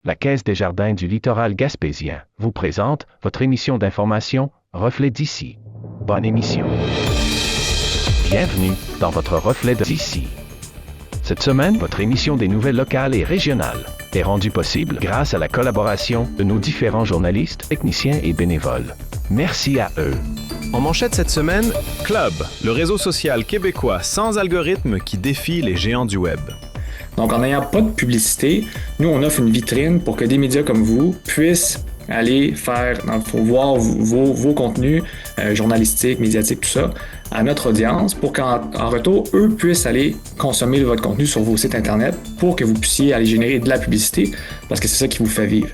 La Caisse des Jardins du littoral gaspésien vous présente votre émission d'information Reflet d'ici. Bonne émission. Bienvenue dans votre Reflet d'ici. Cette semaine, votre émission des nouvelles locales et régionales est rendue possible grâce à la collaboration de nos différents journalistes, techniciens et bénévoles. Merci à eux. En manchette cette semaine, Club, le réseau social québécois sans algorithme qui défie les géants du web. Donc, en n'ayant pas de publicité, nous, on offre une vitrine pour que des médias comme vous puissent aller voir vos contenus journalistiques, médiatiques, tout ça, à notre audience pour qu'en retour, eux puissent aller consommer votre contenu sur vos sites Internet pour que vous puissiez aller générer de la publicité parce que c'est ça qui vous fait vivre.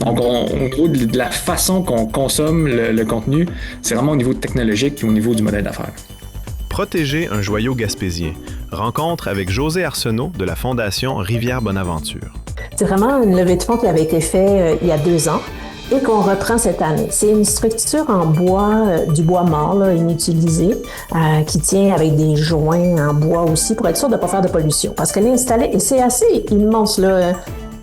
Donc, au niveau de la façon qu'on consomme le contenu, c'est vraiment au niveau technologique et au niveau du modèle d'affaires. Protéger un joyau gaspésien. Rencontre avec José Arsenault de la Fondation Rivière-Bonaventure. C'est vraiment une levée de fonds qui avait été faite il y a 2 ans et qu'on reprend cette année. C'est une structure en bois, du bois mort, là, inutilisé, qui tient avec des joints en bois aussi pour être sûr de ne pas faire de pollution. Parce qu'elle est installée, et c'est assez immense, là.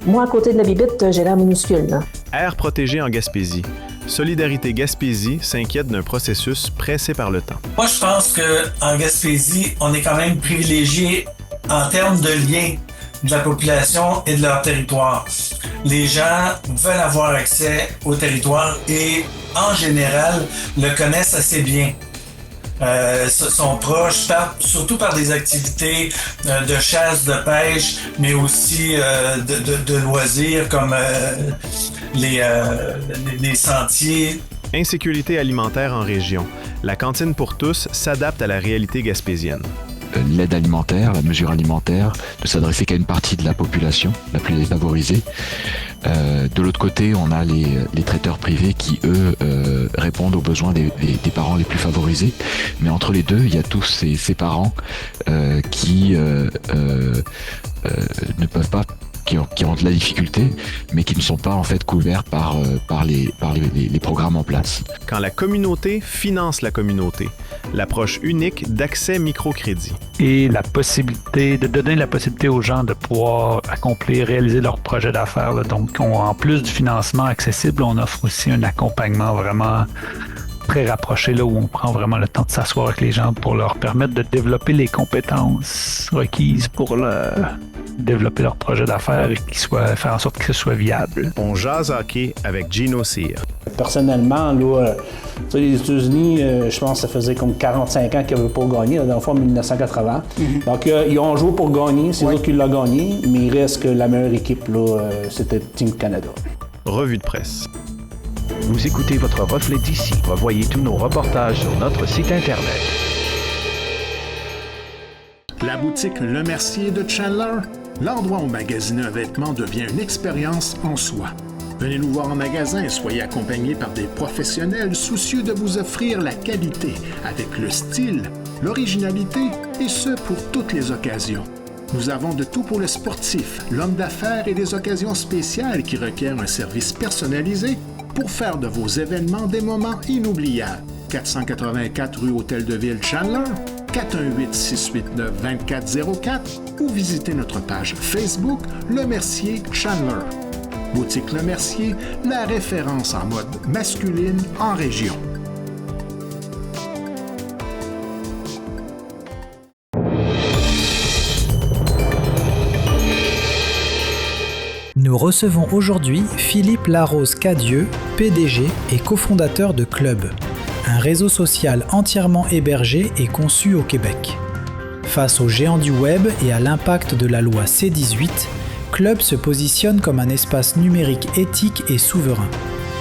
Moi, à côté de la bibite, j'ai l'air minuscule, là. Air protégé en Gaspésie. Solidarité Gaspésie s'inquiète d'un processus pressé par le temps. Moi, je pense qu'en Gaspésie, on est quand même privilégié en termes de lien de la population et de leur territoire. Les gens veulent avoir accès au territoire et, en général, le connaissent assez bien. Sont proches, surtout par des activités de chasse, de pêche, mais aussi de loisirs comme les sentiers. Insécurité alimentaire en région. La cantine pour tous s'adapte à la réalité gaspésienne. L'aide alimentaire, la mesure alimentaire, ne s'adresser qu'à une partie de la population, la plus défavorisée. De l'autre côté, on a les traiteurs privés qui, eux, répondent aux besoins des parents les plus favorisés. Mais entre les deux, il y a tous ces parents qui ne peuvent pas, qui ont de la difficulté, mais qui ne sont pas en fait couverts par les programmes en place. Quand la communauté finance la communauté, l'approche unique d'accès microcrédit. Et la possibilité de donner la possibilité aux gens de pouvoir réaliser leur projet d'affaires. Là. Donc, en plus du financement accessible, on offre aussi un accompagnement vraiment très rapproché, là, où on prend vraiment le temps de s'asseoir avec les gens pour leur permettre de développer les compétences requises pour développer leur projet d'affaires et faire en sorte que ce soit viable. On jase hockey avec Gino Cyr. Personnellement, là, les États-Unis, je pense que ça faisait comme 45 ans qu'ils n'avaient pas gagné, dans le fond, en 1980. Mm-hmm. Donc, ils ont joué pour gagner, c'est eux qui l'ont gagné, mais il reste que la meilleure équipe, là, c'était Team Canada. Revue de presse. Vous écoutez votre Reflet d'ici. Revoyez tous nos reportages sur notre site Internet. La boutique Le Mercier de Chandler, l'endroit où magasiner un vêtement devient une expérience en soi. Venez nous voir en magasin et soyez accompagnés par des professionnels soucieux de vous offrir la qualité avec le style, l'originalité et ce pour toutes les occasions. Nous avons de tout pour le sportif, l'homme d'affaires et des occasions spéciales qui requièrent un service personnalisé pour faire de vos événements des moments inoubliables. 484 rue Hôtel de Ville Chandler, 418-689-2404 ou visitez notre page Facebook Le Mercier Chandler. Boutique Le Mercier, la référence en mode masculine en région. Nous recevons aujourd'hui Philippe Larose-Cadieux, PDG et cofondateur de Club, un réseau social entièrement hébergé et conçu au Québec. Face aux géants du web et à l'impact de la loi C-18, Club se positionne comme un espace numérique éthique et souverain.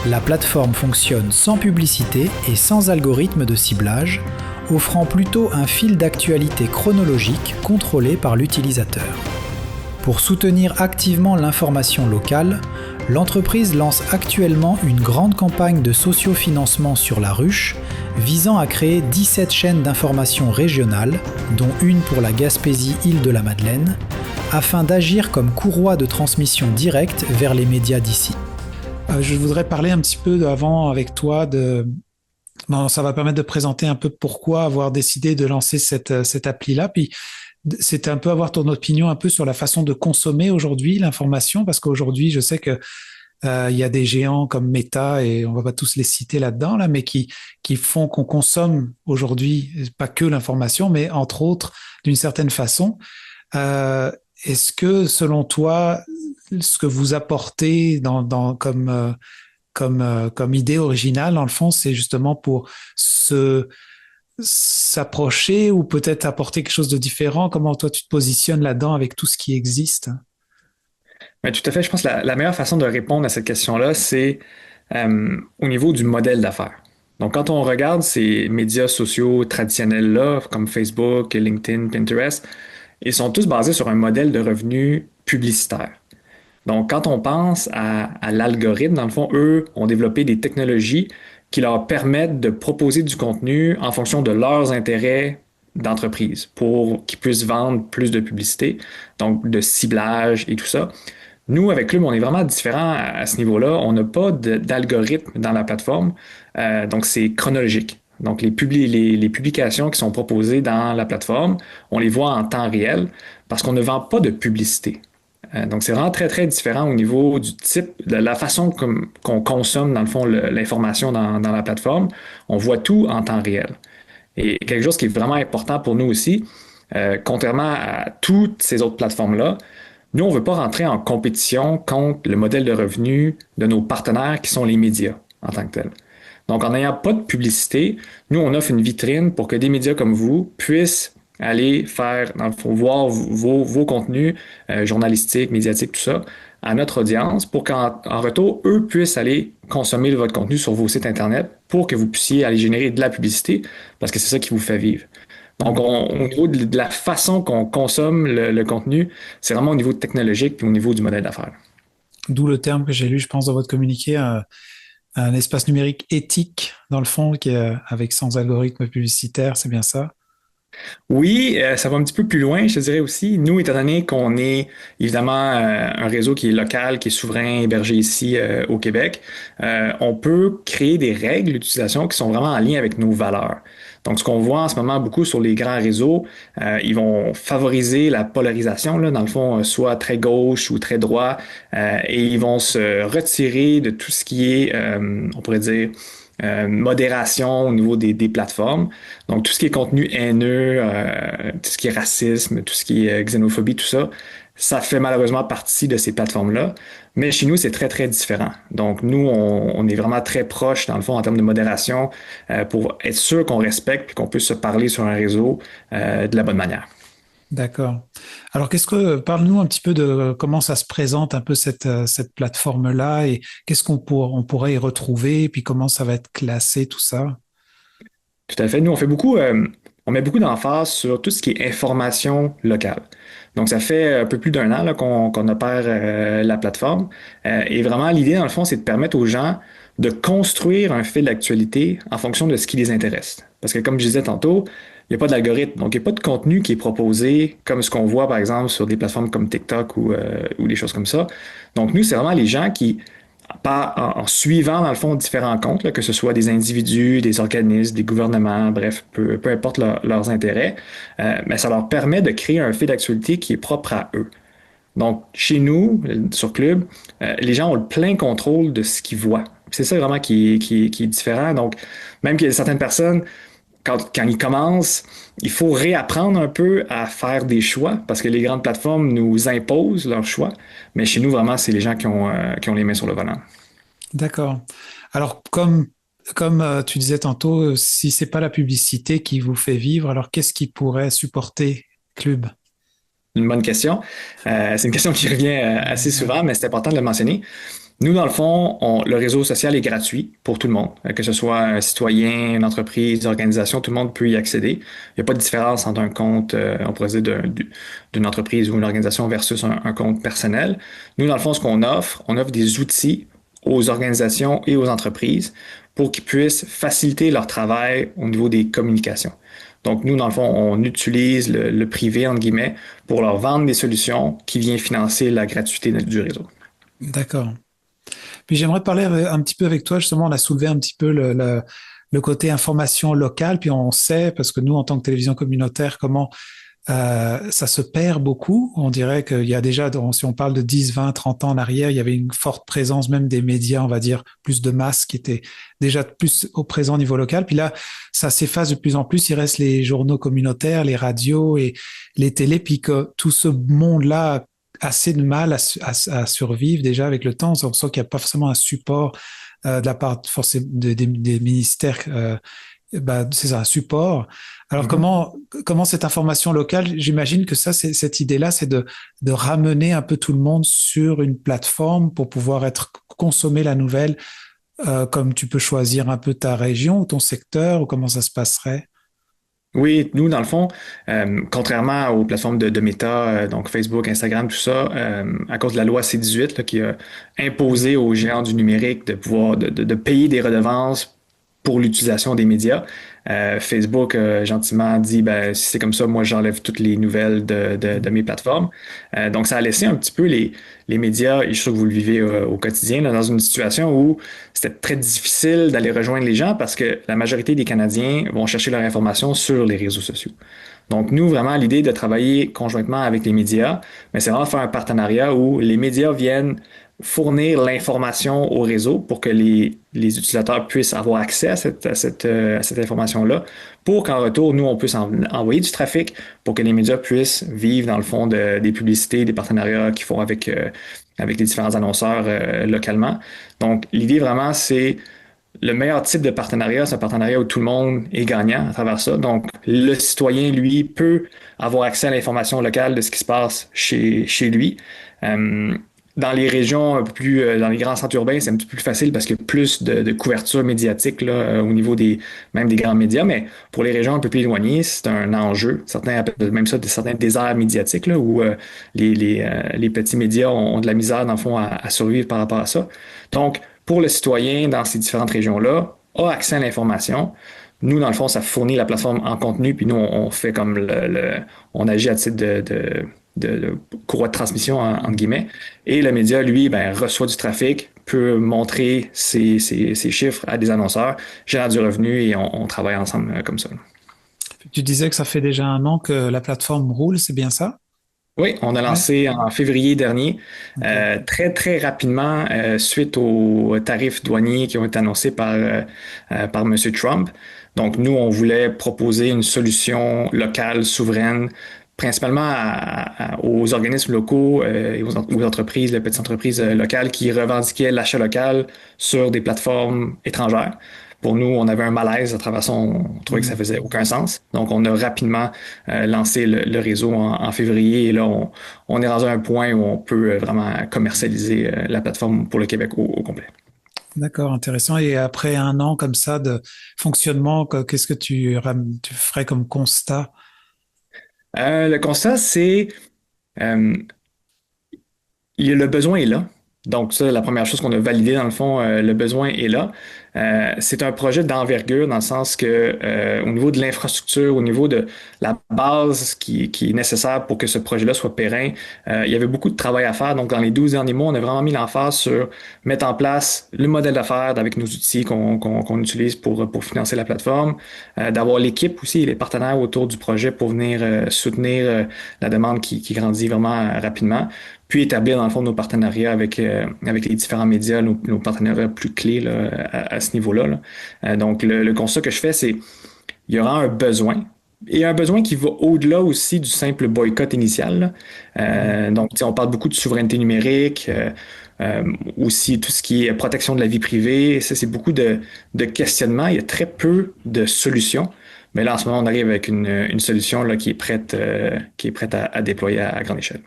La plateforme fonctionne sans publicité et sans algorithme de ciblage, offrant plutôt un fil d'actualité chronologique contrôlé par l'utilisateur. Pour soutenir activement l'information locale, l'entreprise lance actuellement une grande campagne de sociofinancement sur la ruche, visant à créer 17 chaînes d'information régionales, dont une pour la Gaspésie-Île-de-la-Madeleine, afin d'agir comme courroie de transmission directe vers les médias d'ici. Je voudrais parler un petit peu avant avec toi ça va permettre de présenter un peu pourquoi avoir décidé de lancer cette appli-là. Puis c'était un peu avoir ton opinion un peu sur la façon de consommer aujourd'hui l'information, parce qu'aujourd'hui, je sais que il y a des géants comme Meta, et on va pas tous les citer là-dedans, là, mais qui font qu'on consomme aujourd'hui, pas que l'information, mais entre autres, d'une certaine façon. Euh, Est-ce que, selon toi, ce que vous apportez comme idée originale, dans le fond, c'est justement pour s'approcher ou peut-être apporter quelque chose de différent? Comment toi tu te positionnes là-dedans avec tout ce qui existe? Mais tout à fait, je pense que la meilleure façon de répondre à cette question-là, c'est au niveau du modèle d'affaires. Donc, quand on regarde ces médias sociaux traditionnels-là, comme Facebook, LinkedIn, Pinterest, ils sont tous basés sur un modèle de revenu publicitaire. Donc, quand on pense à l'algorithme, dans le fond, eux ont développé des technologies qui leur permettent de proposer du contenu en fonction de leurs intérêts d'entreprise pour qu'ils puissent vendre plus de publicité, donc de ciblage et tout ça. Nous, avec Club, on est vraiment différent à ce niveau-là. On n'a pas d'algorithme dans la plateforme, donc c'est chronologique. Donc, les publications qui sont proposées dans la plateforme, on les voit en temps réel parce qu'on ne vend pas de publicité. Donc, c'est vraiment très, très différent au niveau du type, de la façon qu'on consomme, dans le fond, l'information dans la plateforme. On voit tout en temps réel. Et quelque chose qui est vraiment important pour nous aussi, contrairement à toutes ces autres plateformes-là, nous, on ne veut pas rentrer en compétition contre le modèle de revenu de nos partenaires qui sont les médias en tant que tels. Donc, en n'ayant pas de publicité, nous, on offre une vitrine pour que des médias comme vous puissent aller faire, dans le fond, voir vos contenus journalistiques, médiatiques, tout ça, à notre audience pour qu'en retour, eux puissent aller consommer votre contenu sur vos sites Internet pour que vous puissiez aller générer de la publicité parce que c'est ça qui vous fait vivre. Donc, au niveau de la façon qu'on consomme le contenu, c'est vraiment au niveau technologique et au niveau du modèle d'affaires. D'où le terme que j'ai lu, je pense, dans votre communiqué, un espace numérique éthique, dans le fond, qui est avec sans algorithme publicitaire, c'est bien ça? Oui, ça va un petit peu plus loin, je te dirais aussi. Nous, étant donné qu'on est évidemment un réseau qui est local, qui est souverain, hébergé ici au Québec, on peut créer des règles d'utilisation qui sont vraiment en lien avec nos valeurs. Donc, ce qu'on voit en ce moment beaucoup sur les grands réseaux, ils vont favoriser la polarisation, là, dans le fond, soit très gauche ou très droit, et ils vont se retirer de tout ce qui est, on pourrait dire, modération au niveau des plateformes. Donc, tout ce qui est contenu haineux, tout ce qui est racisme, tout ce qui est xénophobie, tout ça, ça fait malheureusement partie de ces plateformes-là. Mais chez nous, c'est très, très différent. Donc, nous, on est vraiment très proche, dans le fond, en termes de modération, pour être sûr qu'on respecte et qu'on puisse se parler sur un réseau de la bonne manière. D'accord. Alors, parle-nous un petit peu de comment ça se présente un peu cette plateforme-là et qu'est-ce on pourrait y retrouver, puis comment ça va être classé, tout ça? Tout à fait. Nous, on met beaucoup d'emphase sur tout ce qui est information locale. Donc, ça fait un peu plus d'un an là, qu'on opère la plateforme. Et vraiment, l'idée, dans le fond, c'est de permettre aux gens de construire un fil d'actualité en fonction de ce qui les intéresse. Parce que, comme je disais tantôt, il n'y a pas d'algorithme. Donc, il n'y a pas de contenu qui est proposé comme ce qu'on voit, par exemple, sur des plateformes comme TikTok ou des choses comme ça. Donc, nous, c'est vraiment les gens qui, en suivant, dans le fond, différents comptes, là, que ce soit des individus, des organismes, des gouvernements, bref, peu importe leurs intérêts, mais ça leur permet de créer un fil d'actualité qui est propre à eux. Donc, chez nous, sur Club, les gens ont le plein contrôle de ce qu'ils voient. C'est ça vraiment qui est différent. Donc, même qu'il y a certaines personnes, quand ils commencent, il faut réapprendre un peu à faire des choix parce que les grandes plateformes nous imposent leurs choix. Mais chez nous, vraiment, c'est les gens qui ont les mains sur le volant. D'accord. Alors, comme tu disais tantôt, si c'est pas la publicité qui vous fait vivre, alors qu'est-ce qui pourrait supporter Club? Une bonne question. C'est une question qui revient assez souvent, mais c'est important de le mentionner. Nous, dans le fond, le réseau social est gratuit pour tout le monde, que ce soit un citoyen, une entreprise, une organisation, tout le monde peut y accéder. Il n'y a pas de différence entre un compte, on pourrait dire, d'une entreprise ou une organisation versus un compte personnel. Nous, dans le fond, ce qu'on offre, on offre des outils aux organisations et aux entreprises pour qu'ils puissent faciliter leur travail au niveau des communications. Donc, nous, dans le fond, on utilise le privé, entre guillemets, pour leur vendre des solutions qui viennent financer la gratuité du réseau. D'accord. Puis j'aimerais parler un petit peu avec toi, justement, on a soulevé un petit peu le côté information locale, puis on sait, parce que nous, en tant que télévision communautaire, comment ça se perd beaucoup. On dirait qu'il y a déjà, si on parle de 10, 20, 30 ans en arrière, il y avait une forte présence même des médias, on va dire, plus de masse qui étaient déjà plus au présent au niveau local. Puis là, ça s'efface de plus en plus. Il reste les journaux communautaires, les radios et les télés. Puis que tout ce monde-là a assez de mal à survivre déjà avec le temps. On sent qu'il n'y a pas forcément un support de la part des ministères. C'est ça, un support. Alors comment cette information locale, j'imagine que cette idée-là, c'est de ramener un peu tout le monde sur une plateforme pour pouvoir consommer la nouvelle, comme tu peux choisir un peu ta région ou ton secteur, ou comment ça se passerait? Oui, nous, dans le fond, contrairement aux plateformes de Meta, donc Facebook, Instagram, tout ça, à cause de la loi C-18 là, qui a imposé aux géants du numérique de pouvoir de payer des redevances pour l'utilisation des médias. Facebook gentiment dit si c'est comme ça, moi j'enlève toutes les nouvelles de mes plateformes. Donc ça a laissé un petit peu les médias, et je suis sûr que vous le vivez au quotidien, là, dans une situation où c'était très difficile d'aller rejoindre les gens parce que la majorité des Canadiens vont chercher leur information sur les réseaux sociaux. Donc nous, vraiment, l'idée de travailler conjointement avec les médias, c'est vraiment faire un partenariat où les médias viennent fournir l'information au réseau pour que les utilisateurs puissent avoir accès à cette information-là, pour qu'en retour, nous, on puisse envoyer du trafic pour que les médias puissent vivre, dans le fond, des publicités, des partenariats qu'ils font avec les différents annonceurs localement. Donc, l'idée vraiment, c'est le meilleur type de partenariat, c'est un partenariat où tout le monde est gagnant à travers ça. Donc, le citoyen, lui, peut avoir accès à l'information locale de ce qui se passe chez lui. Dans les régions un peu plus, dans les grands centres urbains, c'est un petit peu plus facile parce qu'il y a plus de couverture médiatique là, au niveau même des grands médias. Mais pour les régions un peu plus éloignées, c'est un enjeu. Certains appellent même ça certains déserts médiatiques là, où les petits médias ont de la misère, dans le fond, à survivre par rapport à ça. Donc, pour le citoyen dans ces différentes régions-là, a accès à l'information. Nous, dans le fond, ça fournit la plateforme en contenu, puis nous, on fait comme on agit à titre de courroie de transmission, entre guillemets. Et le média, lui, reçoit du trafic, peut montrer ses chiffres à des annonceurs, génère du revenu et on travaille ensemble comme ça. Tu disais que ça fait déjà 1 an que la plateforme roule, c'est bien ça? Oui, on a lancé en février dernier, très, très rapidement, suite aux tarifs douaniers qui ont été annoncés par M. Trump. Donc, nous, on voulait proposer une solution locale, souveraine, principalement aux organismes locaux et aux entreprises, les petites entreprises locales qui revendiquaient l'achat local sur des plateformes étrangères. Pour nous, on avait un malaise à travers ça, on trouvait que ça faisait aucun sens. Donc, on a rapidement lancé le réseau en février et là, on est rendu à un point où on peut vraiment commercialiser la plateforme pour le Québec au complet. D'accord, intéressant. Et après 1 an comme ça de fonctionnement, qu'est-ce que tu ferais comme constat? Le constat, c'est le besoin est là. Donc ça, la première chose qu'on a validée, dans le fond, le besoin est là. C'est un projet d'envergure dans le sens que au niveau de l'infrastructure, au niveau de la base qui est nécessaire pour que ce projet-là soit pérenne, il y avait beaucoup de travail à faire. Donc dans les 12 derniers mois, on a vraiment mis l'emphase sur mettre en place le modèle d'affaires avec nos outils qu'on utilise pour financer la plateforme, d'avoir l'équipe aussi et les partenaires autour du projet pour venir soutenir la demande qui grandit vraiment rapidement. Puis établir, dans le fond, nos partenariats avec les différents médias, nos partenariats plus clés là, à ce niveau-là. Donc, le constat que je fais, c'est il y aura un besoin. Et un besoin qui va au-delà aussi du simple boycott initial. Donc, on parle beaucoup de souveraineté numérique, aussi tout ce qui est protection de la vie privée. Ça, c'est beaucoup de questionnements. Il y a très peu de solutions. Mais là, en ce moment, on arrive avec une solution là, qui est prête à déployer à grande échelle.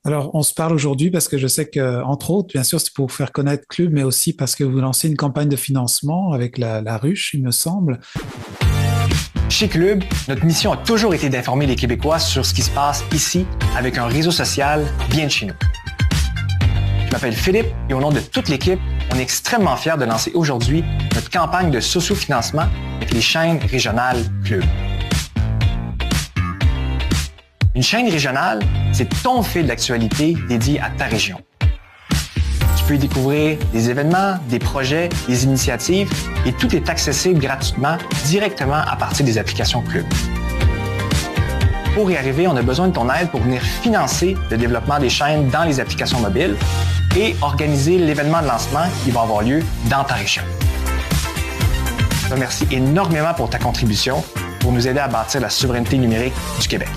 Alors, on se parle aujourd'hui parce que je sais que, entre autres, bien sûr, c'est pour faire connaître Club, mais aussi parce que vous lancez une campagne de financement avec la ruche, il me semble. Chez Club, notre mission a toujours été d'informer les Québécois sur ce qui se passe ici avec un réseau social bien de chez nous. Je m'appelle Philippe et au nom de toute l'équipe, on est extrêmement fiers de lancer aujourd'hui notre campagne de socio-financement avec les chaînes régionales Club. Une chaîne régionale, c'est ton fil d'actualité dédié à ta région. Tu peux y découvrir des événements, des projets, des initiatives et tout est accessible gratuitement directement à partir des applications Club. Pour y arriver, on a besoin de ton aide pour venir financer le développement des chaînes dans les applications mobiles et organiser l'événement de lancement qui va avoir lieu dans ta région. Je te remercie énormément pour ta contribution pour nous aider à bâtir la souveraineté numérique du Québec.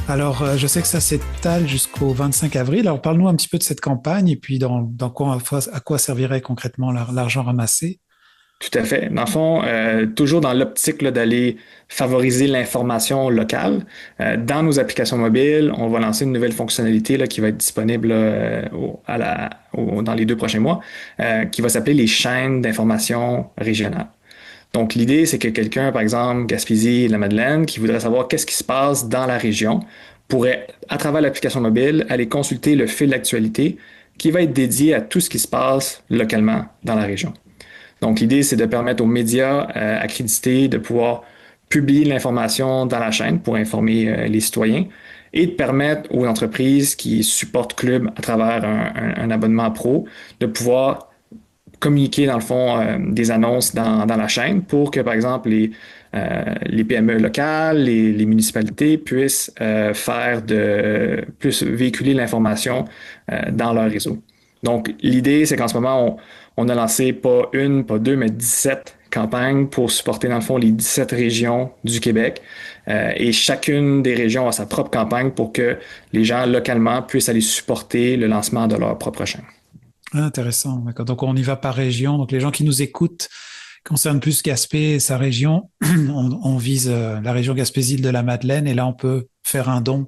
Alors, je sais que ça s'étale jusqu'au 25 avril. Alors, parle-nous un petit peu de cette campagne et puis à quoi servirait concrètement l'argent ramassé. Tout à fait. Dans le fond, toujours dans l'optique là, d'aller favoriser l'information locale, dans nos applications mobiles, on va lancer une nouvelle fonctionnalité là, qui va être disponible dans les 2 prochains mois, qui va s'appeler les chaînes d'information régionales. Donc, l'idée, c'est que quelqu'un, par exemple, Gaspésie et la Madeleine, qui voudrait savoir qu'est-ce qui se passe dans la région, pourrait, à travers l'application mobile, aller consulter le fil d'actualité qui va être dédié à tout ce qui se passe localement dans la région. Donc, l'idée, c'est de permettre aux médias accrédités de pouvoir publier l'information dans la chaîne pour informer les citoyens et de permettre aux entreprises qui supportent Club à travers un abonnement pro de pouvoir communiquer, dans le fond, des annonces dans la chaîne pour que, par exemple, les PME locales, les municipalités puissent plus véhiculer l'information dans leur réseau. Donc, l'idée, c'est qu'en ce moment, on a lancé pas 1, pas 2, mais 17 campagnes pour supporter, dans le fond, les 17 régions du Québec. Et chacune des régions a sa propre campagne pour que les gens localement puissent aller supporter le lancement de leur propre chaîne. Ah, intéressant, d'accord. Donc, on y va par région. Donc, les gens qui nous écoutent concernent plus Gaspé et sa région. On vise la région Gaspésie de la Madeleine et là, on peut faire un don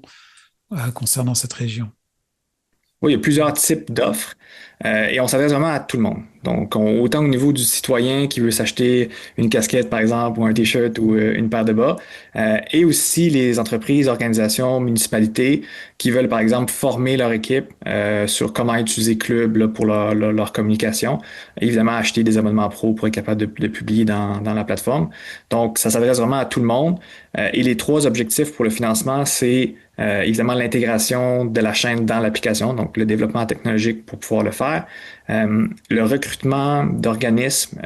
concernant cette région. Oui, il y a plusieurs types d'offres et on s'adresse vraiment à tout le monde. Donc, autant au niveau du citoyen qui veut s'acheter une casquette, par exemple, ou un T-shirt ou une paire de bas, et aussi les entreprises, organisations, municipalités qui veulent, par exemple, former leur équipe sur comment utiliser Club là, pour leur communication. Évidemment, acheter des abonnements pro pour être capable de publier dans la plateforme. Donc, ça s'adresse vraiment à tout le monde. Et les 3 objectifs pour le financement, c'est évidemment l'intégration de la chaîne dans l'application, donc le développement technologique pour pouvoir le faire, le recrutement d'organismes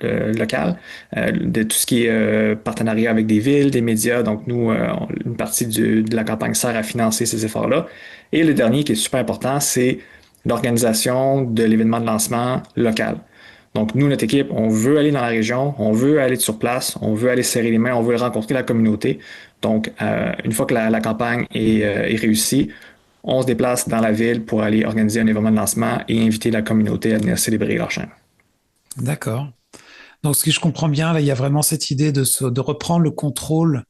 locaux, de tout ce qui est partenariat avec des villes, des médias. Donc nous, une partie de la campagne sert à financer ces efforts-là. Et le dernier qui est super important, c'est l'organisation de l'événement de lancement local. Donc, nous, notre équipe, on veut aller dans la région, on veut aller sur place, on veut aller serrer les mains, on veut rencontrer la communauté. Donc, une fois que la campagne est réussie, on se déplace dans la ville pour aller organiser un événement de lancement et inviter la communauté à venir célébrer leur chaîne. D'accord. Donc, ce que je comprends bien, là, il y a vraiment cette idée de reprendre le contrôle,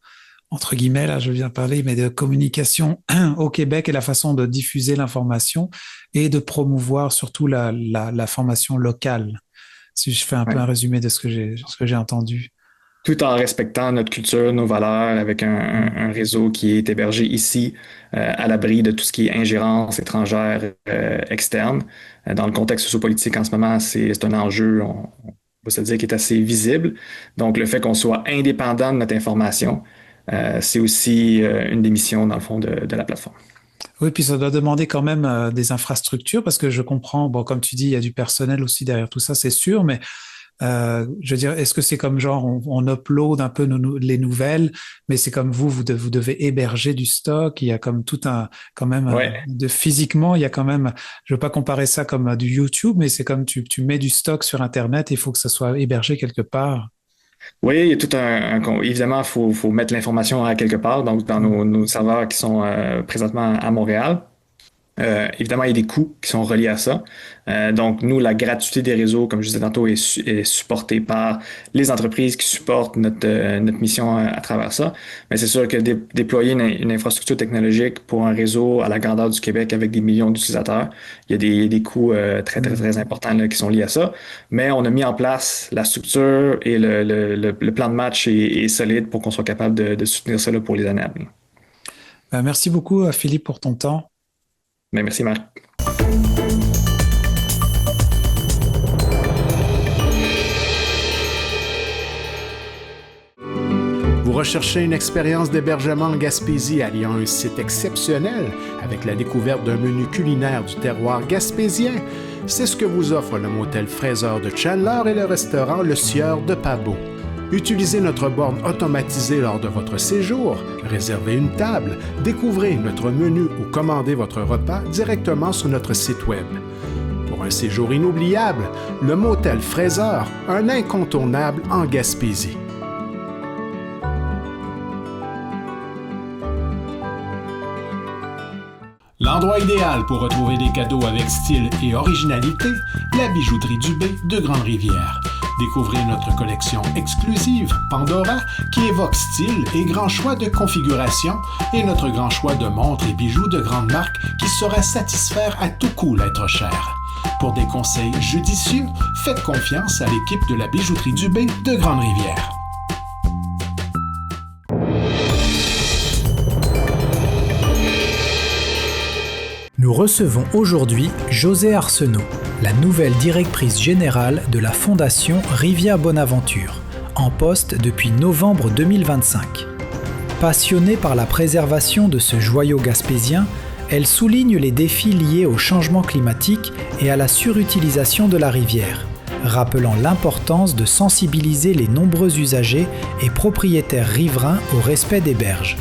entre guillemets, là, je viens de parler, mais de communication au Québec et la façon de diffuser l'information et de promouvoir surtout la formation locale. Si je fais un peu un résumé de ce que j'ai entendu. Tout en respectant notre culture, nos valeurs, avec un réseau qui est hébergé ici, à l'abri de tout ce qui est ingérence étrangère externe. Dans le contexte sociopolitique en ce moment, c'est un enjeu, on va se dire, qui est assez visible. Donc, le fait qu'on soit indépendant de notre information, c'est aussi une des missions, dans le fond, de la plateforme. Oui, puis ça doit demander quand même des infrastructures parce que je comprends, bon, comme tu dis, il y a du personnel aussi derrière tout ça, c'est sûr, mais je veux dire, est-ce que c'est comme genre on upload un peu les nouvelles, mais c'est comme vous devez héberger du stock, il y a comme tout quand même, physiquement, il y a quand même, je veux pas comparer ça comme du YouTube, mais c'est comme tu mets du stock sur Internet, il faut que ça soit hébergé quelque part. Oui, il y a tout évidemment, il faut mettre l'information à quelque part, donc dans nos serveurs qui sont présentement à Montréal. Évidemment, il y a des coûts qui sont reliés à ça. Donc, nous, la gratuité des réseaux, comme je disais tantôt, est supportée par les entreprises qui supportent notre mission à travers ça. Mais c'est sûr que déployer une infrastructure technologique pour un réseau à la grandeur du Québec avec des millions d'utilisateurs, il y a des coûts très, très, très importants là, qui sont liés à ça. Mais on a mis en place la structure et le plan de match est solide pour qu'on soit capable de soutenir ça là, pour les années à venir. Merci beaucoup, Philippe, pour ton temps. Mais merci, Marc. Vous recherchez une expérience d'hébergement en Gaspésie alliant un site exceptionnel avec la découverte d'un menu culinaire du terroir gaspésien? C'est ce que vous offre le motel Fraiseur de Chandler et le restaurant Le Sieur de Pabeau. Utilisez notre borne automatisée lors de votre séjour, réservez une table, découvrez notre menu ou commandez votre repas directement sur notre site Web. Pour un séjour inoubliable, le motel Fraser, un incontournable en Gaspésie. L'endroit idéal pour retrouver des cadeaux avec style et originalité, la bijouterie Dubé de Grande-Rivière. Découvrez notre collection exclusive Pandora qui évoque style et grand choix de configuration et notre grand choix de montres et bijoux de grande marque qui saura satisfaire à tout coup l'être cher. Pour des conseils judicieux, faites confiance à l'équipe de la bijouterie Dubé de Grande-Rivière. Nous recevons aujourd'hui Josée Arsenault, la nouvelle directrice générale de la Fondation Rivière Bonaventure, en poste depuis novembre 2025. Passionnée par la préservation de ce joyau gaspésien, elle souligne les défis liés au changement climatique et à la surutilisation de la rivière, rappelant l'importance de sensibiliser les nombreux usagers et propriétaires riverains au respect des berges.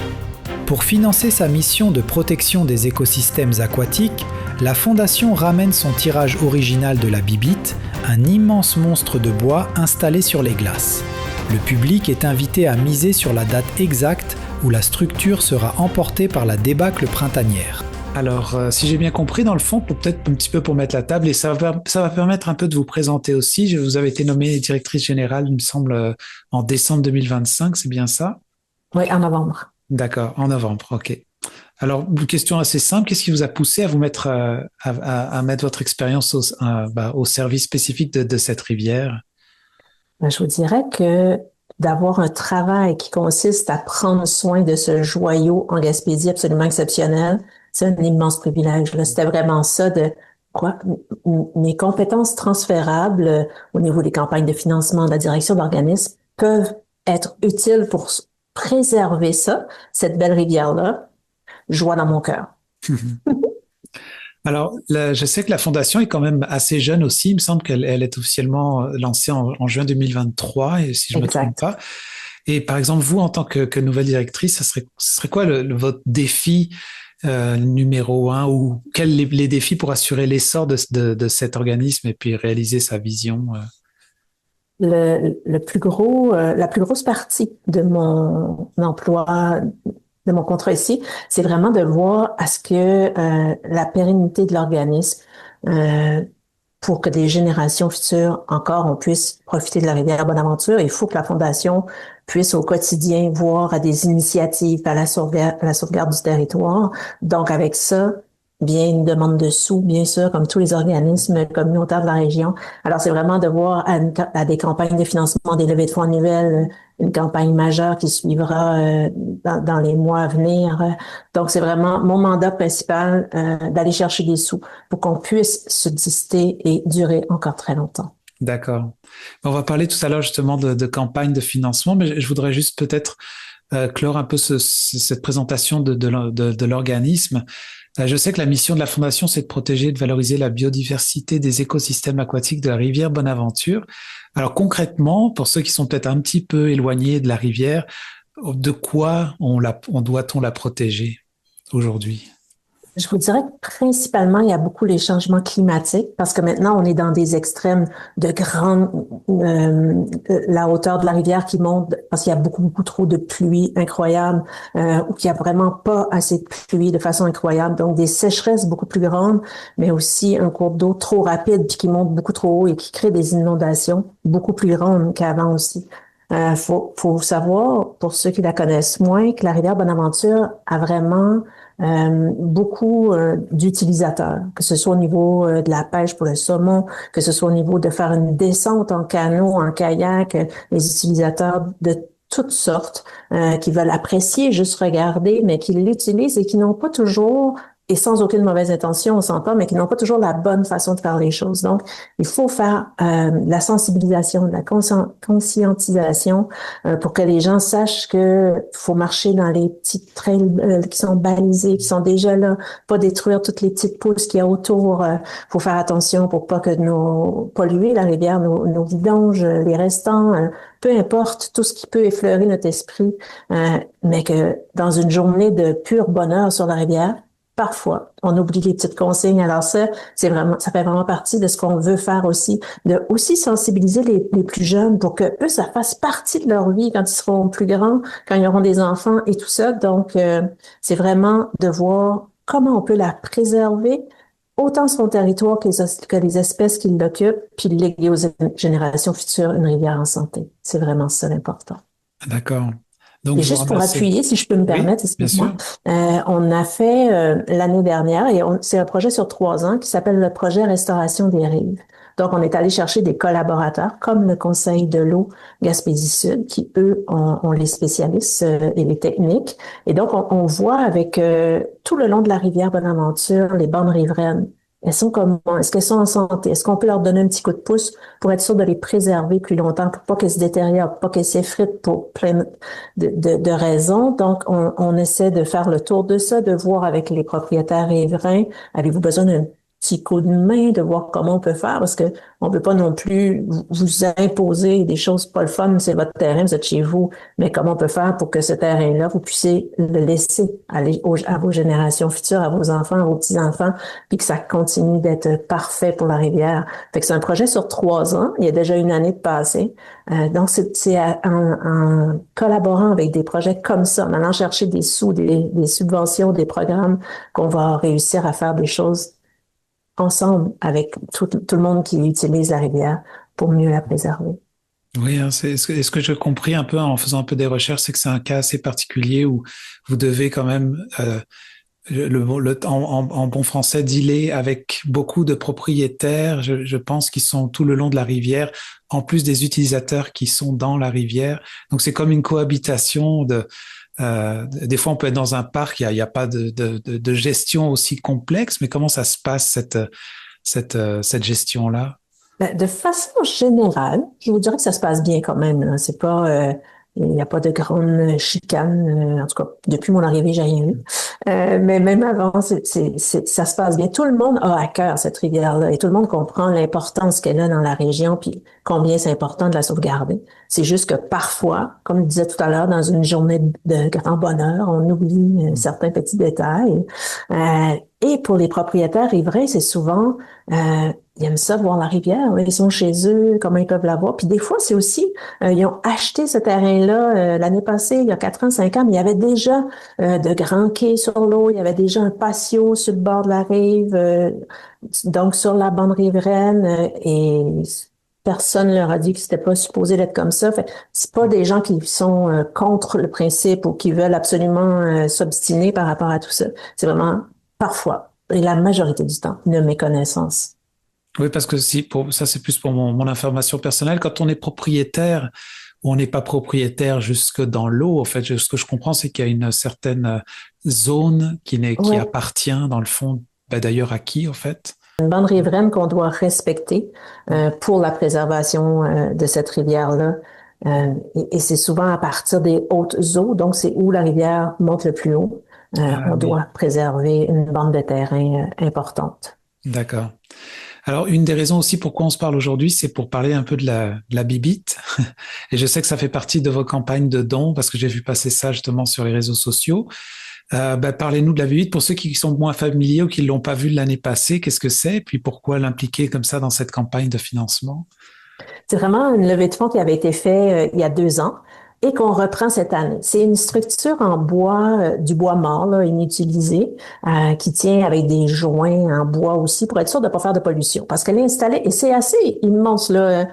Pour financer sa mission de protection des écosystèmes aquatiques, la Fondation ramène son tirage original de la Bibite, un immense monstre de bois installé sur les glaces. Le public est invité à miser sur la date exacte où la structure sera emportée par la débâcle printanière. Alors, si j'ai bien compris, dans le fond, peut-être un petit peu pour mettre la table, et ça va permettre un peu de vous présenter aussi. Vous avez été nommée directrice générale, il me semble, en décembre 2025, c'est bien ça? Oui, en novembre. D'accord, en novembre, ok. Alors, une question assez simple, qu'est-ce qui vous a poussé à vous mettre à mettre votre expérience au service spécifique de cette rivière? Je vous dirais que d'avoir un travail qui consiste à prendre soin de ce joyau en Gaspésie absolument exceptionnel, c'est un immense privilège. Là, c'était vraiment ça de quoi mes compétences transférables au niveau des campagnes de financement de la direction d'organismes peuvent être utiles pour préserver ça, cette belle rivière-là. Joie dans mon cœur. Alors, je sais que la Fondation est quand même assez jeune aussi. Il me semble qu'elle est officiellement lancée en juin 2023, et si je ne me trompe pas. Et par exemple, vous, en tant que nouvelle directrice, ce serait quoi votre défi numéro 1 ou quels les défis pour assurer l'essor de cet organisme et puis réaliser sa vision? La plus grosse partie de mon emploi, de mon contrat ici, c'est vraiment de voir à ce que la pérennité de l'organisme, pour que des générations futures encore on puisse profiter de la rivière Bonaventure, il faut que la Fondation puisse au quotidien voir à des initiatives à la sauvegarde du territoire. Donc avec ça, bien une demande de sous, bien sûr, comme tous les organismes communautaires de la région. Alors, c'est vraiment de voir à des campagnes de financement, des levées de fonds annuelles, une campagne majeure qui suivra dans les mois à venir. Donc, c'est vraiment mon mandat principal d'aller chercher des sous pour qu'on puisse subsister et durer encore très longtemps. D'accord. On va parler tout à l'heure justement de campagne de financement, mais je voudrais juste peut-être clore un peu cette présentation de l'organisme. Je sais que la mission de la Fondation, c'est de protéger et de valoriser la biodiversité des écosystèmes aquatiques de la rivière Bonaventure. Alors concrètement, pour ceux qui sont peut-être un petit peu éloignés de la rivière, de quoi doit-on la protéger aujourd'hui? Je vous dirais que principalement, il y a beaucoup les changements climatiques parce que maintenant, on est dans des extrêmes de la hauteur de la rivière qui monte parce qu'il y a beaucoup trop de pluie incroyable ou qu'il y a vraiment pas assez de pluie de façon incroyable. Donc, des sécheresses beaucoup plus grandes, mais aussi un cours d'eau trop rapide puis qui monte beaucoup trop haut et qui crée des inondations beaucoup plus grandes qu'avant aussi. Faut savoir, pour ceux qui la connaissent moins, que la rivière Bonaventure a vraiment beaucoup d'utilisateurs, que ce soit au niveau de la pêche pour le saumon, que ce soit au niveau de faire une descente en canot, en kayak, les utilisateurs de toutes sortes qui veulent apprécier, juste regarder, mais qui l'utilisent et qui n'ont pas toujours et sans aucune mauvaise intention, on s'entend, mais qui n'ont pas toujours la bonne façon de faire les choses. Donc, il faut faire de la sensibilisation, de la conscientisation pour que les gens sachent que faut marcher dans les petites trails qui sont balisés, qui sont déjà là, pas détruire toutes les petites pousses qu'il y a autour. Faut faire attention pour pas que polluer la rivière, nos vidanges, les restants, peu importe, tout ce qui peut effleurer notre esprit, mais que dans une journée de pur bonheur sur la rivière, parfois, on oublie les petites consignes. Alors ça fait vraiment partie de ce qu'on veut faire aussi, de aussi sensibiliser les plus jeunes pour que eux, ça fasse partie de leur vie quand ils seront plus grands, quand ils auront des enfants et tout ça. Donc, c'est vraiment de voir comment on peut la préserver, autant son territoire que les espèces qui l'occupent, puis léguer aux générations futures une rivière en santé. C'est vraiment ça l'important. D'accord. Donc, et juste pour appuyer, si je peux me permettre, excuse-moi, on a fait l'année dernière, et c'est un projet sur 3 ans qui s'appelle le projet Restauration des rives. Donc, on est allé chercher des collaborateurs comme le Conseil de l'eau Gaspésie-Sud, qui, eux, ont les spécialistes et les techniques. Et donc, on voit avec tout le long de la rivière Bonaventure, les bandes riveraines, elles sont comment? Est-ce qu'elles sont en santé? Est-ce qu'on peut leur donner un petit coup de pouce pour être sûr de les préserver plus longtemps, pour pas qu'elles se détériorent, pas qu'elles s'effritent pour plein de raisons? Donc, on essaie de faire le tour de ça, de voir avec les propriétaires riverains, avez-vous besoin d'un petit coup de main, de voir comment on peut faire, parce que on peut pas non plus vous imposer des choses pas le fun, c'est votre terrain, vous êtes chez vous, mais comment on peut faire pour que ce terrain-là, vous puissiez le laisser aller à vos générations futures, à vos enfants, à vos petits-enfants, puis que ça continue d'être parfait pour la rivière. Fait que c'est un projet sur 3 ans, il y a déjà une année de passé, donc c'est en collaborant avec des projets comme ça, en allant chercher des sous, des subventions, des programmes, qu'on va réussir à faire des choses ensemble avec tout le monde qui utilise la rivière pour mieux la préserver. Oui, hein, ce que j'ai compris un peu en faisant un peu des recherches, c'est que c'est un cas assez particulier où vous devez quand même, en bon français, dealer avec beaucoup de propriétaires, je pense, qui sont tout le long de la rivière, en plus des utilisateurs qui sont dans la rivière. Donc c'est comme une cohabitation des fois, on peut être dans un parc, il y a pas de gestion aussi complexe, mais comment ça se passe cette gestion-là? De façon générale, je vous dirais que ça se passe bien quand même. Là. C'est pas, il n'y a pas de grande chicane. En tout cas, depuis mon arrivée, j'ai rien eu. Mais même avant, ça se passe bien. Tout le monde a à cœur cette rivière-là et tout le monde comprend l'importance qu'elle a dans la région puis combien c'est important de la sauvegarder. C'est juste que parfois, comme je disais tout à l'heure, dans une journée de grand bonheur, on oublie certains petits détails. Et pour les propriétaires riverains, c'est souvent, ils aiment ça voir la rivière. Ils sont chez eux, comment ils peuvent la voir. Puis des fois, c'est aussi, ils ont acheté ce terrain-là l'année passée, il y a 4 ans, 5 ans, mais il y avait déjà de grands quais sur l'eau, il y avait déjà un patio sur le bord de la rive, donc sur la bande riveraine, et personne leur a dit que c'était pas supposé d'être comme ça. Fait, c'est pas des gens qui sont contre le principe ou qui veulent absolument s'obstiner par rapport à tout ça. C'est vraiment parfois, et la majorité du temps, une méconnaissance. Oui, parce que ça, c'est plus pour mon information personnelle. Quand on est propriétaire, ou on n'est pas propriétaire jusque dans l'eau, en fait, ce que je comprends, c'est qu'il y a une certaine zone qui appartient, dans le fond, d'ailleurs, à qui, en fait? Une bande riveraine qu'on doit respecter pour la préservation de cette rivière-là. Et c'est souvent à partir des hautes eaux, donc c'est où la rivière monte le plus haut. On doit préserver une bande de terrain importante. D'accord. Alors, une des raisons aussi pourquoi on se parle aujourd'hui, c'est pour parler un peu de la bibite. Et je sais que ça fait partie de vos campagnes de dons, parce que j'ai vu passer ça justement sur les réseaux sociaux. Parlez-nous de la bibite. Pour ceux qui sont moins familiers ou qui ne l'ont pas vu l'année passée, qu'est-ce que c'est? Et puis pourquoi l'impliquer comme ça dans cette campagne de financement? C'est vraiment une levée de fonds qui avait été faite il y a 2 ans. Et qu'on reprend cette année. C'est une structure en bois, du bois mort, là, inutilisé, qui tient avec des joints en bois aussi pour être sûr de ne pas faire de pollution. Parce qu'elle est installée, et c'est assez immense, là.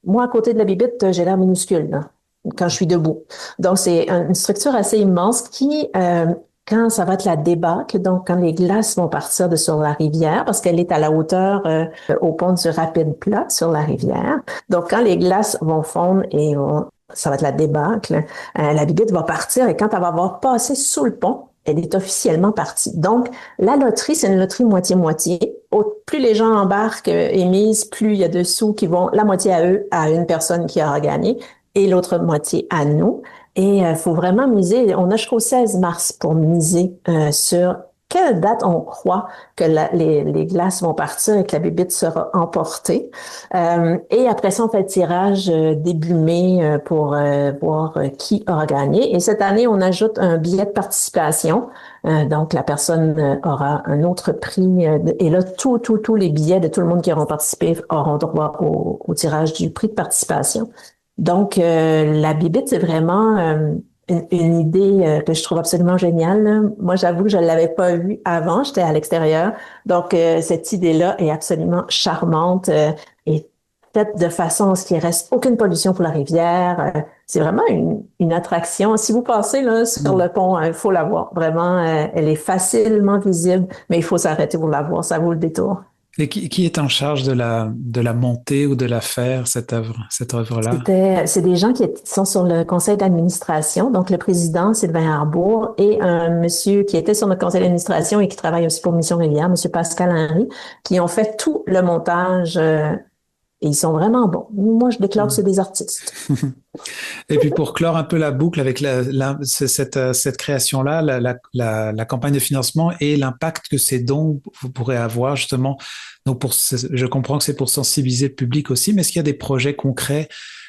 Moi, à côté de la bibite, j'ai l'air minuscule, là, quand je suis debout. Donc, c'est une structure assez immense qui, quand ça va être la débâcle, donc quand les glaces vont partir de sur la rivière, parce qu'elle est à la hauteur au pont du Rapide Plat sur la rivière. Donc, quand les glaces vont fondre et ça va être la débâcle, la bibite va partir et quand elle va avoir passé sous le pont, elle est officiellement partie. Donc, la loterie, c'est une loterie moitié-moitié. Plus les gens embarquent et misent, plus il y a de sous qui vont la moitié à eux, à une personne qui aura gagné, et l'autre moitié à nous. Et il faut vraiment miser. On a jusqu'au 16 mars pour miser sur quelle date on croit que les glaces vont partir et que la bébite sera emportée. Et après ça, on fait le tirage début mai pour voir qui aura gagné. Et cette année, on ajoute un billet de participation. Donc, la personne aura un autre prix. Et là, tous les billets de tout le monde qui auront participé auront droit au tirage du prix de participation. Donc, la bébite, c'est vraiment une idée que je trouve absolument géniale, là. Moi, j'avoue que je ne l'avais pas vue avant, j'étais à l'extérieur. Donc, cette idée-là est absolument charmante et faite de façon à ce qu'il ne reste aucune pollution pour la rivière. C'est vraiment une attraction. Si vous passez là sur le pont, il faut la voir. Vraiment, elle est facilement visible, mais il faut s'arrêter pour la voir. Ça vaut le détour. Et qui est en charge de la montée ou de la faire, cette œuvre-là? C'est des gens qui sont sur le conseil d'administration, donc le président, Sylvain Arbour, et un monsieur qui était sur notre conseil d'administration et qui travaille aussi pour Mission Rivière, monsieur Pascal Henry, qui ont fait tout le montage et ils sont vraiment bons. Moi, je déclare que c'est des artistes. Et puis pour clore un peu la boucle avec cette création-là, la campagne de financement et l'impact que ces dons pourraient avoir justement. Donc je comprends que c'est pour sensibiliser le public aussi, mais est-ce qu'il y a des projets concrets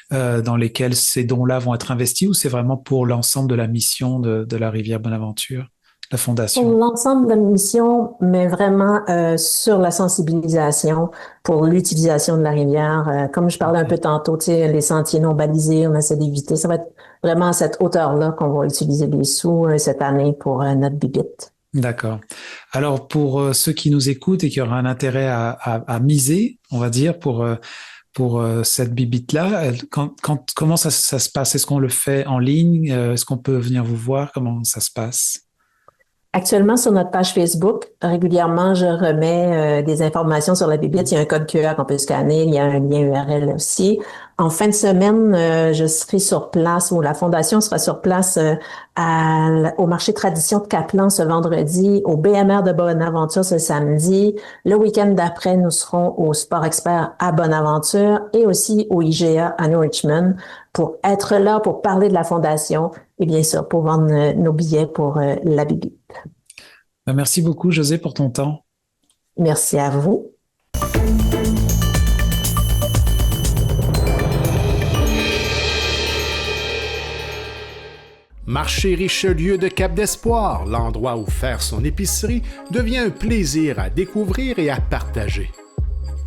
dans lesquels ces dons-là vont être investis ou c'est vraiment pour l'ensemble de la mission de la Rivière Bonaventure, la Fondation? Pour l'ensemble de la mission, mais vraiment sur la sensibilisation pour l'utilisation de la rivière. Comme je parlais un peu tantôt, tu sais, les sentiers non balisés, on essaie d'éviter. Ça va être vraiment à cette hauteur-là qu'on va utiliser les sous cette année pour notre bibite. D'accord. Alors, pour ceux qui nous écoutent et qui auraient un intérêt à miser, on va dire, pour cette bibite-là, comment ça se passe? Est-ce qu'on le fait en ligne? Est-ce qu'on peut venir vous voir? Comment ça se passe? Actuellement, sur notre page Facebook, régulièrement, je remets des informations sur la bibite. Il y a un code QR qu'on peut scanner. Il y a un lien URL aussi. En fin de semaine, je serai sur place, ou la Fondation sera sur place au marché Tradition de Caplan ce vendredi, au BMR de Bonaventure ce samedi. Le week-end d'après, nous serons au Sport Expert à Bonaventure et aussi au IGA à New Richmond pour être là, pour parler de la Fondation et bien sûr pour vendre nos billets pour la bibite. Merci beaucoup, José, pour ton temps. Merci à vous. Marché Richelieu de Cap-d'Espoir, l'endroit où faire son épicerie, devient un plaisir à découvrir et à partager.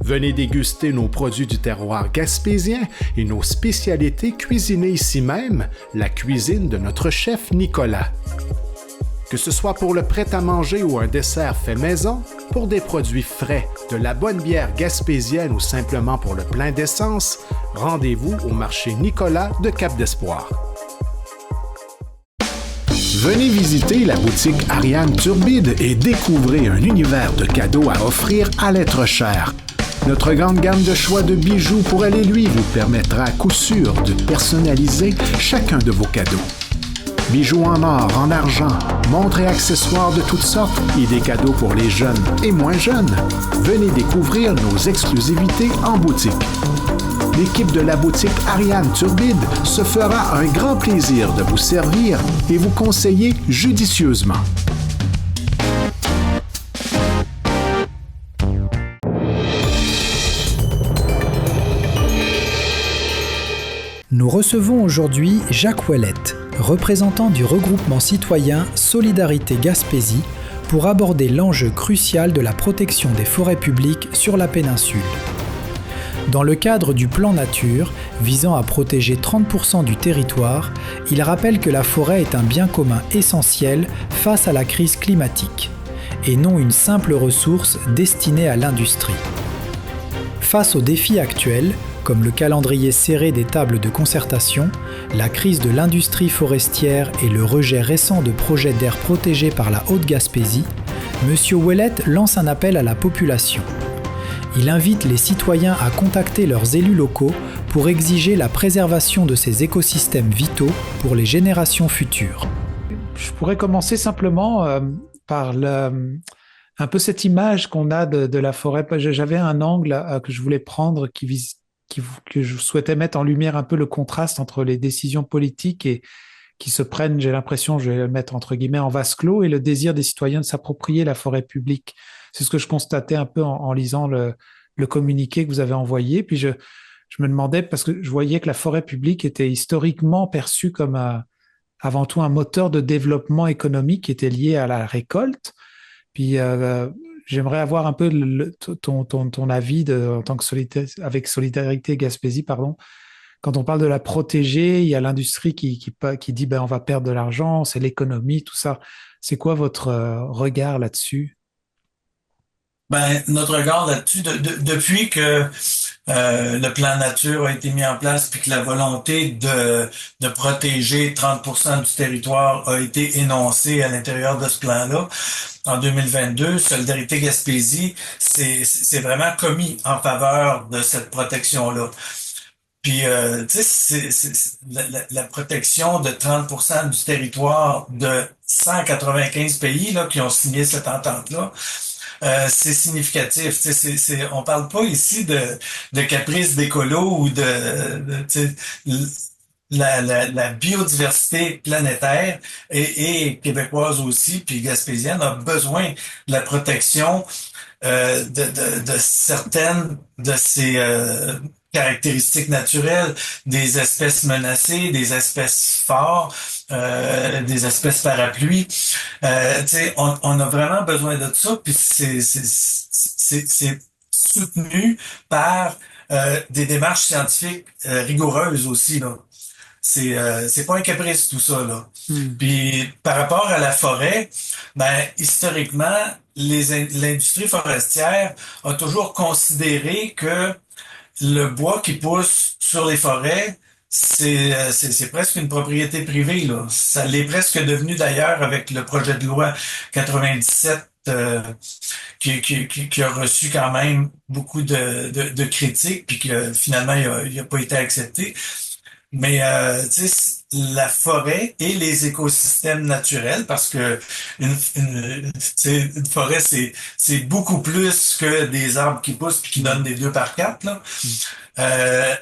Venez déguster nos produits du terroir gaspésien et nos spécialités cuisinées ici même, la cuisine de notre chef Nicolas. Que ce soit pour le prêt-à-manger ou un dessert fait maison, pour des produits frais, de la bonne bière gaspésienne ou simplement pour le plein d'essence, rendez-vous au marché Nicolas de Cap-d'Espoir. Venez visiter la boutique Ariane Turbide et découvrez un univers de cadeaux à offrir à l'être cher. Notre grande gamme de choix de bijoux pour elle et lui vous permettra à coup sûr de personnaliser chacun de vos cadeaux. Bijoux en or, en argent, montres et accessoires de toutes sortes et des cadeaux pour les jeunes et moins jeunes. Venez découvrir nos exclusivités en boutique. L'équipe de la boutique Ariane Turbide se fera un grand plaisir de vous servir et vous conseiller judicieusement. Nous recevons aujourd'hui Jacques Ouellette, représentant du regroupement citoyen Solidarité Gaspésie, pour aborder l'enjeu crucial de la protection des forêts publiques sur la péninsule. Dans le cadre du plan nature, visant à protéger 30% du territoire, il rappelle que la forêt est un bien commun essentiel face à la crise climatique, et non une simple ressource destinée à l'industrie. Face aux défis actuels, comme le calendrier serré des tables de concertation, la crise de l'industrie forestière et le rejet récent de projets d'aires protégées par la Haute-Gaspésie, M. Ouellette lance un appel à la population. Il invite les citoyens à contacter leurs élus locaux pour exiger la préservation de ces écosystèmes vitaux pour les générations futures. je pourrais commencer simplement par un peu cette image qu'on a de la forêt. J'avais un angle que je voulais prendre que je souhaitais mettre en lumière un peu le contraste entre les décisions politiques et qui se prennent, j'ai l'impression, je vais le mettre entre guillemets en vase clos, et le désir des citoyens de s'approprier la forêt publique. C'est ce que je constatais un peu en lisant le communiqué que vous avez envoyé. Puis je me demandais, parce que je voyais que la forêt publique était historiquement perçue comme avant tout un moteur de développement économique qui était lié à la récolte. Puis j'aimerais avoir un peu ton avis en tant que avec Solidarité Gaspésie, pardon. Quand on parle de la protéger, il y a l'industrie qui dit ben on va perdre de l'argent, c'est l'économie, tout ça. C'est quoi votre regard là-dessus? Ben, notre regard là-dessus, depuis que le plan nature a été mis en place, puis que la volonté de protéger 30% du territoire a été énoncée à l'intérieur de ce plan-là, en 2022, Solidarité Gaspésie c'est vraiment commis en faveur de cette protection-là. Puis, tu sais, la protection de 30% du territoire de 195 pays là qui ont signé cette entente-là. C'est significatif. On parle pas ici de caprice d'écolo ou tu sais, la biodiversité planétaire et québécoise aussi, puis gaspésienne a besoin de la protection de certaines de ces caractéristiques naturelles, des espèces menacées, des espèces phares, des espèces parapluies. On a vraiment besoin de ça, puis c'est soutenu par des démarches scientifiques rigoureuses aussi, là. C'est pas un caprice tout ça, là. Puis par rapport à la forêt, ben historiquement, l'industrie forestière a toujours considéré que le bois qui pousse sur les forêts, c'est presque une propriété privée, là. Ça l'est presque devenu d'ailleurs avec le projet de loi 97 qui a reçu quand même beaucoup de critiques, puis que finalement il a pas été accepté. Mais tu sais, la forêt et les écosystèmes naturels, parce que une forêt c'est beaucoup plus que des arbres qui poussent puis qui donnent des 2 par 4 là.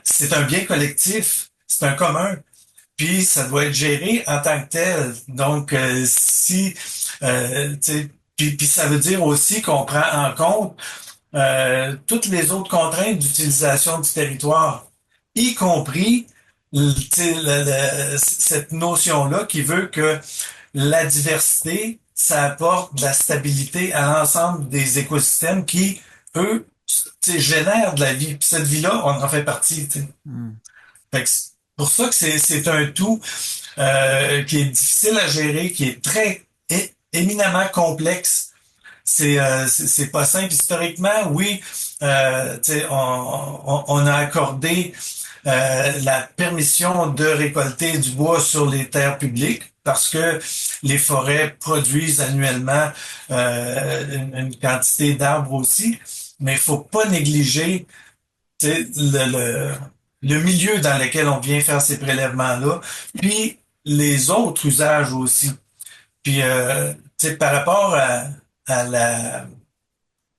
C'est un bien collectif, c'est un commun. Puis ça doit être géré en tant que tel. Donc si tu sais, puis ça veut dire aussi qu'on prend en compte toutes les autres contraintes d'utilisation du territoire, y compris cette notion-là qui veut que la diversité, ça apporte de la stabilité à l'ensemble des écosystèmes qui, eux, génèrent de la vie. Puis cette vie-là, on en fait partie. Fait que c'est pour ça que c'est un tout qui est difficile à gérer, qui est très éminemment complexe. C'est pas simple. Historiquement, oui, on a accordé la permission de récolter du bois sur les terres publiques parce que les forêts produisent annuellement une quantité d'arbres aussi, mais il faut pas négliger le milieu dans lequel on vient faire ces prélèvements-là, puis les autres usages aussi. Puis par rapport à la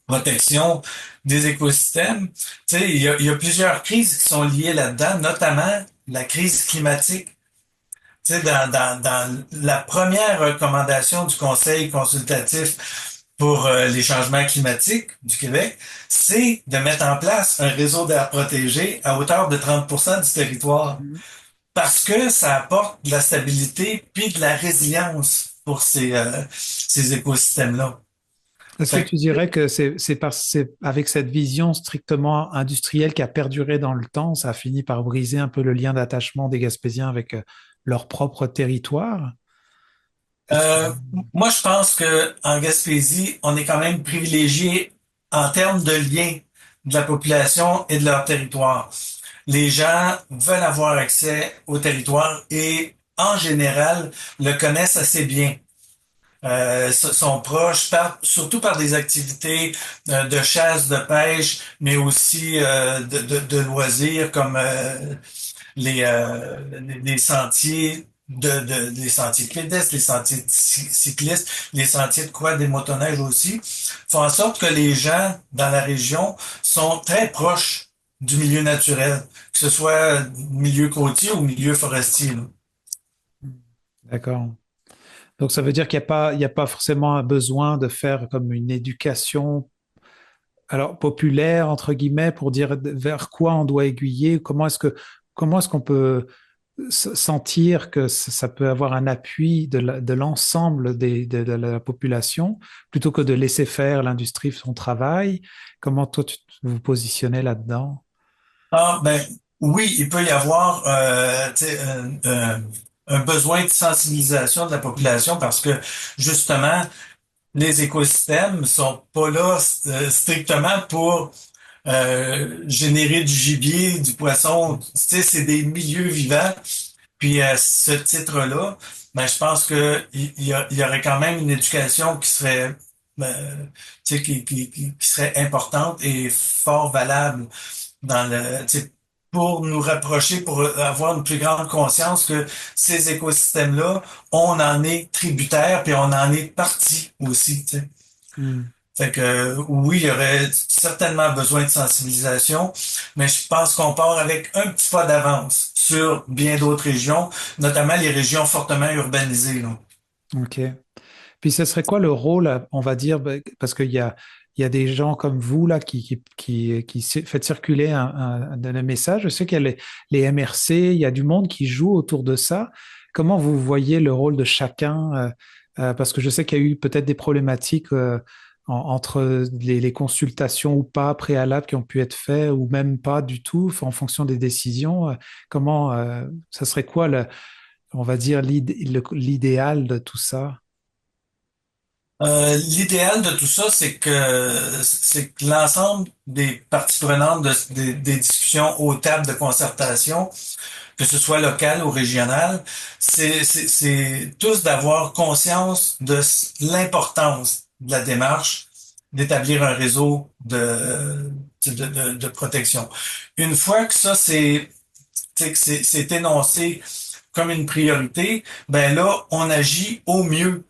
protection des écosystèmes, il y a plusieurs crises qui sont liées là-dedans, notamment la crise climatique. Dans la première recommandation du Conseil consultatif pour les changements climatiques du Québec, c'est de mettre en place un réseau d'aires protégées à hauteur de 30% du territoire. Parce que ça apporte de la stabilité puis de la résilience pour ces écosystèmes-là. Est-ce que tu dirais que c'est avec cette vision strictement industrielle qui a perduré dans le temps, ça a fini par briser un peu le lien d'attachement des Gaspésiens avec leur propre territoire? Moi, je pense que en Gaspésie, on est quand même privilégié en termes de lien de la population et de leur territoire. Les gens veulent avoir accès au territoire et, en général, le connaissent assez bien. Sont proches, surtout par des activités de chasse, de pêche, mais aussi de loisirs comme les sentiers les sentiers pédestres, les sentiers cyclistes, les sentiers de quad et motoneige aussi, font en sorte que les gens dans la région sont très proches du milieu naturel, que ce soit milieu côtier ou milieu forestier, là. D'accord. Donc ça veut dire qu'il y a pas forcément un besoin de faire comme une éducation, alors populaire entre guillemets, pour dire vers quoi on doit aiguiller. Comment est-ce qu'on peut sentir que ça peut avoir un appui de l'ensemble de la population plutôt que de laisser faire l'industrie son travail. Comment toi tu vous positionnez là-dedans? Ah, ben, oui, il peut y avoir tu sais, un besoin de sensibilisation de la population parce que justement, les écosystèmes sont pas là strictement pour générer du gibier, du poisson. Tu sais, c'est des milieux vivants. Puis à ce titre-là, ben, je pense que il y aurait quand même une éducation qui serait tu sais, qui serait importante et fort valable dans le, tu sais, pour nous rapprocher, pour avoir une plus grande conscience que ces écosystèmes-là, on en est tributaire, puis on en est partie aussi, tu sais. Hmm. Fait que oui, il y aurait certainement besoin de sensibilisation, mais je pense qu'on part avec un petit pas d'avance sur bien d'autres régions, notamment les régions fortement urbanisées, là. Ok. Puis ce serait quoi le rôle, on va dire, parce il y a des gens comme vous là qui faites circuler un message. Je sais qu'il y a les MRC, il y a du monde qui joue autour de ça. Comment vous voyez le rôle de chacun? Parce que je sais qu'il y a eu peut-être des problématiques entre les consultations ou pas préalables qui ont pu être faites ou même pas du tout en fonction des décisions. Comment ça serait quoi on va dire l'idéal de tout ça? L'idéal de tout ça, c'est que l'ensemble des parties prenantes des discussions aux tables de concertation, que ce soit local ou régional, c'est tous d'avoir conscience de l'importance de la démarche d'établir un réseau de protection. Une fois que ça c'est énoncé comme une priorité, ben là, on agit au mieux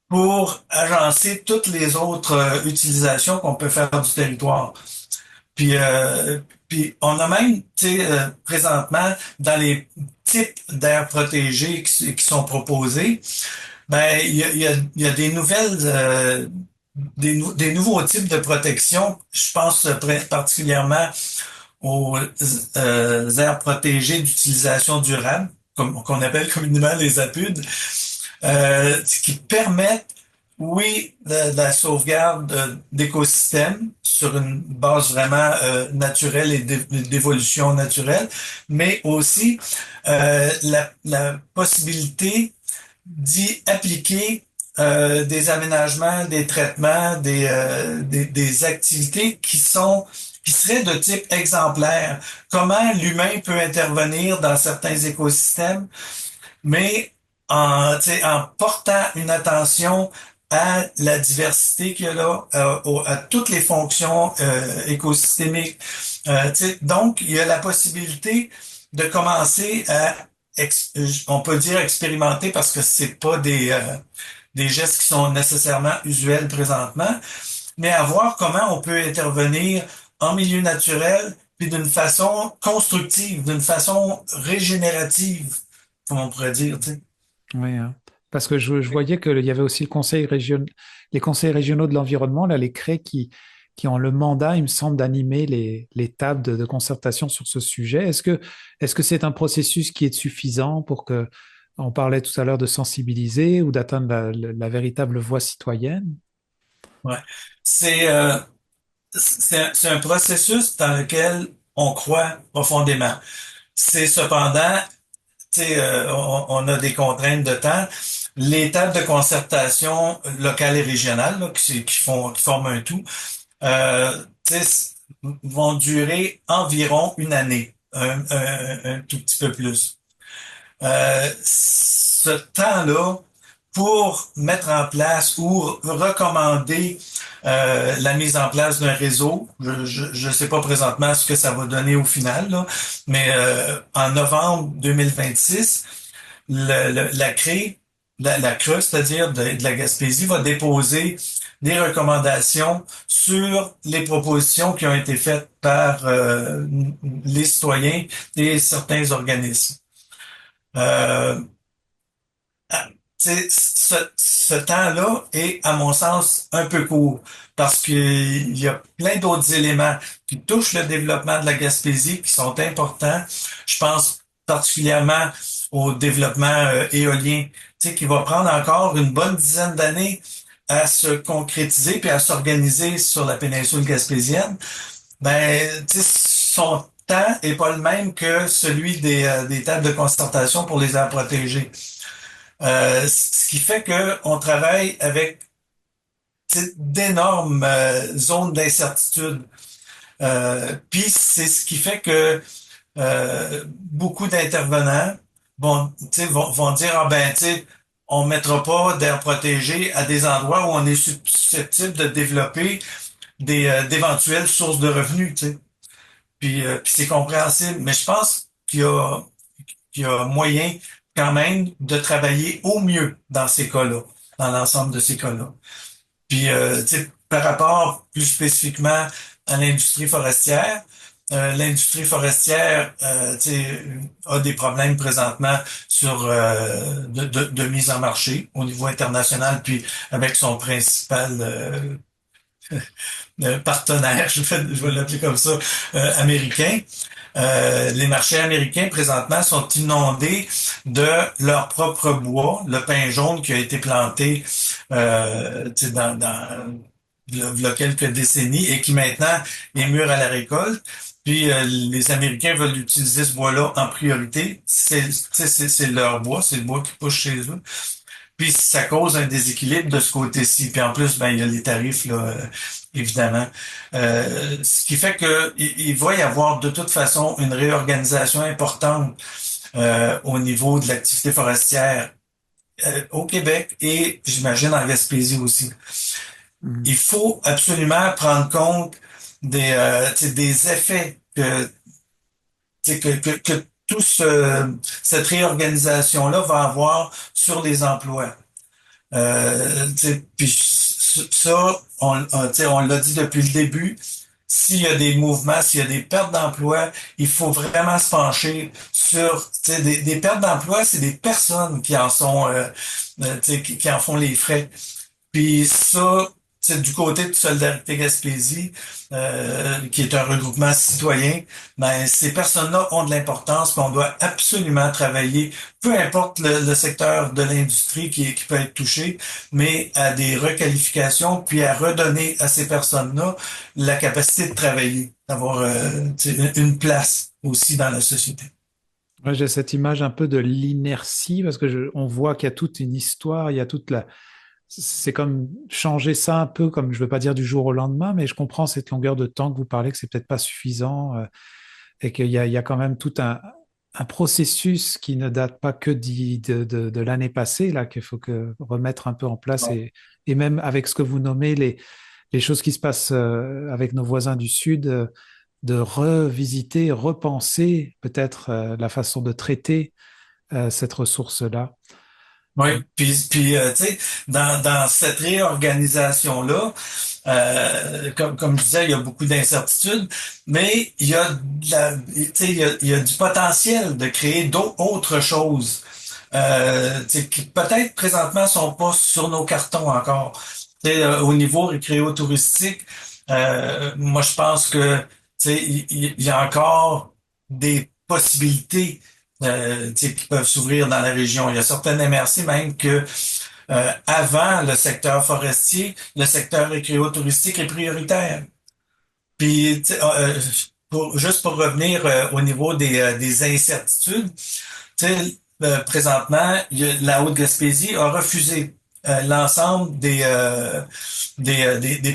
pour agencer toutes les autres utilisations qu'on peut faire du territoire. Puis on a même, tu sais, présentement, dans les types d'aires protégées qui sont proposés, ben il y a des nouvelles, des nouveaux types de protection. Je pense particulièrement aux aires protégées d'utilisation durable, qu'on appelle communément les APUD, qui permettent, oui, de la sauvegarde d'écosystèmes sur une base vraiment naturelle et d'évolution naturelle, mais aussi la possibilité d'y appliquer des aménagements, des traitements, des activités qui seraient de type exemplaire. Comment l'humain peut intervenir dans certains écosystèmes, mais en portant une attention à la diversité qu'il y a là, à toutes les fonctions écosystémiques. Donc, il y a la possibilité de commencer à, on peut dire expérimenter parce que c'est pas des gestes qui sont nécessairement usuels présentement, mais à voir comment on peut intervenir en milieu naturel puis d'une façon constructive, d'une façon régénérative, comme on pourrait dire, tu sais. Oui, hein. Parce que je voyais qu'il y avait aussi les conseils régionaux de l'environnement, là, les CRE qui ont le mandat, il me semble, d'animer les tables de concertation sur ce sujet. Est-ce que c'est un processus qui est suffisant pour que, on parlait tout à l'heure de sensibiliser ou d'atteindre la véritable voix citoyenne? Ouais. C'est un processus dans lequel on croit profondément. C'est cependant, tu sais, on a des contraintes de temps. Les tables de concertation locales et régionales là, qui forment un tout, tu sais, vont durer environ une année, un tout petit peu plus. Ce temps-là, pour mettre en place ou recommander la mise en place d'un réseau, je sais pas présentement ce que ça va donner au final, là, mais en novembre 2026, la CRE, la CRE, c'est-à-dire de la Gaspésie, va déposer des recommandations sur les propositions qui ont été faites par les citoyens et certains organismes. Ce temps-là est, à mon sens, un peu court parce qu'il y a plein d'autres éléments qui touchent le développement de la Gaspésie qui sont importants. Je pense particulièrement au développement éolien, qui va prendre encore une bonne dizaine d'années à se concrétiser puis à s'organiser sur la péninsule gaspésienne. Son temps est pas le même que celui des tables de concertation pour les aires protégées. Ce qui fait que on travaille avec d'énormes zones d'incertitude. Puis c'est ce qui fait que beaucoup d'intervenants vont dire on mettra pas d'aires protégées à des endroits où on est susceptible de développer d'éventuelles sources de revenus. Puis c'est compréhensible, mais je pense qu'il y a moyen quand même de travailler au mieux dans ces cas-là, dans l'ensemble de ces cas-là. Puis, par rapport plus spécifiquement à l'industrie forestière, l'industrie forestière a des problèmes présentement sur de mise en marché au niveau international, puis avec son principal partenaire, je vais l'appeler comme ça, américain. Les marchés américains présentement sont inondés de leur propre bois, le pin jaune qui a été planté dans il y a quelques décennies et qui maintenant est mûr à la récolte. Puis les Américains veulent utiliser ce bois-là en priorité. C'est leur bois, c'est le bois qui pousse chez eux. Puis ça cause un déséquilibre de ce côté-ci. Puis en plus, il y a les tarifs, là, évidemment. Ce qui fait que il va y avoir de toute façon une réorganisation importante au niveau de l'activité forestière au Québec et j'imagine en Gaspésie aussi. Il faut absolument prendre compte des effets que toute cette réorganisation-là va avoir sur les emplois. Puis ça, on l'a dit depuis le début, s'il y a des mouvements, s'il y a des pertes d'emploi, il faut vraiment se pencher sur des pertes d'emploi, c'est des personnes qui en sont qui en font les frais. Puis ça, c'est du côté de Solidarité Gaspésie, qui est un regroupement citoyen, ces personnes-là ont de l'importance, mais on doit absolument travailler, peu importe le secteur de l'industrie qui peut être touché, mais à des requalifications, puis à redonner à ces personnes-là la capacité de travailler, d'avoir une place aussi dans la société. Ouais, j'ai cette image un peu de l'inertie, parce que on voit qu'il y a toute une histoire, il y a toute la... C'est comme changer ça un peu, comme je veux pas dire du jour au lendemain, mais je comprends cette longueur de temps que vous parlez, que c'est peut-être pas suffisant et qu'il y a quand même tout un processus qui ne date pas que de l'année passée, là, qu'il faut remettre un peu en place et même avec ce que vous nommez les choses qui se passent avec nos voisins du Sud, de revisiter, repenser peut-être la façon de traiter cette ressource-là. Oui, puis tu sais, dans cette réorganisation-là, comme je disais, il y a beaucoup d'incertitudes, mais il y a il y a du potentiel de créer d'autres choses qui peut-être présentement sont pas sur nos cartons encore. Au niveau récréo-touristique, moi je pense que il y a encore des possibilités qui peuvent s'ouvrir dans la région. Il y a certaines MRC même que avant le secteur forestier, le secteur récréo-touristique est prioritaire. Puis juste pour revenir au niveau des incertitudes, présentement, la Haute-Gaspésie a refusé l'ensemble des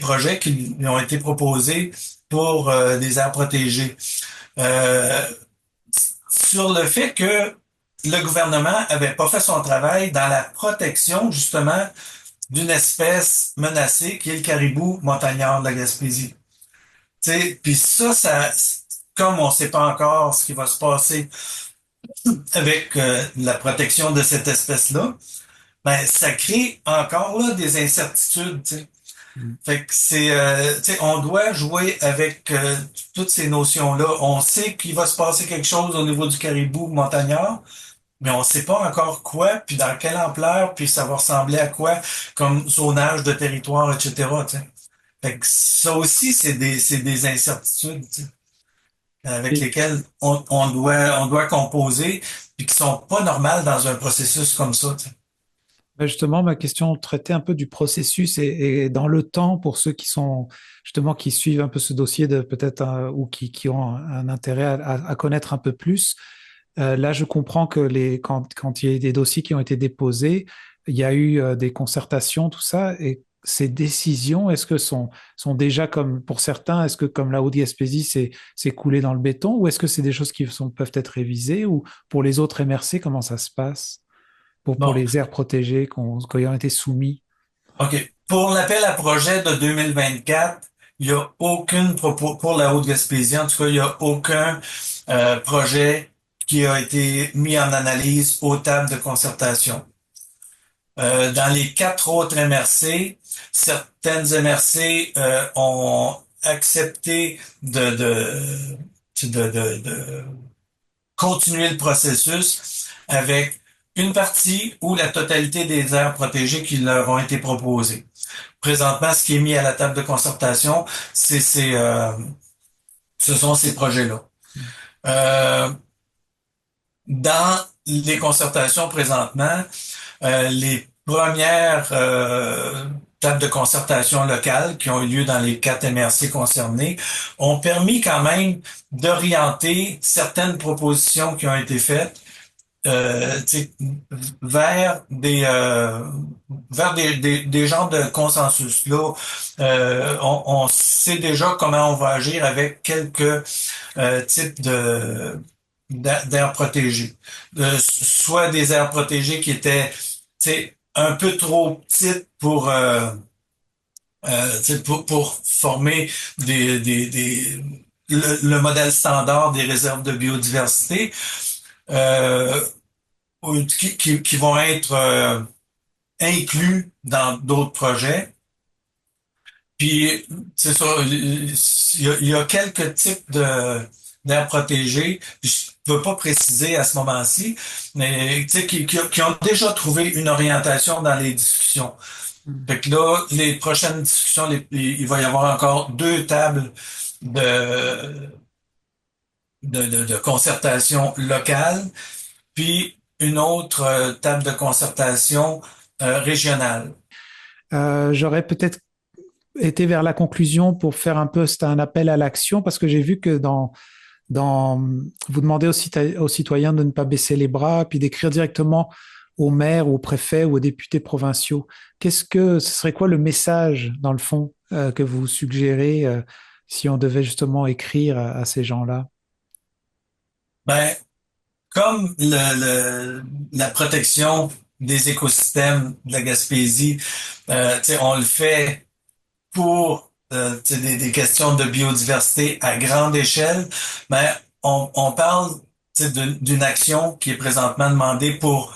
projets qui lui ont été proposés pour des aires protégées. Sur le fait que le gouvernement avait pas fait son travail dans la protection, justement, d'une espèce menacée qui est le caribou montagnard de la Gaspésie. Puis ça, comme on sait pas encore ce qui va se passer avec la protection de cette espèce-là, ben ça crée encore là des incertitudes. Tu sais. Fait que tu sais, on doit jouer avec toutes ces notions-là. On sait qu'il va se passer quelque chose au niveau du caribou montagnard, mais on sait pas encore quoi, puis dans quelle ampleur, puis ça va ressembler à quoi, comme zonage de territoire, etc. Tu sais. Fait que ça aussi, c'est des incertitudes, tu sais, avec Et lesquelles on doit composer, puis qui sont pas normales dans un processus comme ça. Tu sais. justement, ma question traitait un peu du processus et dans le temps pour ceux qui sont justement qui suivent un peu ce dossier de peut-être ou qui ont un intérêt à connaître un peu plus. Là, je comprends que quand il y a des dossiers qui ont été déposés, il y a eu des concertations, tout ça, et ces décisions, est-ce que sont déjà comme pour certains, est-ce que comme la Haute-Gaspésie, c'est coulé dans le béton, ou est-ce que c'est des choses peuvent être révisées, ou pour les autres MRC, comment ça se passe pour Bon, les aires protégées qui ont été soumis? OK. Pour l'appel à projet de 2024, il n'y a aucune propos pour la Haute-Gaspésie, en tout cas, il n'y a aucun projet qui a été mis en analyse aux tables de concertation. Dans les 4 autres MRC, certaines MRC ont accepté de continuer le processus avec une partie ou la totalité des aires protégées qui leur ont été proposées. Présentement, ce qui est mis à la table de concertation, ce sont ces projets-là. Dans les concertations présentement, les premières tables de concertation locales qui ont eu lieu dans les 4 MRC concernés ont permis quand même d'orienter certaines propositions qui ont été faites vers des genres de consensus. Là, on sait déjà comment on va agir avec quelques types d'aires protégées. Soit des aires protégées qui étaient un peu trop petites pour former le modèle standard des réserves de biodiversité, qui vont être inclus dans d'autres projets. Puis, c'est ça, il y a quelques types d'aires protégées, je peux pas préciser à ce moment-ci, mais qui ont déjà trouvé une orientation dans les discussions. Fait que là, les prochaines discussions, il va y avoir encore 2 tables de concertation locale, puis une autre table de concertation régionale. J'aurais peut-être été vers la conclusion pour faire un peu, c'était un appel à l'action, parce que j'ai vu que vous demandez aux citoyens de ne pas baisser les bras, puis d'écrire directement au maire, au préfet ou aux députés provinciaux. Ce serait quoi le message, dans le fond, que vous suggérez si on devait justement écrire à ces gens-là? Ben, comme la protection des écosystèmes de la Gaspésie, on le fait pour des questions de biodiversité à grande échelle, mais on parle d'une action qui est présentement demandée pour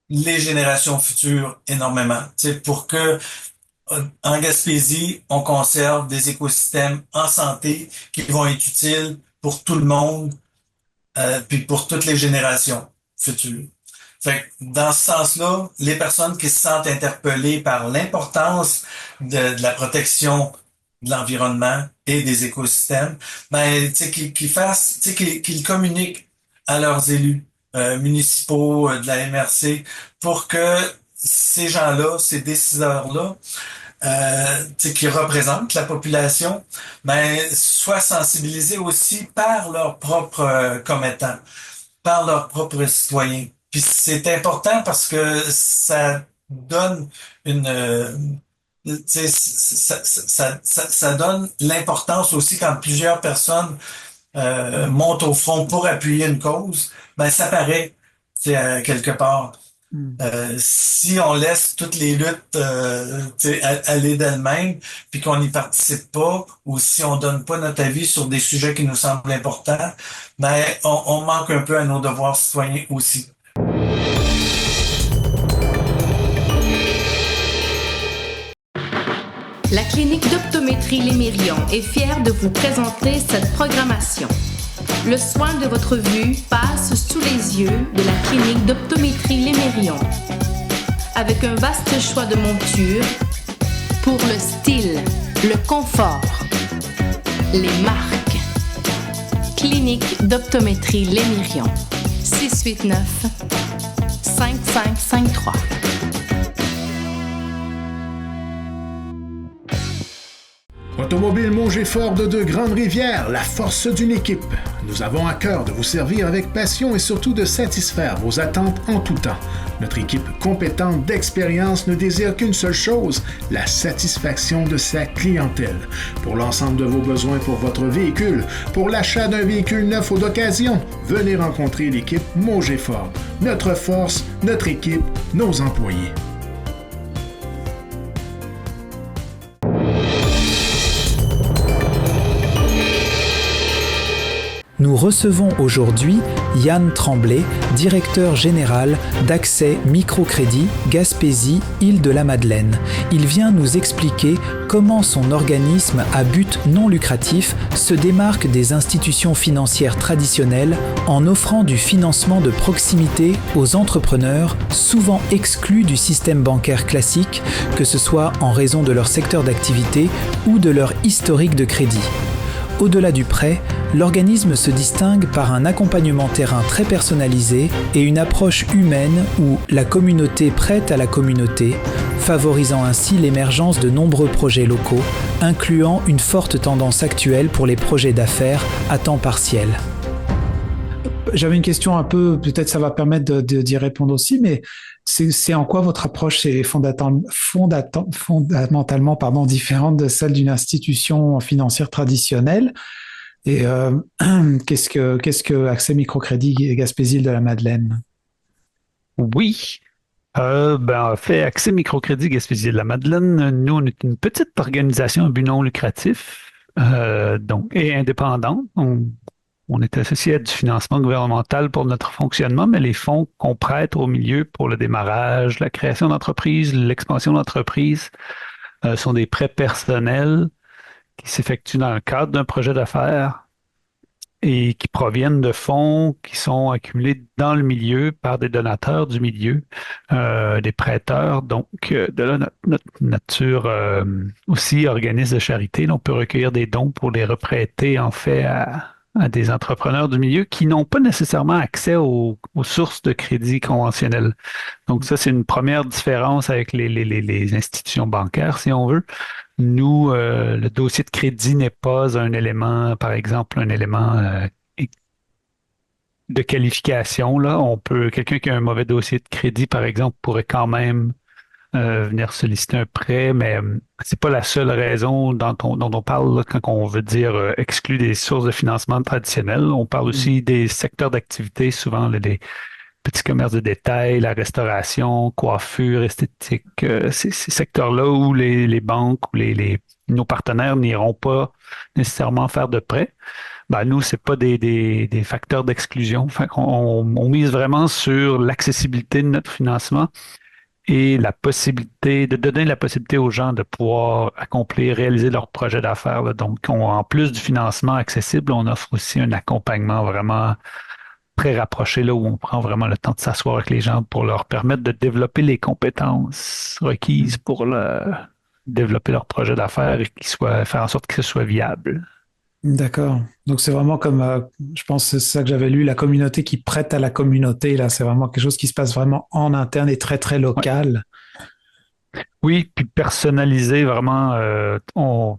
les générations futures énormément, pour que en Gaspésie, on conserve des écosystèmes en santé qui vont être utiles pour tout le monde, puis pour toutes les générations futures. Fait que dans ce sens-là, les personnes qui se sentent interpellées par l'importance de la protection de l'environnement et des écosystèmes, ben, qu'ils communiquent à leurs élus municipaux de la MRC pour que ces gens-là, ces décideurs-là, qui représentent la population, ben, soient sensibilisés aussi par leurs propres commettants, par leurs propres citoyens. Puis c'est important parce que ça donne ça donne l'importance aussi quand plusieurs personnes montent au front pour appuyer une cause, ben ça paraît quelque part. Si on laisse toutes les luttes aller d'elles-mêmes, puis qu'on n'y participe pas, ou si on donne pas notre avis sur des sujets qui nous semblent importants, ben on manque un peu à nos devoirs citoyens aussi. La clinique d'optométrie Lémirion est fière de vous présenter cette programmation. Le soin de votre vue passe sous les yeux de la clinique d'optométrie Lémirion. Avec un vaste choix de montures pour le style, le confort, les marques. Clinique d'optométrie Lémirion. 689-5553. Automobile Mauger Ford de Grande-Rivière, la force d'une équipe. Nous avons à cœur de vous servir avec passion et surtout de satisfaire vos attentes en tout temps. Notre équipe compétente d'expérience ne désire qu'une seule chose, la satisfaction de sa clientèle. Pour l'ensemble de vos besoins pour votre véhicule, pour l'achat d'un véhicule neuf ou d'occasion, venez rencontrer l'équipe Mauger Ford. Notre force, notre équipe, nos employés. Nous recevons aujourd'hui Yann Tremblay, directeur général d'Accès Microcrédit Gaspésie Île-de-la-Madeleine. Il vient nous expliquer comment son organisme à but non lucratif se démarque des institutions financières traditionnelles en offrant du financement de proximité aux entrepreneurs souvent exclus du système bancaire classique, que ce soit en raison de leur secteur d'activité ou de leur historique de crédit. Au-delà du prêt, l'organisme se distingue par un accompagnement terrain très personnalisé et une approche humaine où la communauté prête à la communauté, favorisant ainsi l'émergence de nombreux projets locaux, incluant une forte tendance actuelle pour les projets d'affaires à temps partiel. J'avais une question un peu, peut-être ça va permettre d'y répondre aussi, mais c'est en quoi votre approche est fondamentalement différente de celle d'une institution financière traditionnelle? Et qu'est-ce que Accès Microcrédit Gaspésie de la Madeleine? Oui. En fait, Accès Microcrédit Gaspésie de la Madeleine, nous, on est une petite organisation à but non lucratif et indépendante. On est associé à du financement gouvernemental pour notre fonctionnement, mais les fonds qu'on prête au milieu pour le démarrage, la création d'entreprise, l'expansion d'entreprise sont des prêts personnels qui s'effectuent dans le cadre d'un projet d'affaires et qui proviennent de fonds qui sont accumulés dans le milieu par des donateurs du milieu, des prêteurs, donc de là notre nature aussi organisme de charité. On peut recueillir des dons pour les reprêter en fait à des entrepreneurs du milieu qui n'ont pas nécessairement accès aux sources de crédit conventionnelles. Donc ça, c'est une première différence avec les institutions bancaires, si on veut. Nous, le dossier de crédit n'est pas un élément, par exemple, un élément de qualification. Là. Quelqu'un qui a un mauvais dossier de crédit, par exemple, pourrait quand même venir solliciter un prêt, mais c'est pas la seule raison dont on parle là, quand on veut dire exclu des sources de financement traditionnelles. On parle aussi des secteurs d'activité, souvent les petits commerces de détail, la restauration, coiffure, esthétique, ces secteurs-là où les banques ou nos partenaires n'iront pas nécessairement faire de prêts. Nous, c'est pas des facteurs d'exclusion. On mise vraiment sur l'accessibilité de notre financement et la possibilité de donner la possibilité aux gens de pouvoir réaliser leur projet d'affaires. Là. Donc, en plus du financement accessible, on offre aussi un accompagnement vraiment très rapproché, là, où on prend vraiment le temps de s'asseoir avec les gens pour leur permettre de développer les compétences requises pour développer leur projet d'affaires et faire en sorte que ce soit viable. D'accord. Donc, c'est vraiment comme, je pense que c'est ça que j'avais lu, la communauté qui prête à la communauté. Là, c'est vraiment quelque chose qui se passe vraiment en interne et très, très local. Ouais. Oui, puis personnalisé, vraiment, on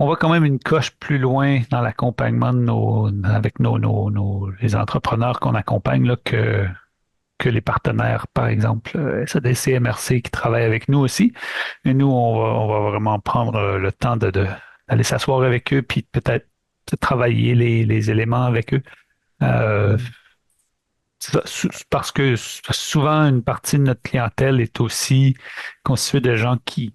va quand même une coche plus loin dans l'accompagnement avec les entrepreneurs qu'on accompagne là, que les partenaires, par exemple, SADC, MRC, qui travaillent avec nous aussi. Et nous, on va vraiment prendre le temps d'aller s'asseoir avec eux, puis peut-être travailler les éléments avec eux. parce que souvent, une partie de notre clientèle est aussi constituée de gens qui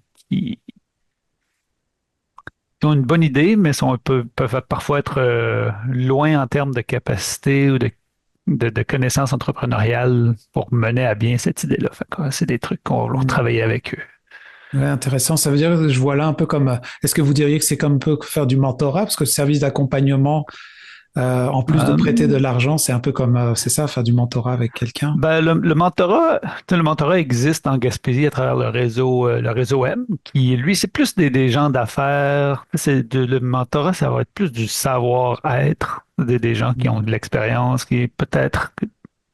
ont une bonne idée, mais peuvent parfois être loin en termes de capacité ou de connaissances entrepreneuriales pour mener à bien cette idée-là. Fait que, c'est des trucs qu'on va travailler avec eux. Ouais, intéressant. Ça veut dire que je vois là un peu comme. Est-ce que vous diriez que c'est comme un peu faire du mentorat? Parce que le service d'accompagnement, en plus de prêter de l'argent, c'est un peu comme, c'est ça, faire du mentorat avec quelqu'un? Ben, le mentorat existe en Gaspésie à travers le réseau M, qui, lui, c'est plus des gens d'affaires. Le mentorat, ça va être plus du savoir-être des gens qui ont de l'expérience, qui peut-être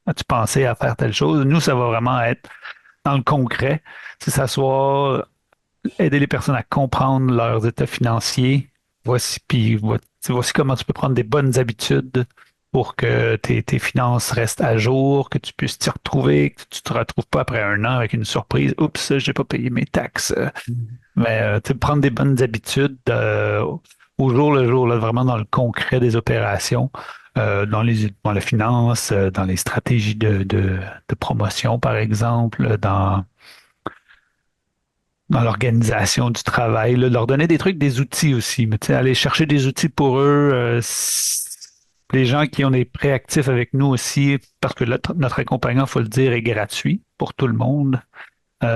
as-tu pensé à faire telle chose. Nous, ça va vraiment être dans le concret. C'est s'asseoir, aider les personnes à comprendre leurs états financiers. Voici comment tu peux prendre des bonnes habitudes pour que tes finances restent à jour, que tu puisses t'y retrouver, que tu te retrouves pas après un an avec une surprise. Oups, j'ai pas payé mes taxes. Mais prendre des bonnes habitudes au jour le jour, là, vraiment dans le concret des opérations, dans la finance, dans les stratégies de promotion, par exemple, dans l'organisation du travail, là, leur donner des trucs, des outils aussi. Mais aller chercher des outils pour eux, les gens qui ont des prêts actifs avec nous aussi, parce que notre accompagnement, il faut le dire, est gratuit pour tout le monde. Qui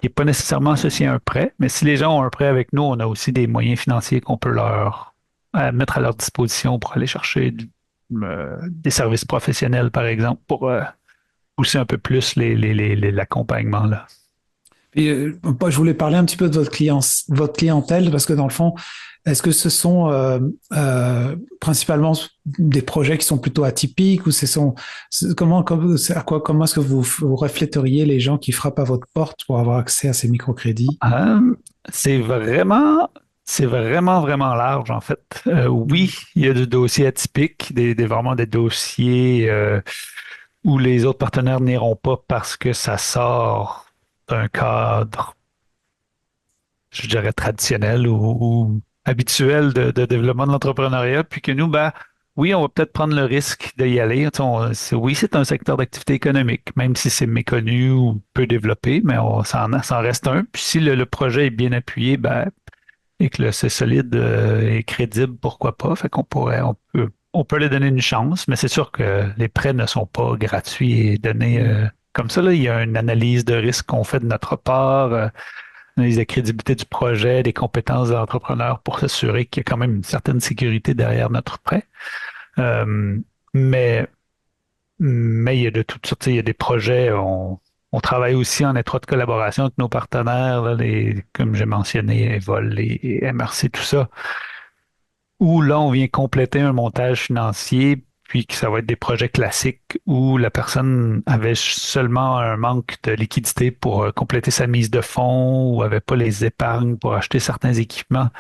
n'est pas nécessairement associé à un prêt, mais si les gens ont un prêt avec nous, on a aussi des moyens financiers qu'on peut leur mettre à leur disposition pour aller chercher des services professionnels, par exemple, pour pousser un peu plus l'accompagnement, là. Et moi, je voulais parler un petit peu de votre clientèle, parce que dans le fond, est-ce que ce sont principalement des projets qui sont plutôt atypiques, ou comment est-ce que vous refléteriez les gens qui frappent à votre porte pour avoir accès à ces microcrédits? C'est vraiment vraiment large, en fait. Oui, il y a des dossiers atypiques, vraiment des dossiers où les autres partenaires n'iront pas parce que ça sort d'un cadre, je dirais, traditionnel ou habituel de développement de l'entrepreneuriat, puis que nous, oui, on va peut-être prendre le risque d'y aller. Oui, c'est un secteur d'activité économique, même si c'est méconnu ou peu développé, mais ça en reste un. Puis si le projet est bien appuyé, et que c'est solide et crédible, pourquoi pas? Fait on peut leur donner une chance, mais c'est sûr que les prêts ne sont pas gratuits et donnés comme ça. Là, il y a une analyse de risque qu'on fait de notre part, analyse de crédibilité du projet, des compétences de l'entrepreneur pour s'assurer qu'il y a quand même une certaine sécurité derrière notre prêt. Mais il y a de toutes sortes. Il y a des projets, on travaille aussi en étroite collaboration avec nos partenaires, là, comme j'ai mentionné, Evol et MRC, tout ça, où là, on vient compléter un montage financier, puis que ça va être des projets classiques où la personne avait seulement un manque de liquidité pour compléter sa mise de fonds ou avait pas les épargnes pour acheter certains équipements,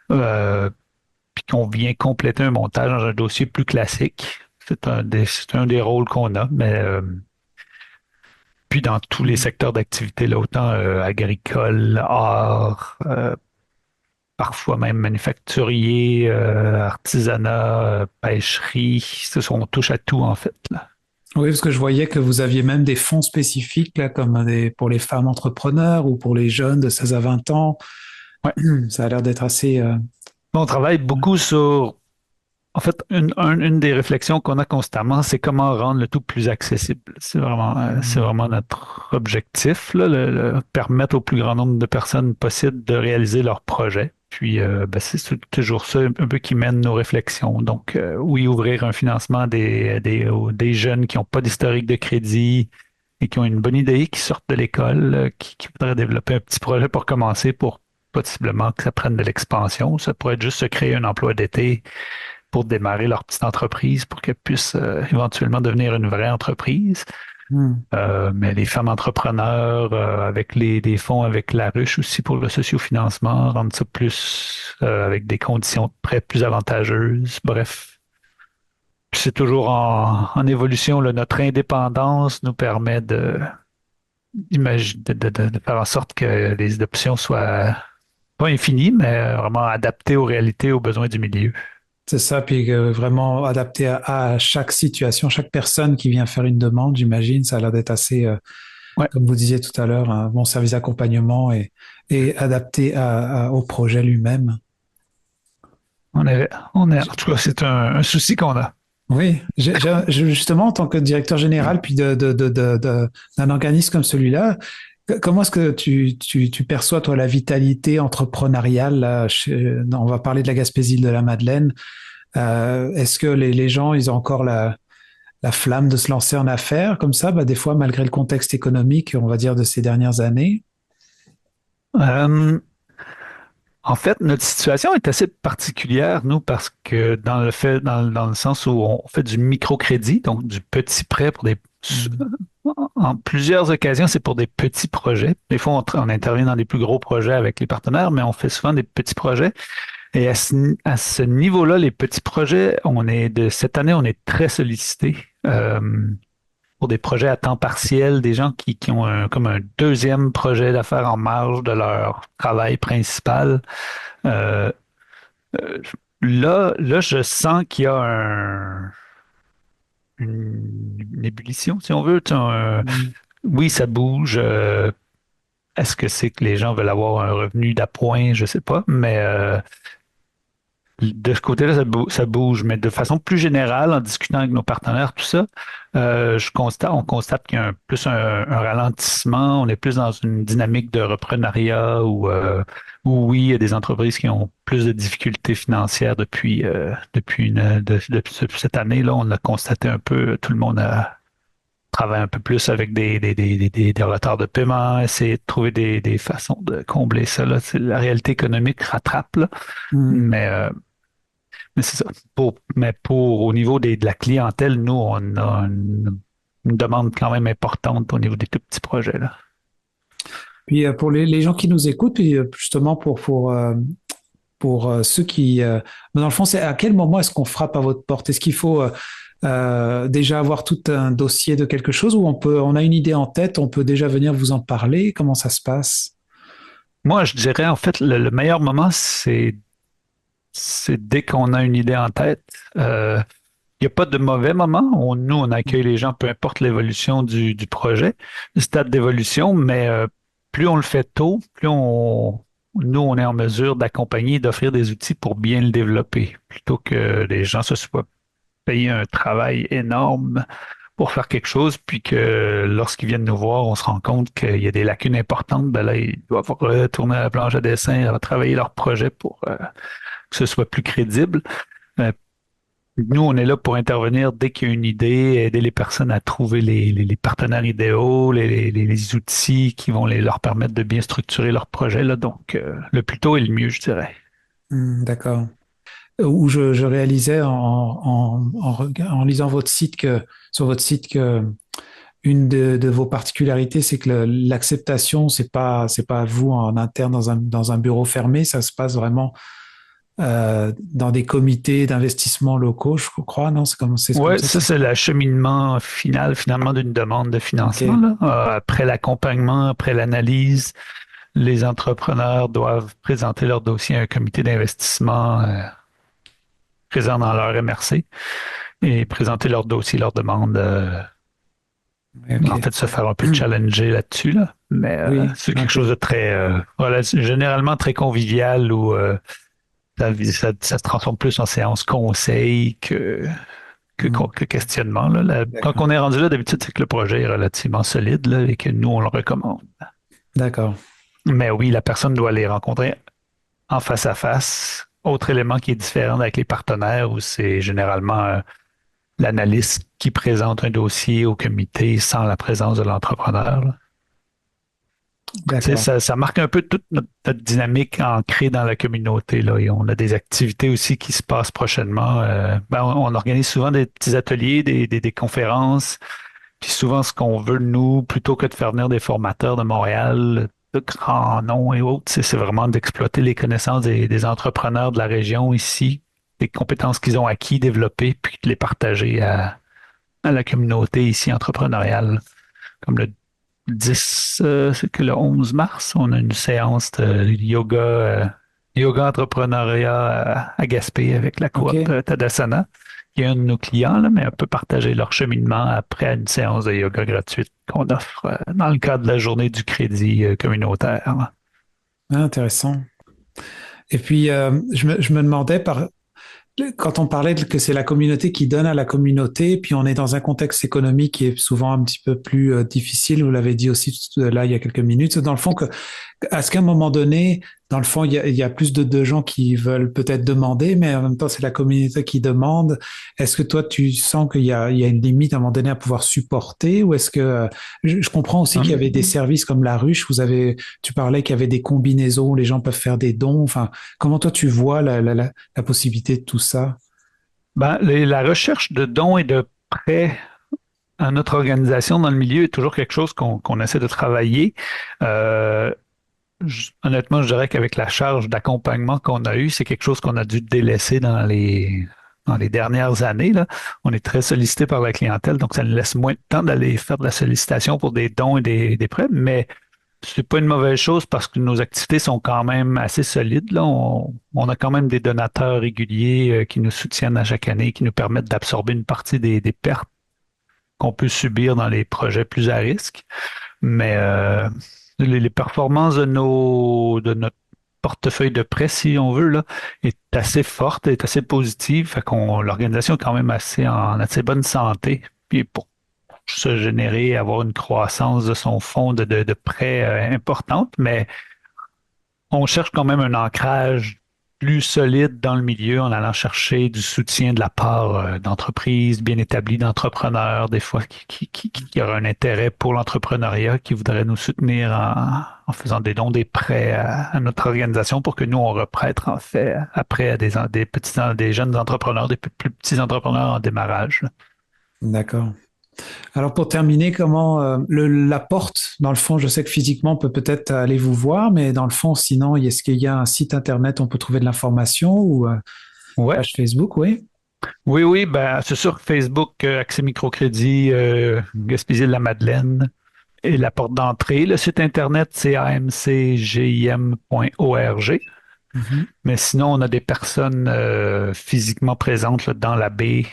puis qu'on vient compléter un montage dans un dossier plus classique. C'est un des rôles qu'on a, mais puis dans tous les secteurs d'activité, là, autant agricole, art, parfois même manufacturier, artisanat, pêcherie, on touche à tout en fait, là. Oui, parce que je voyais que vous aviez même des fonds spécifiques, là, comme pour les femmes entrepreneurs ou pour les jeunes de 16 à 20 ans. Ouais. Ça a l'air d'être assez... On travaille beaucoup sur... En fait, une des réflexions qu'on a constamment, c'est comment rendre le tout plus accessible. C'est vraiment notre objectif, là, permettre au plus grand nombre de personnes possible de réaliser leur projet. Puis, c'est toujours ça un peu qui mène nos réflexions. Donc, oui, ouvrir un financement des jeunes qui n'ont pas d'historique de crédit et qui ont une bonne idée, qui sortent de l'école, qui voudraient développer un petit projet pour commencer, pour possiblement que ça prenne de l'expansion. Ça pourrait être juste se créer un emploi d'été pour démarrer leur petite entreprise, pour qu'elle puisse éventuellement devenir une vraie entreprise. Mais les femmes entrepreneurs, avec des fonds avec la ruche aussi pour le sociofinancement, rendre ça plus avec des conditions de prêt plus avantageuses. Bref, c'est toujours en évolution, là. Notre indépendance nous permet de faire en sorte que les options soient pas infinies, mais vraiment adaptées aux réalités, aux besoins du milieu. C'est ça, puis vraiment adapté à chaque situation, chaque personne qui vient faire une demande, j'imagine, ça a l'air d'être assez, comme vous disiez tout à l'heure, un bon service d'accompagnement et adapté au projet lui-même. En tout cas, c'est un souci qu'on a. Oui, justement, en tant que directeur général puis d'un organisme comme celui-là, comment est-ce que tu perçois, toi, la vitalité entrepreneuriale là, on va parler de la Gaspésie, de la Madeleine. Est-ce que les gens, ils ont encore la flamme de se lancer en affaires comme ça, des fois, malgré le contexte économique, on va dire, de ces dernières années? En fait, notre situation est assez particulière, nous, parce que dans le sens où on fait du microcrédit, donc du petit prêt pour en plusieurs occasions, c'est pour des petits projets. Des fois, on intervient dans des plus gros projets avec les partenaires, mais on fait souvent des petits projets. Et à ce niveau-là, les petits projets, cette année, on est très sollicité pour des projets à temps partiel, des gens qui ont comme un deuxième projet d'affaires en marge de leur travail principal. Là, je sens qu'il y a une ébullition, si on veut. Oui, ça bouge. Est-ce que c'est que les gens veulent avoir un revenu d'appoint? Je sais pas, mais de ce côté-là, ça bouge, mais de façon plus générale, en discutant avec nos partenaires, tout ça, on constate qu'il y a plus un ralentissement, on est plus dans une dynamique de reprenariat où oui, il y a des entreprises qui ont plus de difficultés financières depuis cette année-là. On a constaté un peu, tout le monde travaille un peu plus avec des retards de paiement, essayer de trouver des façons de combler ça. Là. La réalité économique rattrape, là. Mais c'est ça. Au niveau de la clientèle, nous, on a une demande quand même importante au niveau des tout petits projets. Là. Puis pour les gens qui nous écoutent, puis justement pour ceux qui... dans le fond, c'est à quel moment est-ce qu'on frappe à votre porte? Est-ce qu'il faut déjà avoir tout un dossier de quelque chose ou on a une idée en tête, on peut déjà venir vous en parler? Comment ça se passe? Moi, je dirais en fait, le meilleur moment, c'est dès qu'on a une idée en tête. Il n'y a pas de mauvais moment. Nous, on accueille les gens, peu importe l'évolution du projet, le stade d'évolution, mais plus on le fait tôt, plus nous, on est en mesure d'accompagner et d'offrir des outils pour bien le développer, plutôt que les gens se soient payés un travail énorme pour faire quelque chose, puis que lorsqu'ils viennent nous voir, on se rend compte qu'il y a des lacunes importantes. Là, ils doivent retourner à la planche à dessin, retravailler leur projet pour que ce soit plus crédible. Nous, on est là pour intervenir dès qu'il y a une idée, aider les personnes à trouver les partenaires idéaux, les outils qui vont leur permettre de bien structurer leur projet. Là. Donc, le plus tôt est le mieux, je dirais. D'accord. Où je réalisais en lisant votre site sur votre site que une de vos particularités, c'est que l'acceptation, c'est pas vous en interne dans un bureau fermé, ça se passe vraiment dans des comités d'investissement locaux, je crois, non? Oui, ça, c'est l'acheminement finalement, d'une demande de financement. Okay. Là. Après l'accompagnement, après l'analyse, les entrepreneurs doivent présenter leur dossier à un comité d'investissement présent dans leur MRC et présenter leur dossier, leur demande. En fait, se faire un peu challenger là-dessus. Là. Mais c'est quelque chose de très... généralement très convivial où... Ça se transforme plus en séance conseil que questionnement. Là. Quand on est rendu là, d'habitude, c'est que le projet est relativement solide là, et que nous, on le recommande. D'accord. Mais oui, la personne doit les rencontrer en face à face. Autre élément qui est différent avec les partenaires, où c'est généralement l'analyste qui présente un dossier au comité sans la présence de l'entrepreneur. Là. Ça marque un peu toute notre dynamique ancrée dans la communauté. Là. Et on a des activités aussi qui se passent prochainement. On organise souvent des petits ateliers, des conférences. Puis souvent, ce qu'on veut, nous, plutôt que de faire venir des formateurs de Montréal, de grands noms et autres, c'est vraiment d'exploiter les connaissances des entrepreneurs de la région ici, les compétences qu'ils ont acquis, développées, puis de les partager à la communauté ici entrepreneuriale. Comme le 10, c'est que le 11 mars, on a une séance de yoga yoga entrepreneuriat à Gaspé avec la coop Tadasana, qui est un de nos clients, là, mais on peut partager leur cheminement après une séance de yoga gratuite qu'on offre dans le cadre de la journée du crédit communautaire. Ah, intéressant. Et puis, je me demandais, quand on parlait que c'est la communauté qui donne à la communauté, puis on est dans un contexte économique qui est souvent un petit peu plus difficile, vous l'avez dit aussi là il y a quelques minutes, dans le fond, est-ce qu'à un moment donné, dans le fond, il y a plus de gens qui veulent peut-être demander, mais en même temps, c'est la communauté qui demande. Est-ce que toi, tu sens qu'il y a une limite à un moment donné à pouvoir supporter, ou est-ce que je comprends aussi qu'il y avait des services comme La Ruche, tu parlais qu'il y avait des combinaisons où les gens peuvent faire des dons. Enfin, comment toi tu vois la possibilité de tout ça? La recherche de dons et de prêts à notre organisation dans le milieu est toujours quelque chose qu'on essaie de travailler. Honnêtement, je dirais qu'avec la charge d'accompagnement qu'on a eue, c'est quelque chose qu'on a dû délaisser dans les dernières années. Là. On est très sollicité par la clientèle, donc ça nous laisse moins de temps d'aller faire de la sollicitation pour des dons et des prêts, mais c'est pas une mauvaise chose parce que nos activités sont quand même assez solides. Là. On a quand même des donateurs réguliers qui nous soutiennent à chaque année, qui nous permettent d'absorber une partie des pertes qu'on peut subir dans les projets plus à risque. Mais les performances de notre portefeuille de prêts, si on veut, là, est assez forte, est assez positive. Fait l'organisation est quand même en assez bonne santé. Puis pour se générer, avoir une croissance de son fonds de prêts importante, mais on cherche quand même un ancrage plus solide dans le milieu en allant chercher du soutien de la part d'entreprises bien établies, d'entrepreneurs, des fois qui auraient un intérêt pour l'entrepreneuriat, qui voudraient nous soutenir en faisant des dons, des prêts à notre organisation pour que nous, on reprête en fait après à des jeunes entrepreneurs, des plus petits entrepreneurs en démarrage. Là. D'accord. Alors pour terminer, comment la porte, dans le fond, je sais que physiquement on peut peut-être aller vous voir, mais dans le fond, sinon, est-ce qu'il y a un site internet où on peut trouver de l'information ou page Facebook, oui? Oui, c'est sûr que Facebook, Accès Microcrédit, Gaspésie-de-la-Madeleine et la porte d'entrée. Le site internet, c'est amcgim.org. Mm-hmm. Mais sinon, on a des personnes physiquement présentes là, dans la baie,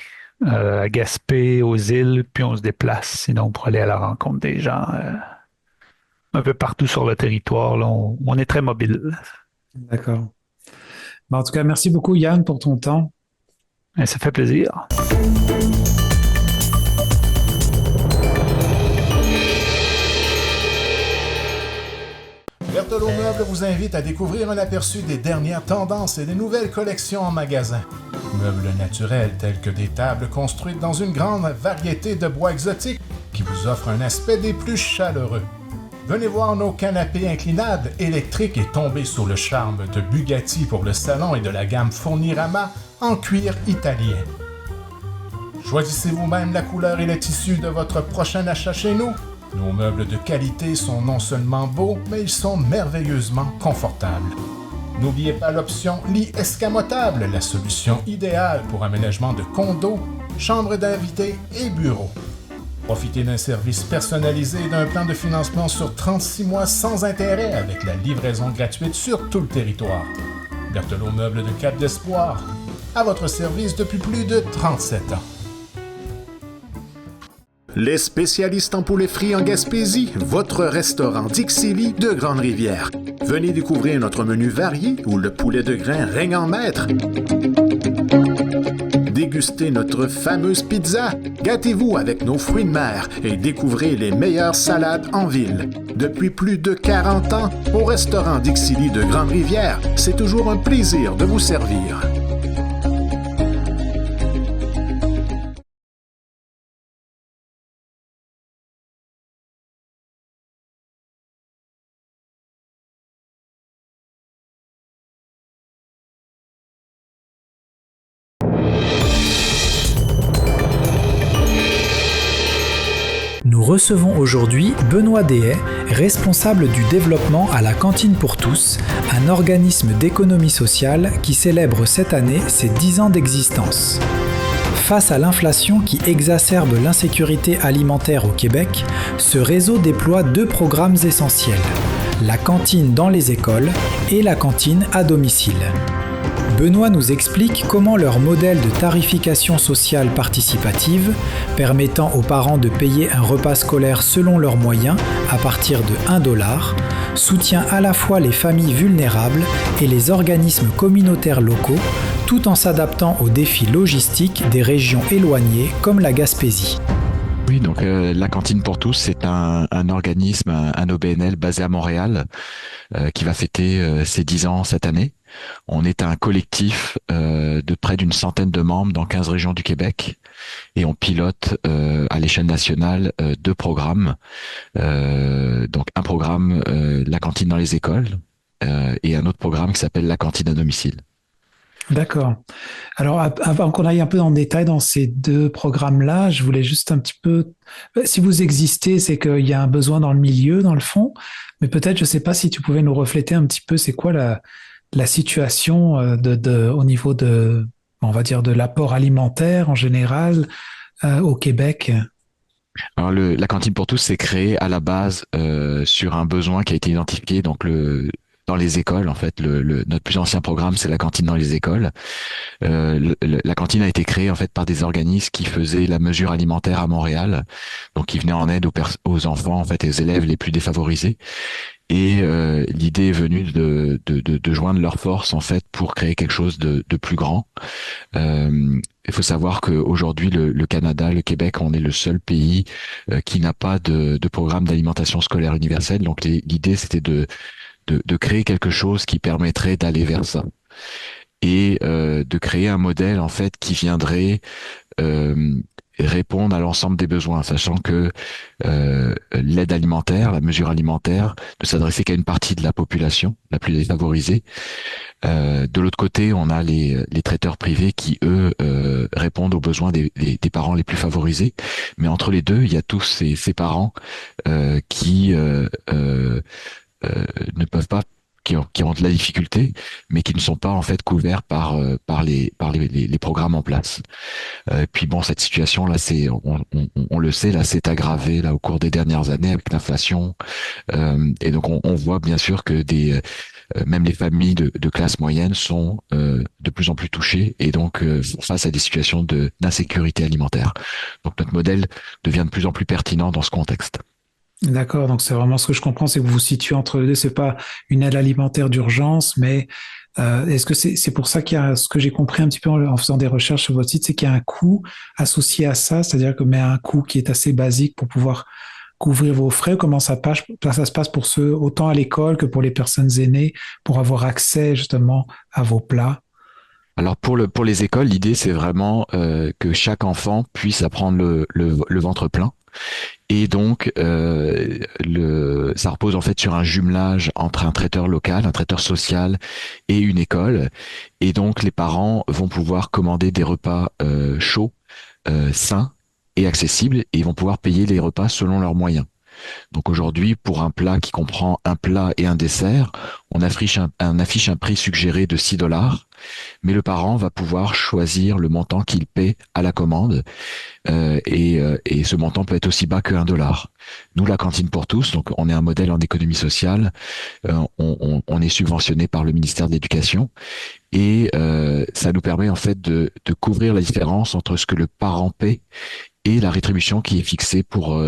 à Gaspé, aux îles, puis on se déplace sinon pour aller à la rencontre des gens un peu partout sur le territoire. Là, on est très mobile. D'accord. En tout cas, merci beaucoup Yann pour ton temps. Et ça fait plaisir. Berthelot Meubles vous invite à découvrir un aperçu des dernières tendances et des nouvelles collections en magasin. Meubles naturels tels que des tables construites dans une grande variété de bois exotiques qui vous offrent un aspect des plus chaleureux. Venez voir nos canapés inclinables électriques et tomber sous le charme de Bugatti pour le salon et de la gamme Fournirama en cuir italien. Choisissez vous-même la couleur et le tissu de votre prochain achat chez nous. Nos meubles de qualité sont non seulement beaux, mais ils sont merveilleusement confortables. N'oubliez pas l'option lit escamotable, la solution idéale pour aménagement de condos, chambres d'invités et bureaux. Profitez d'un service personnalisé et d'un plan de financement sur 36 mois sans intérêt avec la livraison gratuite sur tout le territoire. Berthelot Meubles de Cap d'Espoir, à votre service depuis plus de 37 ans. Les spécialistes en poulet frit en Gaspésie, votre restaurant Dixili de Grande-Rivière. Venez découvrir notre menu varié où le poulet de grain règne en maître. Dégustez notre fameuse pizza, gâtez-vous avec nos fruits de mer et découvrez les meilleures salades en ville. Depuis plus de 40 ans, au restaurant Dixili de Grande-Rivière, c'est toujours un plaisir de vous servir. Nous recevons aujourd'hui Benoît Dehaye, responsable du développement à la Cantine pour tous, un organisme d'économie sociale qui célèbre cette année ses 10 ans d'existence. Face à l'inflation qui exacerbe l'insécurité alimentaire au Québec, ce réseau déploie 2 programmes essentiels. La cantine dans les écoles et la cantine à domicile. Benoît nous explique comment leur modèle de tarification sociale participative, permettant aux parents de payer un repas scolaire selon leurs moyens à partir de 1 $, soutient à la fois les familles vulnérables et les organismes communautaires locaux, tout en s'adaptant aux défis logistiques des régions éloignées comme la Gaspésie. Oui, donc la Cantine pour tous, c'est un organisme, un OBNL basé à Montréal qui va fêter ses 10 ans cette année. On est un collectif de près d'une centaine de membres dans 15 régions du Québec et on pilote à l'échelle nationale 2 programmes. Donc un programme, la cantine dans les écoles et un autre programme qui s'appelle la cantine à domicile. D'accord. Alors, avant qu'on aille un peu en détail dans ces 2 programmes-là, je voulais juste un petit peu... Si vous existez, c'est qu'il y a un besoin dans le milieu, dans le fond, mais peut-être, je ne sais pas si tu pouvais nous refléter un petit peu, c'est quoi la situation au niveau de, on va dire, de l'apport alimentaire en général au Québec? Alors, la cantine pour tous s'est créée à la base sur un besoin qui a été identifié, donc dans les écoles, en fait, notre plus ancien programme, c'est la cantine dans les écoles. La cantine a été créée en fait par des organismes qui faisaient la mesure alimentaire à Montréal, donc qui venaient en aide aux enfants, en fait, et aux élèves les plus défavorisés. Et l'idée est venue de joindre leurs forces en fait pour créer quelque chose de plus grand. Il faut savoir qu'aujourd'hui, le Canada, le Québec, on est le seul pays qui n'a pas de programme d'alimentation scolaire universelle. Donc l'idée, c'était de créer quelque chose qui permettrait d'aller vers ça et de créer un modèle en fait qui viendrait répondre à l'ensemble des besoins, sachant que l'aide alimentaire, la mesure alimentaire, ne s'adressait qu'à une partie de la population la plus défavorisée. De l'autre côté, on a les traiteurs privés qui, eux, répondent aux besoins des parents les plus favorisés. Mais entre les deux, il y a tous ces parents qui ne peuvent pas, qui ont de la difficulté, mais qui ne sont pas en fait couverts par les programmes en place. Puis bon, cette situation là, on le sait, là, s'est aggravée là au cours des dernières années avec l'inflation, et donc on voit bien sûr que même les familles de classe moyenne sont de plus en plus touchées et donc face à des situations d'insécurité alimentaire. Donc notre modèle devient de plus en plus pertinent dans ce contexte. D'accord, donc c'est vraiment ce que je comprends, c'est que vous vous situez entre les deux. C'est pas une aide alimentaire d'urgence, mais est-ce que c'est pour ça qu'il y a, ce que j'ai compris un petit peu en faisant des recherches sur votre site, c'est qu'il y a un coût associé à ça, c'est-à-dire que mais un coût qui est assez basique pour pouvoir couvrir vos frais. Comment ça se passe pour ceux autant à l'école que pour les personnes aînées pour avoir accès justement à vos plats? Alors pour les écoles, l'idée c'est vraiment que chaque enfant puisse apprendre le ventre plein. Et donc, ça repose en fait sur un jumelage entre un traiteur local, un traiteur social et une école. Et donc, les parents vont pouvoir commander des repas chauds, sains et accessibles, et ils vont pouvoir payer les repas selon leurs moyens. Donc aujourd'hui, pour un plat qui comprend un plat et un dessert, on affiche un prix suggéré de 6 $, mais le parent va pouvoir choisir le montant qu'il paie à la commande, et ce montant peut être aussi bas que 1 $. Nous, la cantine pour tous, donc on est un modèle en économie sociale, on est subventionné par le ministère de l'Éducation, et ça nous permet en fait de couvrir la différence entre ce que le parent paie et la rétribution qui est fixée pour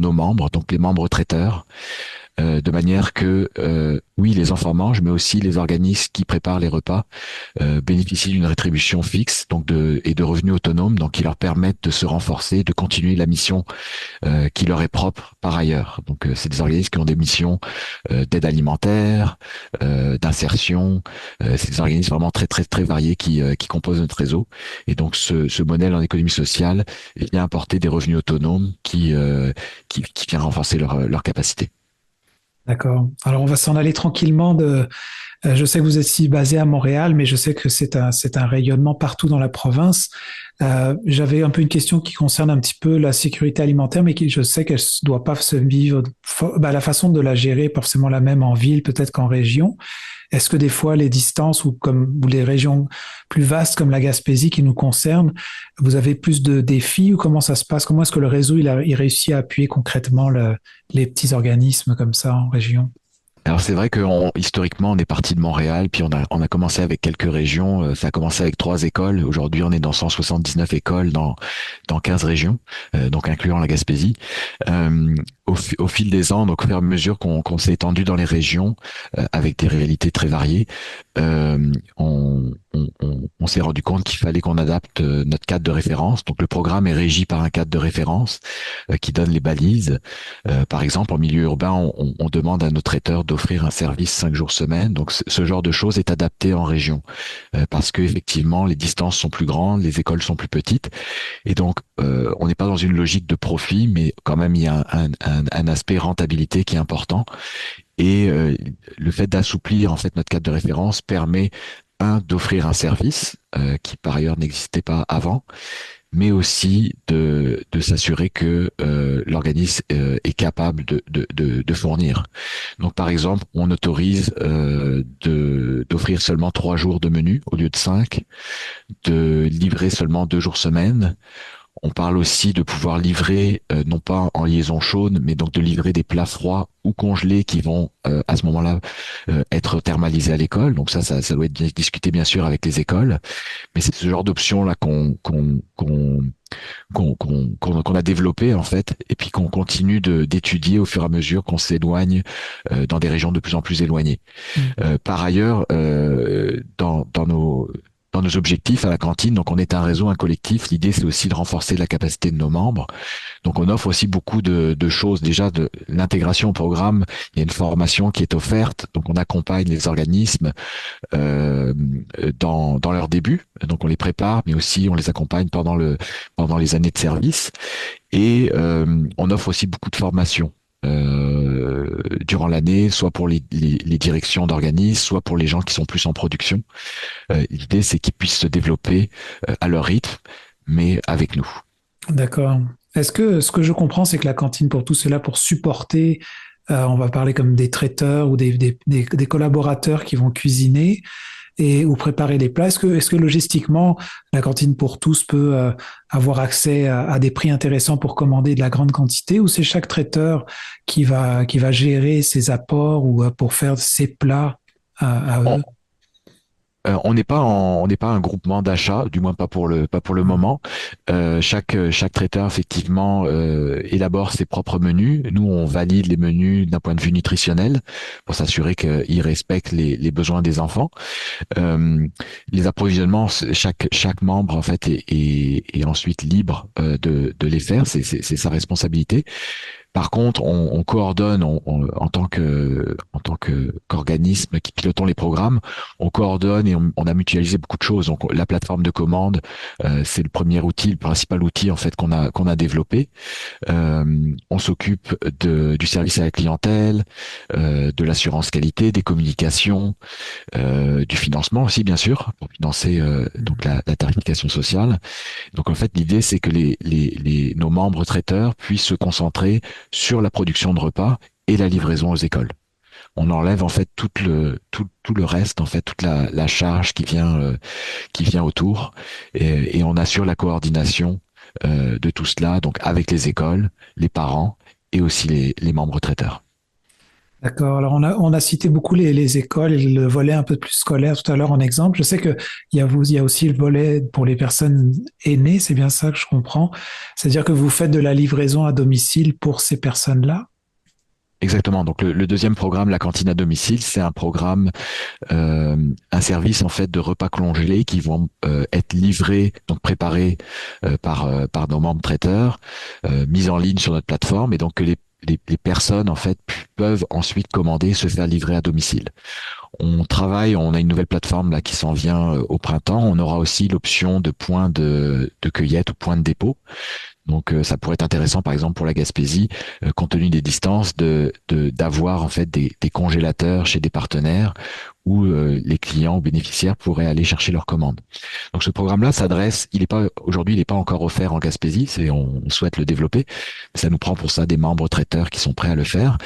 nos membres, donc les membres traiteurs, de manière que, oui, les enfants mangent, mais aussi les organismes qui préparent les repas bénéficient d'une rétribution fixe et de revenus autonomes, donc qui leur permettent de se renforcer, de continuer la mission qui leur est propre par ailleurs. Donc, c'est des organismes qui ont des missions d'aide alimentaire, d'insertion. C'est des organismes vraiment très, très, très variés qui composent notre réseau. Et donc, ce modèle en économie sociale vient apporter des revenus autonomes qui vient renforcer leur capacité. D'accord. Alors, on va s'en aller tranquillement je sais que vous êtes ici basé à Montréal, mais je sais que c'est un rayonnement partout dans la province. J'avais un peu une question qui concerne un petit peu la sécurité alimentaire, mais je sais qu'elle ne doit pas se vivre, la façon de la gérer est pas forcément la même en ville, peut-être qu'en région. Est-ce que des fois les distances ou les régions plus vastes comme la Gaspésie qui nous concernent, vous avez plus de défis ou comment ça se passe? Comment est-ce que le réseau il réussit à appuyer concrètement les petits organismes comme ça en région? Alors c'est vrai que historiquement on est parti de Montréal, puis on a commencé avec quelques régions. Ça a commencé avec 3 écoles. Aujourd'hui on est dans 179 écoles dans 15 régions, donc incluant la Gaspésie. Au fil des ans, donc au fur et à mesure qu'on s'est étendu dans les régions, avec des réalités très variées, on s'est rendu compte qu'il fallait qu'on adapte notre cadre de référence. Donc le programme est régi par un cadre de référence qui donne les balises. Par exemple, en milieu urbain, on demande à nos traiteurs d'offrir un service 5 jours semaine. Donc ce genre de choses est adapté en région parce que effectivement les distances sont plus grandes, les écoles sont plus petites, et donc on n'est pas dans une logique de profit, mais quand même il y a un aspect rentabilité qui est important. Et le fait d'assouplir en fait notre cadre de référence permet d'offrir un service qui par ailleurs n'existait pas avant, mais aussi de s'assurer que l'organisme est capable de fournir. Donc par exemple, on autorise d'offrir seulement 3 jours de menu au lieu de 5, de livrer seulement 2 jours semaine. On parle aussi de pouvoir livrer, non pas en liaison chaude, mais donc de livrer des plats froids ou congelés qui vont à ce moment-là être thermalisés à l'école. Donc ça doit être discuté bien sûr avec les écoles. Mais c'est ce genre d'option là qu'on a développé en fait, et puis qu'on continue d'étudier au fur et à mesure qu'on s'éloigne dans des régions de plus en plus éloignées. Par ailleurs, dans nos objectifs à la cantine, donc on est un réseau, un collectif. L'idée, c'est aussi de renforcer la capacité de nos membres. Donc on offre aussi beaucoup de choses. Déjà, de l'intégration au programme, il y a une formation qui est offerte. Donc on accompagne les organismes dans leur début. Donc on les prépare, mais aussi on les accompagne pendant les années de service. Et on offre aussi beaucoup de formations durant l'année, soit pour les directions d'organismes, soit pour les gens qui sont plus en production. L'idée, c'est qu'ils puissent se développer à leur rythme, mais avec nous. D'accord. Est-ce que ce que je comprends, c'est que la cantine pour tous est là pour supporter, on va parler comme des traiteurs ou des collaborateurs qui vont cuisiner ou préparer les plats. Est-ce que logistiquement, la cantine pour tous peut avoir accès à des prix intéressants pour commander de la grande quantité, ou c'est chaque traiteur qui va gérer ses apports ou pour faire ses plats à eux? On n'est pas un groupement d'achat, du moins pas pour le moment. Chaque traiteur effectivement élabore ses propres menus. Nous, on valide les menus d'un point de vue nutritionnel pour s'assurer qu'ils respectent les besoins des enfants. Les approvisionnements, chaque membre en fait est ensuite libre de les faire. C'est sa responsabilité. Par contre, on coordonne en tant qu'organisme qui pilotons les programmes, on coordonne et on a mutualisé beaucoup de choses. Donc la plateforme de commande, c'est le principal outil en fait qu'on a développé. On s'occupe du service à la clientèle, de l'assurance qualité, des communications, du financement aussi bien sûr pour financer donc la tarification sociale. Donc en fait l'idée c'est que nos membres traiteurs puissent se concentrer sur la production de repas et la livraison aux écoles. On enlève en fait tout le reste, en fait toute la charge qui vient autour, et on assure la coordination de tout cela, donc avec les écoles, les parents et aussi les membres traiteurs. D'accord. Alors, on a cité beaucoup les écoles et le volet un peu plus scolaire tout à l'heure en exemple. Je sais qu'il y a aussi le volet pour les personnes aînées. C'est bien ça que je comprends. C'est-à-dire que vous faites de la livraison à domicile pour ces personnes-là? Exactement. Donc, le deuxième programme, la cantine à domicile, c'est un programme, un service, en fait, de repas congelés qui vont être livrés, donc préparés par nos membres traiteurs, mis en ligne sur notre plateforme, et donc que les personnes en fait peuvent ensuite commander et se faire livrer à domicile. On a une nouvelle plateforme là qui s'en vient au printemps. On aura aussi l'option de points de cueillette ou points de dépôt. Donc ça pourrait être intéressant par exemple pour la Gaspésie, compte tenu des distances, d'avoir en fait des congélateurs chez des partenaires où les clients ou bénéficiaires pourraient aller chercher leurs commandes. Donc ce programme-là aujourd'hui il n'est pas encore offert en Gaspésie, on souhaite le développer. Ça nous prend pour ça des membres traiteurs qui sont prêts à le faire.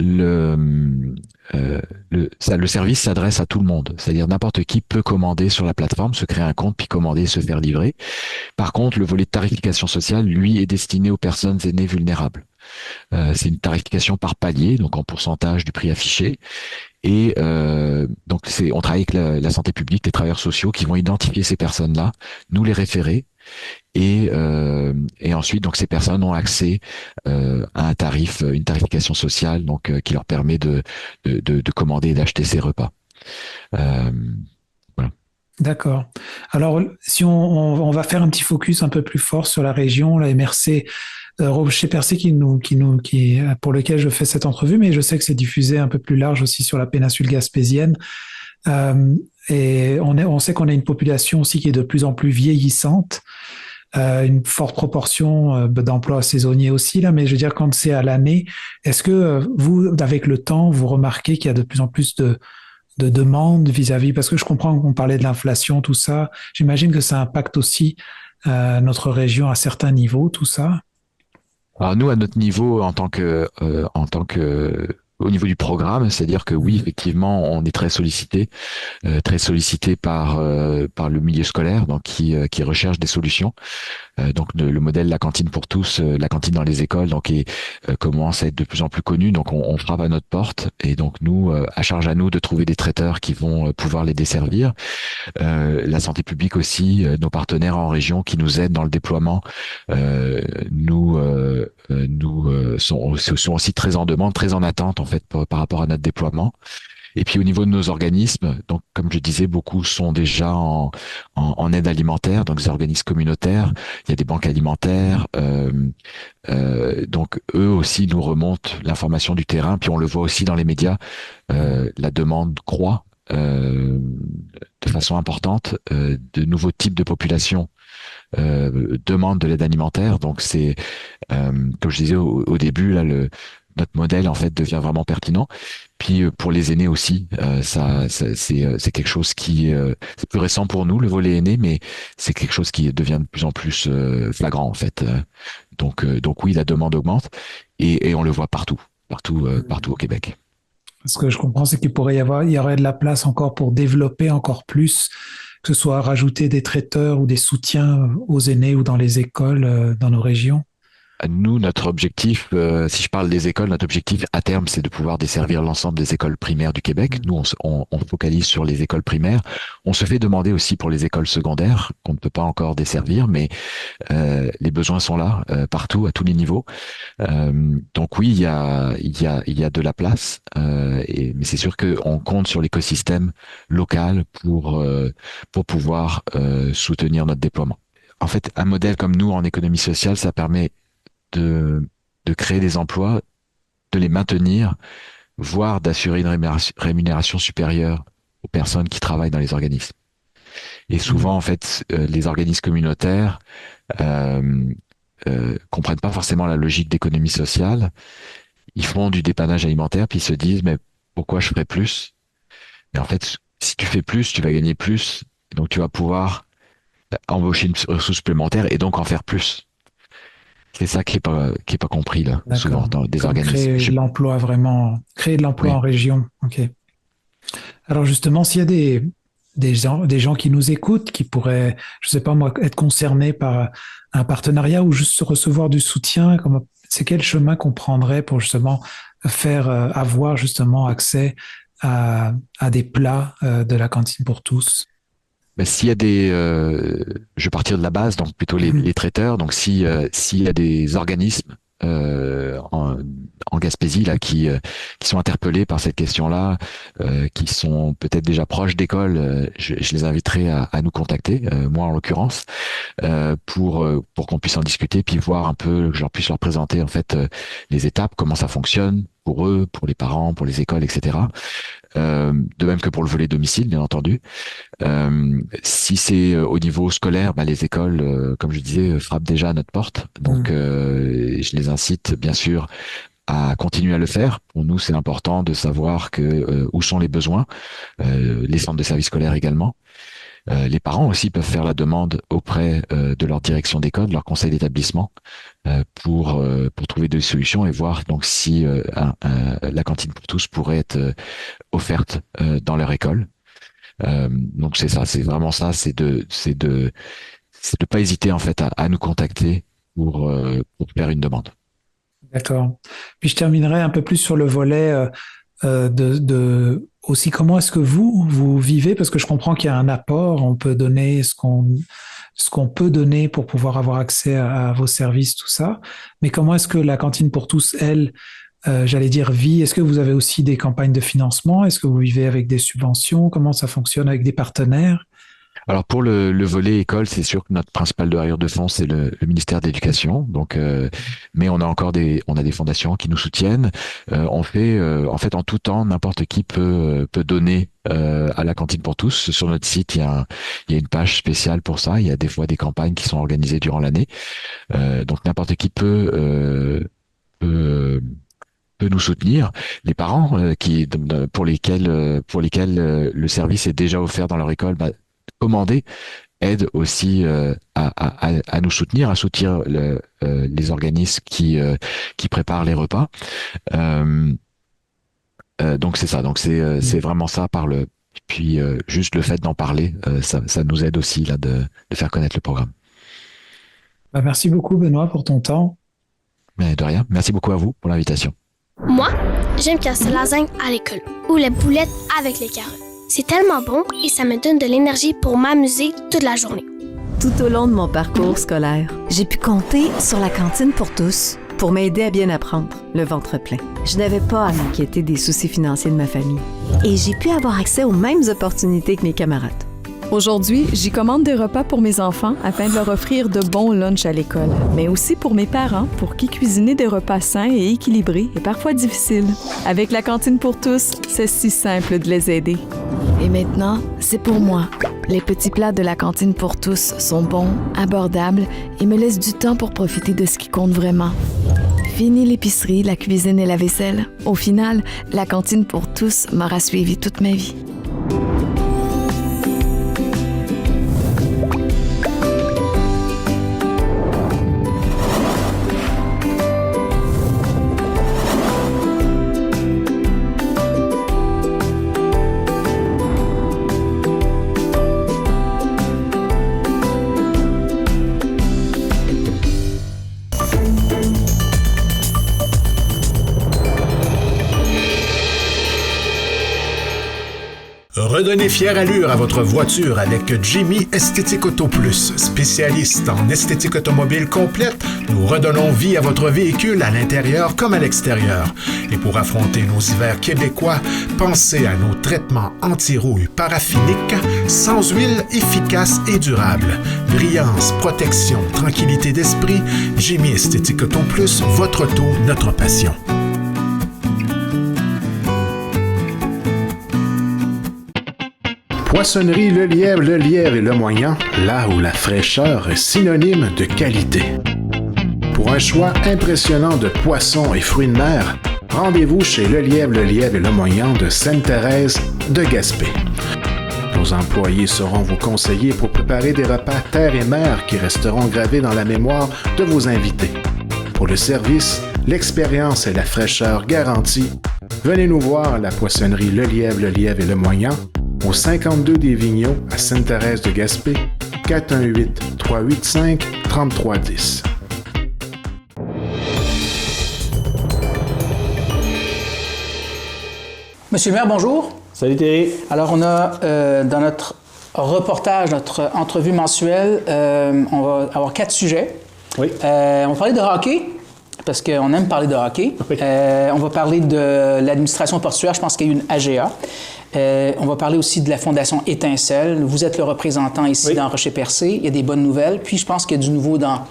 le service s'adresse à tout le monde, c'est-à-dire n'importe qui peut commander sur la plateforme, se créer un compte, puis commander, se faire livrer. Par contre, le volet de tarification sociale, lui, est destiné aux personnes aînées vulnérables. C'est une tarification par palier, donc en pourcentage du prix affiché. Et donc on travaille avec la santé publique, les travailleurs sociaux qui vont identifier ces personnes-là, nous les référer. Et ensuite, donc ces personnes ont accès à un tarif, une tarification sociale, donc qui leur permet de commander et d'acheter ces repas. Voilà. D'accord. Alors, si on va faire un petit focus un peu plus fort sur la région, la MRC Rocher-Percé pour lequel je fais cette entrevue, mais je sais que c'est diffusé un peu plus large aussi sur la péninsule gaspésienne. Et on sait qu'on a une population aussi qui est de plus en plus vieillissante, une forte proportion d'emplois saisonniers aussi là. Mais je veux dire, quand c'est à l'année, est-ce que vous, avec le temps, vous remarquez qu'il y a de plus en plus de demandes vis-à-vis, parce que je comprends qu'on parlait de l'inflation, tout ça. J'imagine que ça impacte aussi notre région à certains niveaux, tout ça. Alors nous, à notre niveau, en tant que au niveau du programme, c'est-à-dire que oui, effectivement, on est très sollicité par le milieu scolaire, donc qui recherche des solutions. Donc le modèle la cantine pour tous, la cantine dans les écoles, donc commence à être de plus en plus connu. Donc on frappe à notre porte, et donc nous, à charge à nous de trouver des traiteurs qui vont pouvoir les desservir. La santé publique aussi, nos partenaires en région qui nous aident dans le déploiement, sont aussi très en demande, très en attente en fait par rapport à notre déploiement. Et puis au niveau de nos organismes, donc comme je disais, beaucoup sont déjà en aide alimentaire, donc des organismes communautaires. Il y a des banques alimentaires, donc eux aussi nous remontent l'information du terrain. Puis on le voit aussi dans les médias, la demande croît de façon importante. De nouveaux types de populations demandent de l'aide alimentaire. Donc c'est, comme je disais au début, là notre modèle en fait devient vraiment pertinent. Puis pour les aînés aussi, c'est quelque chose qui c'est plus récent pour nous, le volet aîné, mais c'est quelque chose qui devient de plus en plus flagrant en fait. Donc oui, la demande augmente, et on le voit partout au Québec. Ce que je comprends, c'est qu'il y aurait de la place encore pour développer encore plus, que ce soit rajouter des traiteurs ou des soutiens aux aînés ou dans les écoles dans nos régions. Nous, notre objectif, si je parle des écoles, notre objectif à terme, c'est de pouvoir desservir l'ensemble des écoles primaires du Québec. Nous, on focalise sur les écoles primaires. On se fait demander aussi pour les écoles secondaires, qu'on ne peut pas encore desservir, mais les besoins sont là, partout, à tous les niveaux. Donc oui, il y a de la place, mais c'est sûr qu'on compte sur l'écosystème local pour pouvoir soutenir notre déploiement. En fait, un modèle comme nous en économie sociale, ça permet de créer des emplois, de les maintenir, voire d'assurer une rémunération supérieure aux personnes qui travaillent dans les organismes. Et souvent, en fait, les organismes communautaires comprennent pas forcément la logique d'économie sociale. Ils font du dépannage alimentaire, puis ils se disent, mais pourquoi je ferais plus? Mais en fait, si tu fais plus, tu vas gagner plus, donc tu vas pouvoir embaucher une ressource supplémentaire et donc en faire plus. C'est ça qui est pas compris là, souvent dans des organismes. Créer de l'emploi en région. Ok. Alors justement, s'il y a des gens qui nous écoutent, qui pourraient, je sais pas moi, être concernés par un partenariat ou juste recevoir du soutien, c'est quel chemin qu'on prendrait pour justement avoir justement accès à des plats de la cantine pour tous? Ben, s'il y a je vais partir de la base, donc plutôt les traiteurs. Donc s'il y a des organismes en Gaspésie là qui sont interpellés par cette question-là, qui sont peut-être déjà proches d'écoles, je les inviterai à nous contacter, moi en l'occurrence, pour qu'on puisse en discuter, puis voir un peu, que je puisse leur présenter en fait les étapes, comment ça fonctionne pour eux, pour les parents, pour les écoles, etc. De même que pour le volet domicile, bien entendu. Si c'est au niveau scolaire, les écoles, comme je disais, frappent déjà à notre porte. Donc, je les incite, bien sûr, à continuer à le faire. Pour nous, c'est important de savoir où sont les besoins, les centres de services scolaires également. Les parents aussi peuvent faire la demande auprès de leur direction d'école, de leur conseil d'établissement, pour trouver des solutions et voir donc si la cantine pour tous pourrait être offerte dans leur école. Donc c'est ça, c'est vraiment ça, c'est de pas hésiter en fait à nous contacter pour faire une demande. D'accord. Puis je terminerai un peu plus sur le volet aussi comment est-ce que vous vivez, parce que je comprends qu'il y a un apport, on peut donner ce qu'on peut donner pour pouvoir avoir accès à vos services, tout ça. Mais comment est-ce que la cantine pour tous, elle, j'allais dire vit? Est-ce que vous avez aussi des campagnes de financement? Est-ce que vous vivez avec des subventions? Comment ça fonctionne avec des partenaires? Alors pour le volet école, c'est sûr que notre principal bailleur de fonds c'est le ministère de l'Éducation. Donc, mais on a des fondations qui nous soutiennent. On fait en fait en tout temps, n'importe qui peut donner à la cantine pour tous. Sur notre site, il y a une page spéciale pour ça. Il y a des fois des campagnes qui sont organisées durant l'année. Donc n'importe qui peut nous soutenir. Les parents pour lesquels le service est déjà offert dans leur école, commander aide aussi à nous soutenir, à soutenir les organismes qui préparent les repas. Donc c'est ça. Donc c'est vraiment ça puis juste le fait d'en parler, ça nous aide aussi là de faire connaître le programme. Merci beaucoup Benoît pour ton temps. Mais de rien. Merci beaucoup à vous pour l'invitation. Moi, j'aime casser la lasagne à l'école ou les boulettes avec les carottes. C'est tellement bon et ça me donne de l'énergie pour m'amuser toute la journée. Tout au long de mon parcours scolaire, j'ai pu compter sur la cantine pour tous pour m'aider à bien apprendre, le ventre plein. Je n'avais pas à m'inquiéter des soucis financiers de ma famille et j'ai pu avoir accès aux mêmes opportunités que mes camarades. Aujourd'hui, j'y commande des repas pour mes enfants afin de leur offrir de bons lunchs à l'école, mais aussi pour mes parents, pour qui cuisiner des repas sains et équilibrés est parfois difficile. Avec la cantine pour tous, c'est si simple de les aider. Et maintenant, c'est pour moi. Les petits plats de la cantine pour tous sont bons, abordables et me laissent du temps pour profiter de ce qui compte vraiment. Fini l'épicerie, la cuisine et la vaisselle. Au final, la cantine pour tous m'aura suivi toute ma vie. Redonnez fière allure à votre voiture avec Jimmy Esthétique Auto Plus. Spécialiste en esthétique automobile complète, nous redonnons vie à votre véhicule à l'intérieur comme à l'extérieur. Et pour affronter nos hivers québécois, pensez à nos traitements anti-rouille paraphiniques, sans huile, efficaces et durables. Brillance, protection, tranquillité d'esprit, Jimmy Esthétique Auto Plus, votre auto, notre passion. Poissonnerie Le Lièvre et Le Moyant, là où la fraîcheur est synonyme de qualité. Pour un choix impressionnant de poissons et fruits de mer, rendez-vous chez Le Lièvre et Le Moyant de Sainte-Thérèse de Gaspé. Nos employés sauront vous conseiller pour préparer des repas terre et mer qui resteront gravés dans la mémoire de vos invités. Pour le service, l'expérience et la fraîcheur garantie, venez nous voir à la poissonnerie Le Lièvre et Le Moyant, au 52 des Vigneaux à Sainte-Thérèse de Gaspé, 418-385-3310. Monsieur le maire, bonjour. Salut Thierry. Alors, on a dans notre reportage, notre entrevue mensuelle, on va avoir 4 sujets. Oui. On va parler de hockey, parce qu'on aime parler de hockey. Oui. On va parler de l'administration portuaire, je pense qu'il y a eu une AGA. On va parler aussi de la Fondation Étincelle. Vous êtes le représentant ici dans Rocher-Percé. Il y a des bonnes nouvelles. Puis, je pense qu'il y a du nouveau dans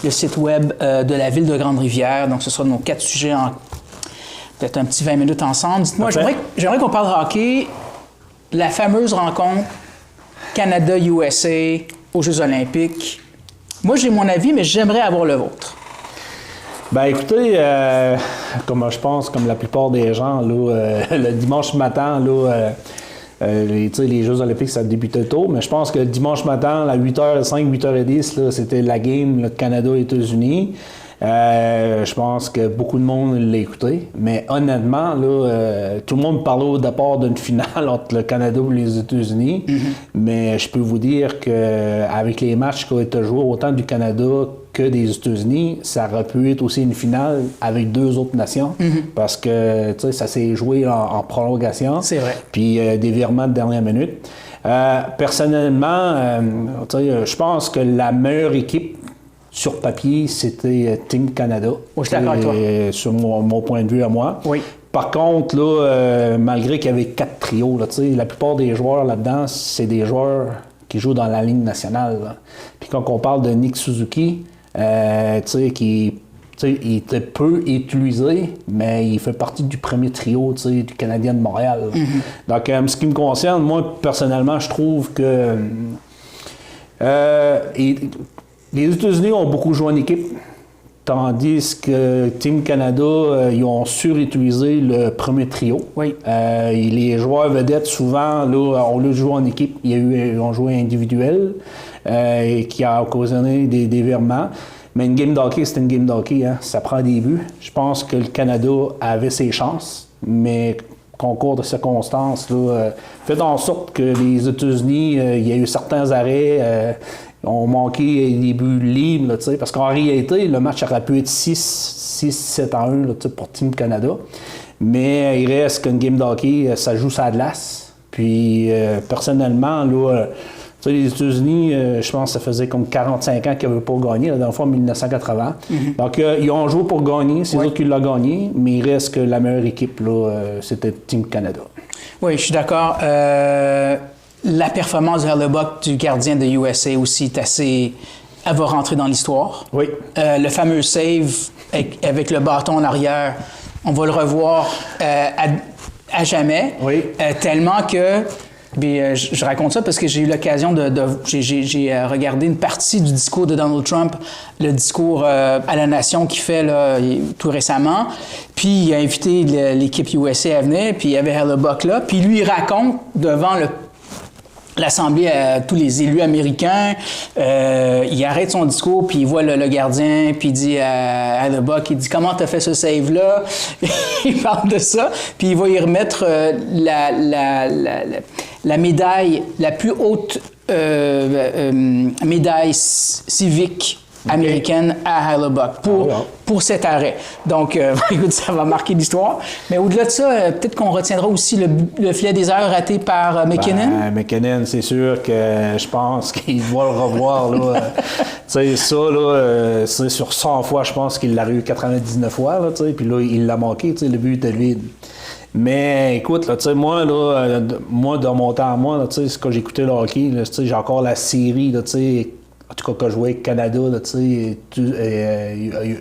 le site web de la Ville de Grande-Rivière. Donc, ce sera nos 4 sujets en peut-être un petit 20 minutes ensemble. Dites-moi, j'aimerais qu'on parle de hockey. La fameuse rencontre Canada-USA aux Jeux olympiques. Moi, j'ai mon avis, mais j'aimerais avoir le vôtre. Ben écoutez, comme je pense, comme la plupart des gens, là, le dimanche matin, là, Les Jeux olympiques, ça débutait tôt, mais je pense que dimanche matin, à 8h05, 8h10, là, c'était la game là, Canada-États-Unis. Je pense que beaucoup de monde l'a écouté, mais honnêtement, là, tout le monde parlait au départ d'une finale entre le Canada et les États-Unis, mais je peux vous dire qu'avec les matchs qui ont été joués autant du Canada que des États-Unis, ça aurait pu être aussi une finale avec deux autres nations, parce que ça s'est joué en prolongation. C'est vrai. Puis des virements de dernière minute. Personnellement, je pense que la meilleure équipe sur papier, c'était Team Canada. Oui, je suis d'accord avec toi. Sur mon point de vue à moi. Oui. Par contre, là, malgré qu'il y avait 4 trios, là, la plupart des joueurs là-dedans, c'est des joueurs qui jouent dans la Ligue nationale. Là. Puis quand on parle de Nick Suzuki, il était peu utilisé, mais il fait partie du premier trio du Canadien de Montréal. Donc, ce qui me concerne, moi, personnellement, je trouve que les États-Unis ont beaucoup joué en équipe, tandis que Team Canada, ils ont surutilisé le premier trio. Oui. Les joueurs vedettes, souvent, là, on l'a joué en équipe. Ils ont joué individuel, qui a occasionné des virements. Mais une game d'hockey, c'est une game d'hockey. Hein. Ça prend des buts. Je pense que le Canada avait ses chances, mais concours de circonstances là, fait en sorte que les États-Unis, il y a eu certains arrêts, ont manqué des buts libres, là, parce qu'en réalité, le match aurait pu être 6-7-1 là, pour Team Canada. Mais il reste qu'une game d'hockey, ça joue sur la glace. Puis personnellement, là, les États-Unis, je pense que ça faisait comme 45 ans qu'ils n'avaient pas gagné, la dernière fois en 1980. Donc, ils ont joué pour gagner, c'est eux qui l'ont gagné, mais il reste que la meilleure équipe, là, c'était Team Canada. Oui, je suis d'accord. La performance de Hellebuyck, du gardien de USA aussi, est assez... Elle va rentrer dans l'histoire. Oui. Le fameux save avec le bâton en arrière, on va le revoir à jamais. Oui. Tellement que... Puis, je raconte ça parce que j'ai eu l'occasion j'ai regardé une partie du discours de Donald Trump, le discours à la nation qu'il fait là, tout récemment. Puis il a invité l'équipe USA à venir, puis il y avait Hellebuyck là. Puis lui, il raconte devant l'Assemblée à tous les élus américains, il arrête son discours, puis il voit le gardien, puis il dit à Hellebuyck, il dit « Comment t'as fait ce save-là? » Il parle de ça, puis il va y remettre la médaille, la plus haute médaille civique américaine à Hellebuyck pour cet arrêt. Donc, écoute, ça va marquer l'histoire. Mais au-delà de ça, peut-être qu'on retiendra aussi le filet des heures raté par McKinnon. McKinnon, c'est sûr que je pense qu'il va le revoir. Là. Tu sais, ça, là, sur 100 fois, je pense qu'il l'a eu 99 fois. Là, puis là, il l'a manqué. Le but était vide. Mais écoute, là, moi, dans mon temps à moi, là, quand j'écoutais le hockey, là, j'ai encore la série, là, en tout cas, quand je jouais avec Canada,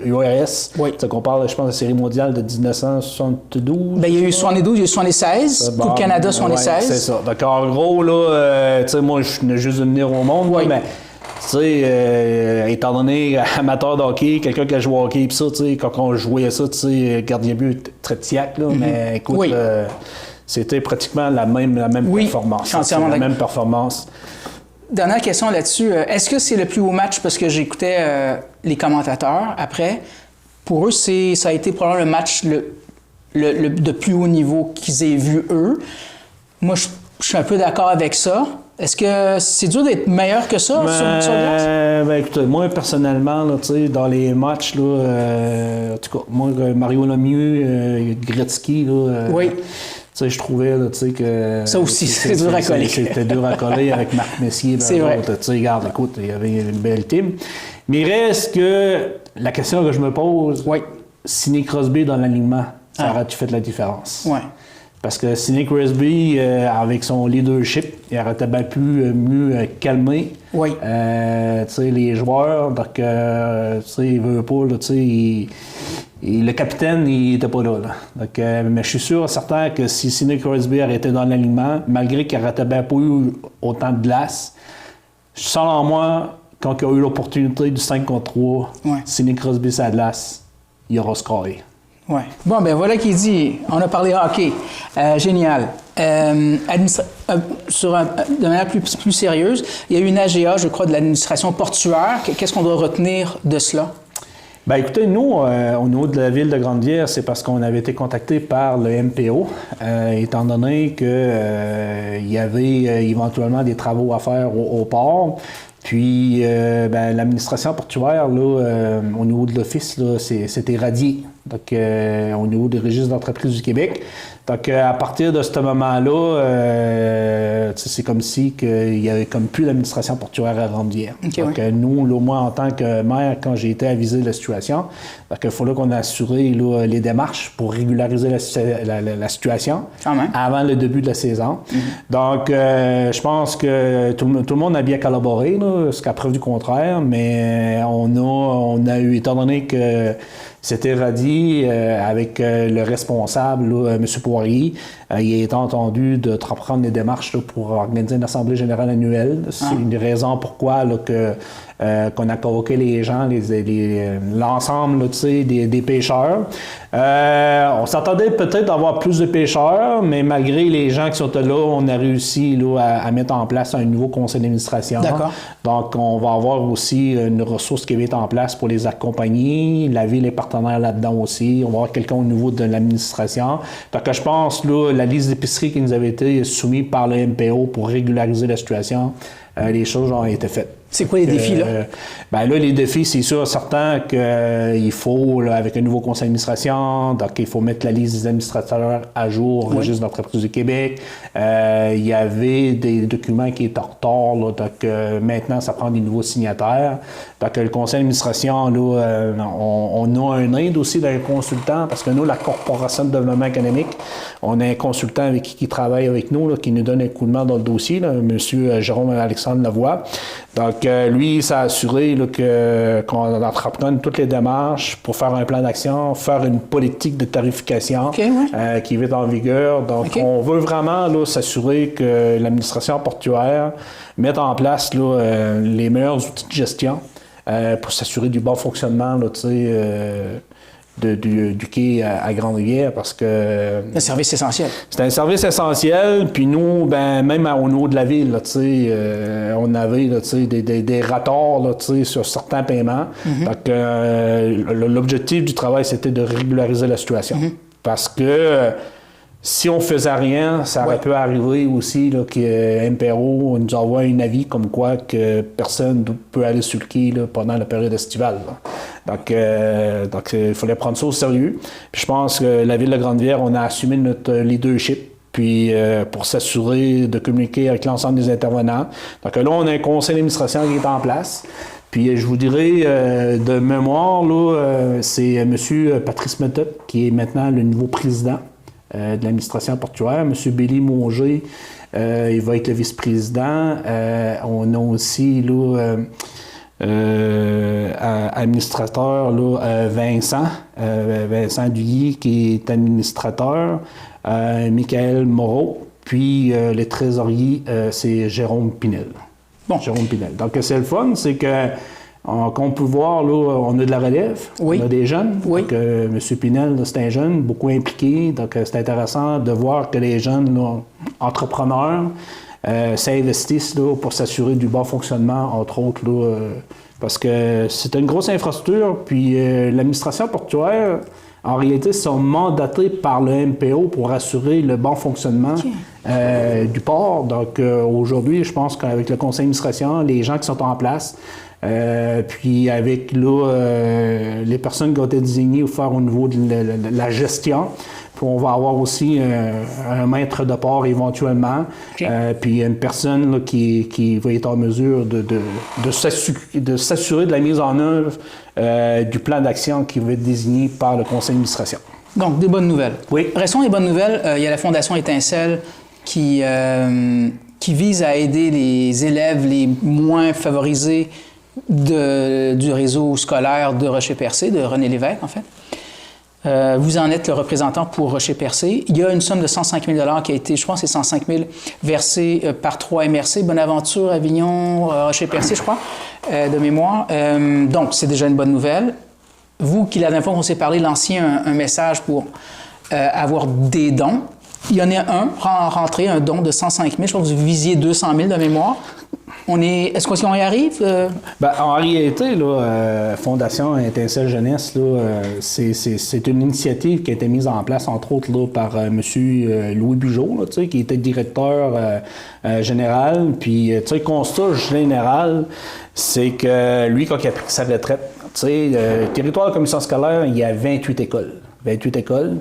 URS, qu'on parle, je pense, de la série mondiale de 1972. Bien, il y a eu 72, il y a eu 76, Coupe Canada 76. Ouais, c'est ça. Donc, en gros, là, moi, je venais juste de venir au monde, mais... Tu sais, étant donné amateur de hockey, quelqu'un qui a joué au hockey, pis ça, tu sais, quand on jouait ça, tu sais, gardien but très tiac, là, mais écoute, c'était pratiquement la même performance. La même performance. Dernière question là-dessus. Est-ce que c'est le plus haut match? Parce que j'écoutais les commentateurs après. Pour eux, ça a été probablement le match de plus haut niveau qu'ils aient vu eux. Moi, je suis un peu d'accord avec ça. Est-ce que c'est dur d'être meilleur que ça sur glace? Écoute, moi, personnellement, là, dans les matchs, là, en tout cas, moi, Mario Lemieux, Gretzky, là, je trouvais là, que... Ça aussi, c'est dur à coller. C'était dur à coller avec Marc Messier. C'est vrai. Regarde, écoute, il y avait une belle team. Mais il reste que la question que je me pose, Sidney Crosby dans l'alignement, ça aurait-tu fait de la différence? Oui. Parce que Sidney Crosby, avec son leadership, il aurait bien pu mieux calmer les joueurs. Donc, il veut pas, là, le capitaine, il n'était pas là. Donc, mais je suis sûr, certain que si Sidney Crosby aurait été dans l'alignement, malgré qu'il n'aurait bien pas eu autant de glace, selon moi, quand il a eu l'opportunité du 5 contre 3, Sidney Crosby sur la glace, il aura scoré. Oui. Bon, ben voilà qui dit. On a parlé hockey. Génial. De manière plus sérieuse, il y a eu une AGA, je crois, de l'administration portuaire. Qu'est-ce qu'on doit retenir de cela? Bien, écoutez, nous, au niveau de la ville de Grande-Rivière, c'est parce qu'on avait été contacté par le MPO, étant donné qu'il y avait éventuellement des travaux à faire au port. Puis, l'administration portuaire, là, au niveau de l'office, là, c'était radié. Donc, au niveau des registres d'entreprise du Québec. Donc, à partir de ce moment-là, c'est comme si il n'y avait comme plus d'administration portuaire à Grande-Rivière. Okay, donc, nous, là, moi, en tant que maire, quand j'ai été avisé de la situation, il fallait qu'on ait assuré là, les démarches pour régulariser la situation avant le début de la saison. Donc, je pense que tout le monde a bien collaboré, là, jusqu'à preuve du contraire, mais on a eu, étant donné que c'était radié avec le responsable, là, M. Poirier. Il a été entendu de prendre des démarches là, pour organiser une assemblée générale annuelle. C'est une des raisons pourquoi là, qu'on a convoqué les gens, l'ensemble là, des pêcheurs. On s'attendait peut-être d'avoir plus de pêcheurs, mais malgré les gens qui sont là, on a réussi là, à mettre en place un nouveau conseil d'administration. D'accord. Donc, on va avoir aussi une ressource qui va être en place pour les accompagner. La ville est partenaire là-dedans aussi. On va avoir quelqu'un au niveau de l'administration. Donc, je pense, là, la liste d'épiceries qui nous avait été soumise par le MPO pour régulariser la situation, les choses ont été faites. C'est quoi les défis, là? Là, les défis, c'est sûr, certain qu'il faut, là, avec un nouveau conseil d'administration, donc il faut mettre la liste des administrateurs à jour au registre d'entreprise du Québec. Il y avait des documents qui étaient en retard, là, donc maintenant, ça prend des nouveaux signataires. Donc, le conseil d'administration, là, on a un aide aussi d'un consultant, parce que nous, la Corporation de développement économique, on a un consultant avec qui travaille avec nous, là, qui nous donne un coup de main dans le dossier, là, M. Jérôme-Alexandre Lavoie. Donc, lui, ça a assuré là, qu'on entreprenne toutes les démarches pour faire un plan d'action, faire une politique de tarification qui va être en vigueur. Donc, on veut vraiment là, s'assurer que l'administration portuaire mette en place là, les meilleurs outils de gestion pour s'assurer du bon fonctionnement là, du quai à Grande-Rivière, parce que... C'est un service essentiel. C'est un service essentiel, puis nous, même au niveau de la ville, là, on avait là, des retards là, sur certains paiements. Donc, l'objectif du travail, c'était de régulariser la situation. Parce que si on faisait rien, ça aurait pu arriver aussi là, que MPRO nous envoie un avis comme quoi que personne ne peut aller sur le quai là, pendant la période estivale. Là. Donc, il fallait prendre ça au sérieux. Puis je pense que la Ville de Grande-Rivière, on a assumé notre leadership puis pour s'assurer de communiquer avec l'ensemble des intervenants. Donc là, on a un conseil d'administration qui est en place. Puis je vous dirais, de mémoire, là, c'est M. Patrice Méthode qui est maintenant le nouveau président de l'administration portuaire. M. Billy Mauger, il va être le vice-président. On a aussi là, administrateur là, Vincent Duy qui est administrateur, Michael Moreau, puis le trésorier, c'est Jérôme Pinel. Jérôme Pinel. Donc c'est le fun, c'est que comme on peut voir, là, on a de la relève, on a des jeunes. Donc, M. Pinel, c'est un jeune, beaucoup impliqué. Donc, c'est intéressant de voir que les jeunes là, entrepreneurs s'investissent là, pour s'assurer du bon fonctionnement, entre autres, là, parce que c'est une grosse infrastructure. Puis, l'administration portuaire, en réalité, sont mandatés par le MPO pour assurer le bon fonctionnement du port. Donc, aujourd'hui, je pense qu'avec le conseil d'administration, les gens qui sont en place, puis avec là, les personnes qui ont été désignées pour faire au niveau de la gestion. Puis on va avoir aussi un maître de port éventuellement, puis une personne là, qui va être en mesure de s'assurer de la mise en œuvre du plan d'action qui va être désigné par le conseil d'administration. Donc, des bonnes nouvelles. Oui. Restons les bonnes nouvelles. Il y a la Fondation Étincelle qui vise à aider les élèves les moins favorisés du réseau scolaire de Rocher-Percé, de René Lévesque, en fait. Vous en êtes le représentant pour Rocher-Percé. Il y a une somme de 105 000 qui a été, je pense, c'est 105 000 versés par 3 MRC, Bonaventure, Avignon, Rocher-Percé, je crois, de mémoire. Donc, c'est déjà une bonne nouvelle. vous qui, la dernière fois qu'on s'est parlé, lanciez un message pour avoir des dons. Il y en a un rentré, un don de 105 000. Je crois que vous visiez 200 000 de mémoire. Est-ce qu'on y arrive? En réalité, Fondation Étincelle Jeunesse, c'est une initiative qui a été mise en place, entre autres, par M. Louis Bugeaud, qui était directeur général. Puis, le constat général, c'est que lui, quand il a pris sa retraite, le territoire de la commission scolaire, il y a 28 écoles. 28 écoles.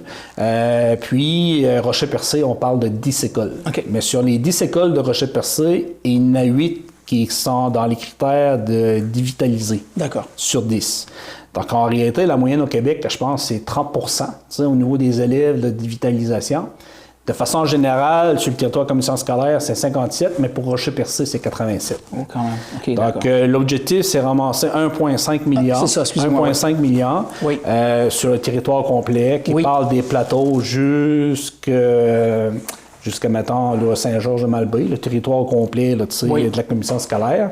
Puis, Rocher-Percé, on parle de 10 écoles. Okay. Mais sur les 10 écoles de Rocher-Percé, il y en a 8 qui sont dans les critères de digitalisés. D'accord. Sur 10. Donc, en réalité, la moyenne au Québec, je pense, c'est 30 au niveau des élèves de digitalisation. De façon générale, sur le territoire de la commission scolaire, c'est 57, mais pour Rocher-Percé, c'est 87. Oh, quand même. Okay, donc, l'objectif, c'est ramasser 1,5 milliard. C'est ça, excusez-moi. 1,5 milliard sur le territoire complet, qui parle des plateaux jusqu'à maintenant Saint-Georges-de-Malbaie, le territoire complet de la commission scolaire.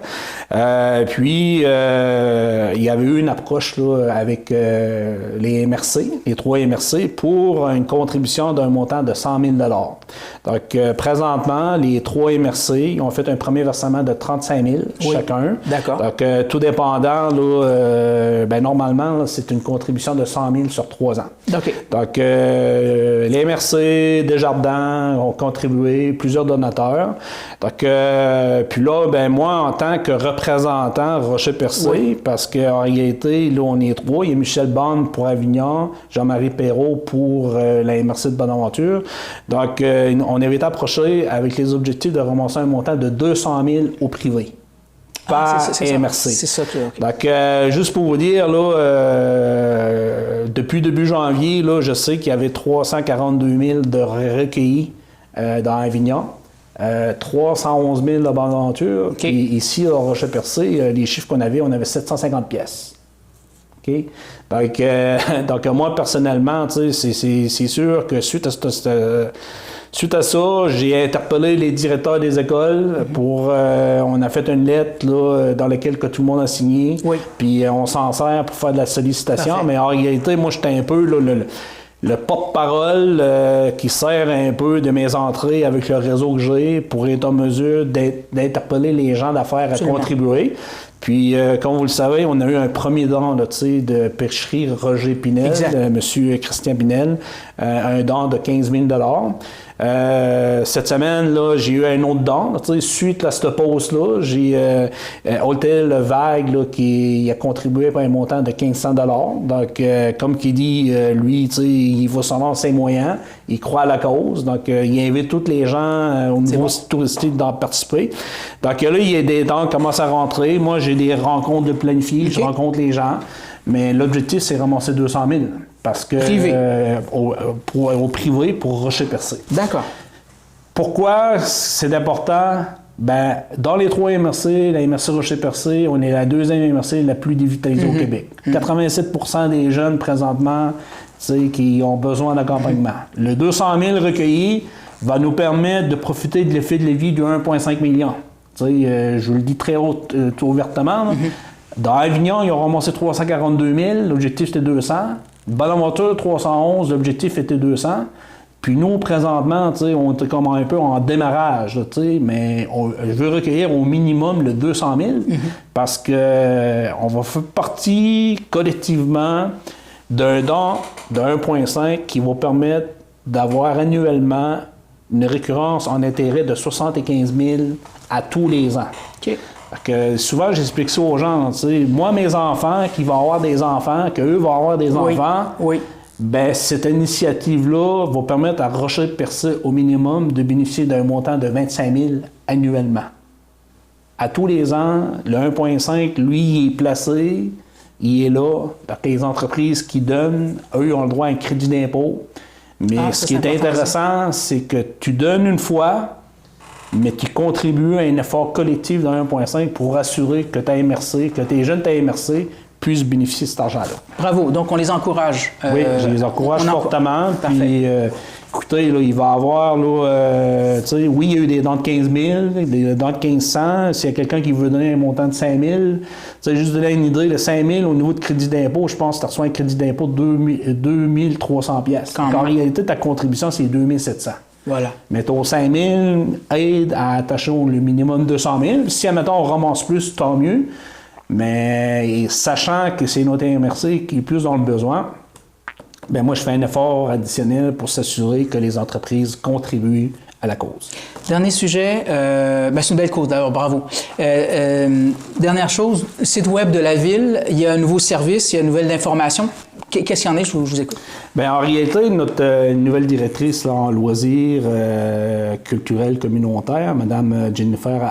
Puis, il y avait eu une approche avec les MRC, les 3 MRC, pour une contribution d'un montant de 100 000 $. Donc, présentement, les 3 MRC ont fait un premier versement de 35 000 chacun. D'accord. Donc, tout dépendant, normalement, c'est une contribution de 100 000 sur 3 ans. Okay. Donc, les MRC, Desjardins ont contribué, plusieurs donateurs. Donc, puis là, moi, en tant que représentant Rocher-Percé, parce qu'en réalité, là, on est 3. Il y a Michel Bond pour Avignon, Jean-Marie Perrault pour la MRC de Bonaventure. Donc, on avait été approché avec les objectifs de ramasser un montant de 200 000 au privé. Par MRC. C'est ça que... Okay. Donc, juste pour vous dire, depuis début janvier, je sais qu'il y avait 342 000 de recueillis dans Avignon, 311 000 de Bonaventure. Okay. Et ici, à Rocher-Percé, les chiffres qu'on avait, on avait 750 pièces. Okay? Donc, moi, personnellement, c'est sûr que suite à ça, j'ai interpellé les directeurs des écoles on a fait une lettre dans laquelle que tout le monde a signé. Puis on s'en sert pour faire de la sollicitation. Parfait. Mais en réalité, moi, j'étais un peu le porte-parole qui sert un peu de mes entrées avec le réseau que j'ai pour être en mesure d'interpeller les gens d'affaires à contribuer. Puis, comme vous le savez, on a eu un premier don de pêcherie Roger Pinel, M. Christian Pinel, un don de 15 000 $. Cette semaine, là, j'ai eu un autre don. Suite à cette pause-là, j'ai Hôtel Vague qui a contribué par un montant de 1500 $. Donc, comme qu'il dit, lui, il va selon ses moyens, il croit à la cause. Donc, il invite tous les gens au niveau touristique d'en participer. Donc, là, il y a des dons qui commencent à rentrer. Moi, j'ai des rencontres de planifier, je rencontre les gens. Mais l'objectif, c'est ramasser 200 000. Parce que au privé pour Rocher-Percé. D'accord. Pourquoi c'est important? Dans les 3 MRC, la MRC Rocher-Percé, on est la 2e MRC la plus digitalisée au Québec. 87% des jeunes présentement qui ont besoin d'accompagnement. Le 200 000 recueillis va nous permettre de profiter de l'effet de levier de 1,5 million. Je vous le dis très ouvertement. Dans Avignon, ils ont ramassé 342 000, l'objectif c'était 200. Bonaventure, 311, l'objectif était 200. Puis nous, présentement, on était comme un peu en démarrage, mais je veux recueillir au minimum le 200 000 parce qu'on va faire partie collectivement d'un don de 1,5 qui va permettre d'avoir annuellement une récurrence en intérêt de 75 000 à tous les ans. Okay. Que souvent, j'explique ça aux gens. Moi, mes enfants, qui vont avoir des enfants, qu'eux vont avoir des enfants, cette initiative-là va permettre à Rocher-Percé, au minimum, de bénéficier d'un montant de 25 000 annuellement. À tous les ans, le 1,5, lui, il est placé, il est là. Donc, les entreprises qui donnent, eux, ont le droit à un crédit d'impôt. Mais ce qui est intéressant, c'est que tu donnes une fois, mais qui contribue à un effort collectif de 1,5 pour assurer que ta MRC, que tes jeunes de ta MRC puissent bénéficier de cet argent-là. Bravo. Donc, on les encourage. Oui, je les encourage fortement. Puis, écoutez, là, il va y avoir, là, oui, il y a eu des dons de 15 000, des dons de 1500. S'il y a quelqu'un qui veut donner un montant de 5 000, juste donner une idée, le 5 000 au niveau de crédit d'impôt, je pense que tu reçois un crédit d'impôt de 2 300 pièces. En réalité, ta contribution, c'est 2 700. Voilà. Mais ton 5 000 aide à attacher le minimum 200 000. Si, admettons, on ramasse plus, tant mieux. Mais sachant que c'est notre MRC qui est plus dans le besoin, ben moi, je fais un effort additionnel pour s'assurer que les entreprises contribuent à la cause. Dernier sujet, c'est une belle cause d'ailleurs, bravo. Dernière chose, site web de la ville, il y a un nouveau service, il y a une nouvelle information. Qu'est-ce qu'il y en a? Je vous écoute. Bien, en réalité, notre nouvelle directrice là, en loisirs culturels communautaires, Mme Jennifer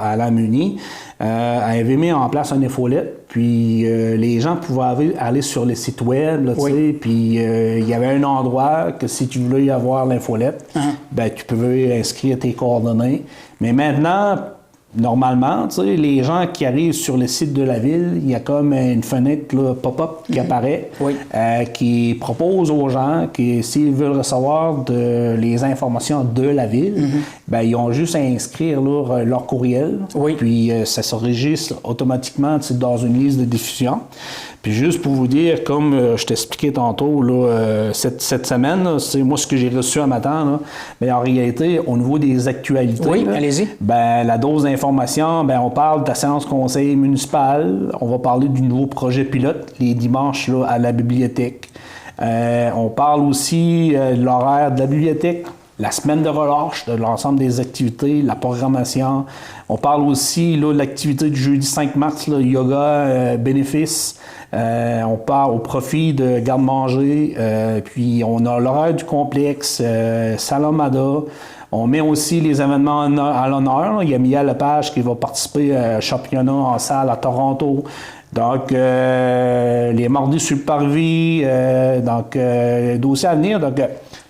Alain-Meunier, avait mis en place une infolette, puis les gens pouvaient aller sur le site web, là, puis il y avait un endroit que si tu voulais y avoir l'infolette, ben, tu pouvais inscrire tes coordonnées. Mais maintenant, normalement, les gens qui arrivent sur le site de la ville, il y a comme une fenêtre là, pop-up qui apparaît, qui propose aux gens que s'ils veulent recevoir les informations de la ville, ben, ils ont juste à inscrire leur courriel, puis ça s'enregistre automatiquement dans une liste de diffusion. Puis juste pour vous dire, comme je t'expliquais tantôt, là, cette semaine, c'est moi ce que j'ai reçu un matin, là, mais en réalité, au niveau des actualités, allez-y. Ben, la dose d'information, ben, on parle de la séance conseil municipal, on va parler du nouveau projet pilote les dimanches là, à la bibliothèque. On parle aussi de l'horaire de la bibliothèque, la semaine de relâche, de l'ensemble des activités, la programmation. On parle aussi là, de l'activité du jeudi 5 mars, là, yoga bénéfice. On part au profit de garde-manger. Puis on a l'horaire du complexe, Salamada. On met aussi les événements à l'honneur. Il y a Mia Lepage qui va participer à un championnat en salle à Toronto. Donc, les mardis sur le parvis. Donc, dossier à venir. Donc,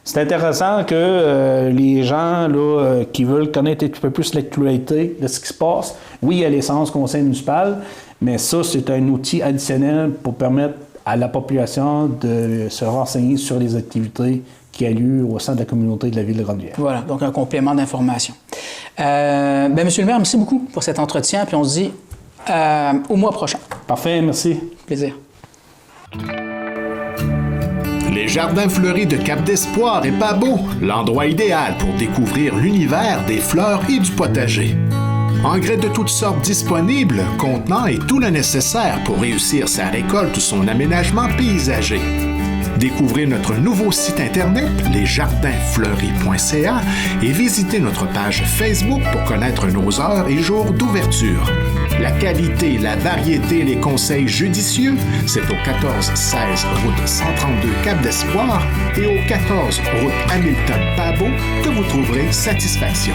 c'est intéressant que les gens là, qui veulent connaître un petit peu plus l'actualité de ce qui se passe, oui, il y a l'essence conseil municipal, mais ça, c'est un outil additionnel pour permettre à la population de se renseigner sur les activités qui a lieu au sein de la communauté de la ville de Grande-Rivière. Voilà, donc un complément d'information. Monsieur le maire, merci beaucoup pour cet entretien, puis on se dit au mois prochain. Parfait, merci. Plaisir. Les jardins fleuris de Cap d'Espoir et Pabot, l'endroit idéal pour découvrir l'univers des fleurs et du potager. Engrais de toutes sortes disponibles, contenant et tout le nécessaire pour réussir sa récolte ou son aménagement paysager. Découvrez notre nouveau site internet, lesjardinsfleuris.ca, et visitez notre page Facebook pour connaître nos heures et jours d'ouverture. La qualité, la variété, les conseils judicieux, c'est au 14-16 route 132 Cap d'Espoir et au 14 route Hamilton-Pabot que vous trouverez satisfaction.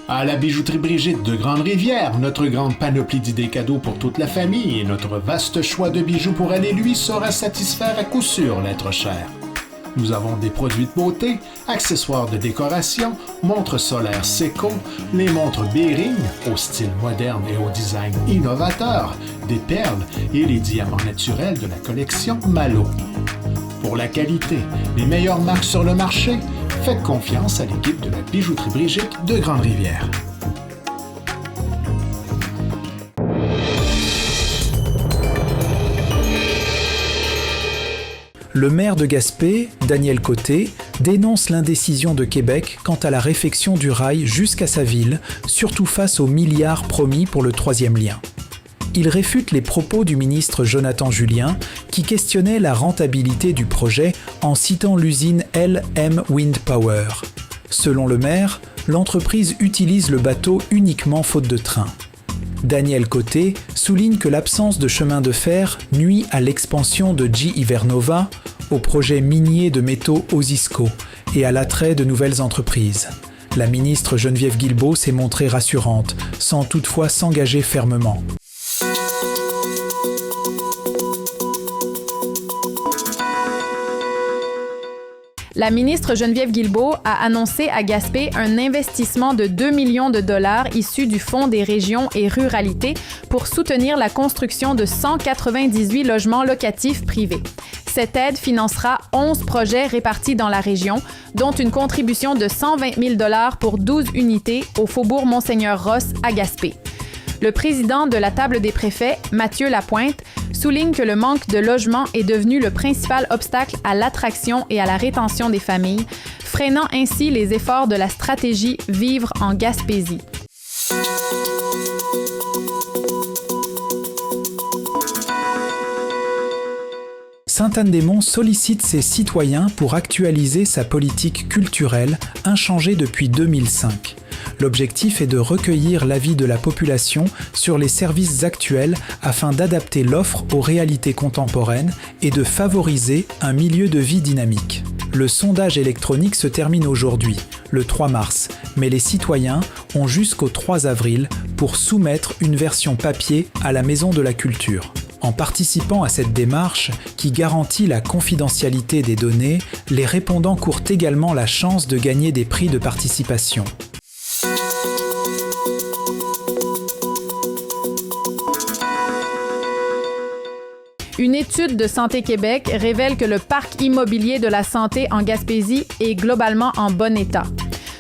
À la bijouterie Brigitte de Grande-Rivière, notre grande panoplie d'idées cadeaux pour toute la famille et notre vaste choix de bijoux pour elle et lui saura satisfaire à coup sûr l'être cher. Nous avons des produits de beauté, accessoires de décoration, montres solaires Seiko, les montres Bering au style moderne et au design innovateur, des perles et les diamants naturels de la collection Malo. Pour la qualité, les meilleures marques sur le marché, faites confiance à l'équipe de la bijouterie Brigitte de Grande-Rivière. Le maire de Gaspé, Daniel Côté, dénonce l'indécision de Québec quant à la réfection du rail jusqu'à sa ville, surtout face aux milliards promis pour le troisième lien. Il réfute les propos du ministre Jonathan Julien qui questionnait la rentabilité du projet en citant l'usine LM Wind Power. Selon le maire, l'entreprise utilise le bateau uniquement faute de train. Daniel Côté souligne que l'absence de chemin de fer nuit à l'expansion de GE Vernova, au projet minier de métaux Osisko et à l'attrait de nouvelles entreprises. La ministre Geneviève Guilbeault s'est montrée rassurante, sans toutefois s'engager fermement. La ministre Geneviève Guilbeault a annoncé à Gaspé un investissement de 2 millions de dollars issus du Fonds des régions et ruralités pour soutenir la construction de 198 logements locatifs privés. Cette aide financera 11 projets répartis dans la région, dont une contribution de 120 000 dollars pour 12 unités au faubourg Monseigneur-Ross à Gaspé. Le président de la Table des préfets, Mathieu Lapointe, souligne que le manque de logement est devenu le principal obstacle à l'attraction et à la rétention des familles, freinant ainsi les efforts de la stratégie Vivre en Gaspésie. Sainte-Anne-des-Monts sollicite ses citoyens pour actualiser sa politique culturelle, inchangée depuis 2005. L'objectif est de recueillir l'avis de la population sur les services actuels afin d'adapter l'offre aux réalités contemporaines et de favoriser un milieu de vie dynamique. Le sondage électronique se termine aujourd'hui, le 3 mars, mais les citoyens ont jusqu'au 3 avril pour soumettre une version papier à la Maison de la Culture. En participant à cette démarche, qui garantit la confidentialité des données, les répondants courent également la chance de gagner des prix de participation. Une étude de Santé Québec révèle que le parc immobilier de la santé en Gaspésie est globalement en bon état.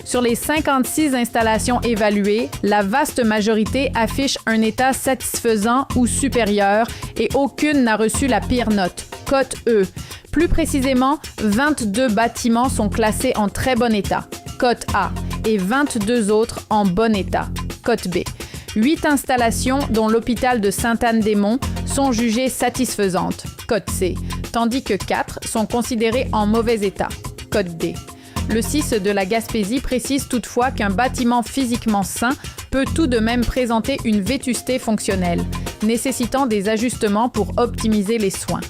Sur les 56 installations évaluées, la vaste majorité affiche un état satisfaisant ou supérieur et aucune n'a reçu la pire note, cote E. Plus précisément, 22 bâtiments sont classés en très bon état, cote A, et 22 autres en bon état, cote B. 8 installations, dont l'hôpital de Sainte-Anne-des-Monts, sont jugées satisfaisantes, cote C, tandis que 4 sont considérées en mauvais état, cote D. Le CIS de la Gaspésie précise toutefois qu'un bâtiment physiquement sain peut tout de même présenter une vétusté fonctionnelle, nécessitant des ajustements pour optimiser les soins.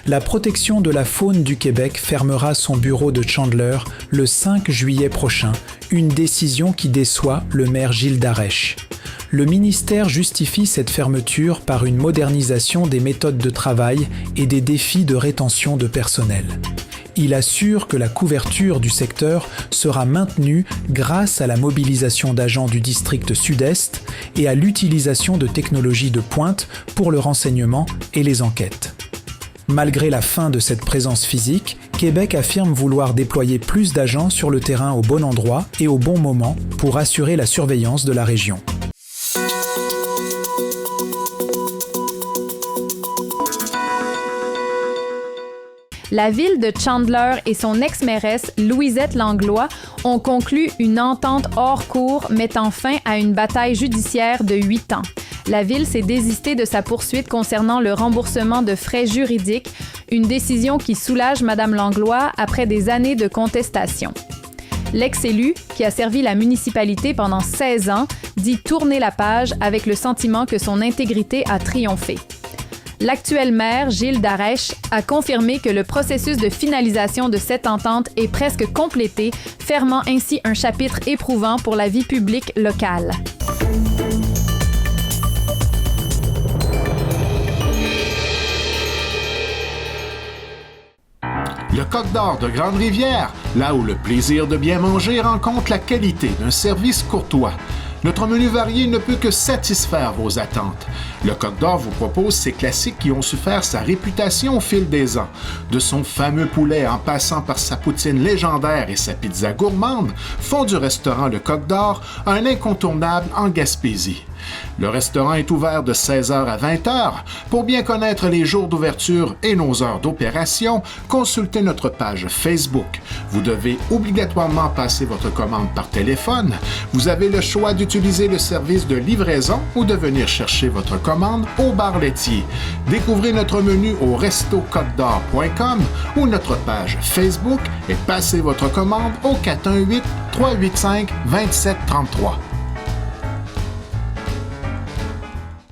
La protection de la faune du Québec fermera son bureau de Chandler le 5 juillet prochain, une décision qui déçoit le maire Gilles Darèche. Le ministère justifie cette fermeture par une modernisation des méthodes de travail et des défis de rétention de personnel. Il assure que la couverture du secteur sera maintenue grâce à la mobilisation d'agents du district sud-est et à l'utilisation de technologies de pointe pour le renseignement et les enquêtes. Malgré la fin de cette présence physique, Québec affirme vouloir déployer plus d'agents sur le terrain au bon endroit et au bon moment pour assurer la surveillance de la région. La ville de Chandler et son ex-mairesse, Louisette Langlois, ont conclu une entente hors cours mettant fin à une bataille judiciaire de 8 ans. La ville s'est désistée de sa poursuite concernant le remboursement de frais juridiques, une décision qui soulage Mme Langlois après des années de contestation. L'ex-élu, qui a servi la municipalité pendant 16 ans, dit tourner la page avec le sentiment que son intégrité a triomphé. L'actuel maire, Gilles Darèche, a confirmé que le processus de finalisation de cette entente est presque complété, fermant ainsi un chapitre éprouvant pour la vie publique locale. Le Coq d'Or de Grande-Rivière, là où le plaisir de bien manger rencontre la qualité d'un service courtois. Notre menu varié ne peut que satisfaire vos attentes. Le Coq d'Or vous propose ces classiques qui ont su faire sa réputation au fil des ans. De son fameux poulet en passant par sa poutine légendaire et sa pizza gourmande, font du restaurant Le Coq d'Or un incontournable en Gaspésie. Le restaurant est ouvert de 16h à 20h. Pour bien connaître les jours d'ouverture et nos heures d'opération, consultez notre page Facebook. Vous devez obligatoirement passer votre commande par téléphone. Vous avez le choix d'utiliser le service de livraison ou de venir chercher votre commande au bar laitier. Découvrez notre menu au restocotdor.com ou notre page Facebook et passez votre commande au 418-385-2733.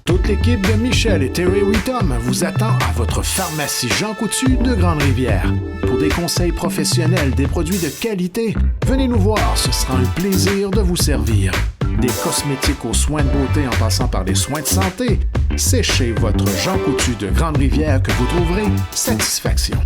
Toute l'équipe de Michel et Terry Whittom vous attend à votre pharmacie Jean Coutu de Grande-Rivière. Pour des conseils professionnels, des produits de qualité, venez nous voir, ce sera un plaisir de vous servir. Des cosmétiques aux soins de beauté en passant par les soins de santé, c'est chez votre Jean Coutu de Grande-Rivière que vous trouverez satisfaction.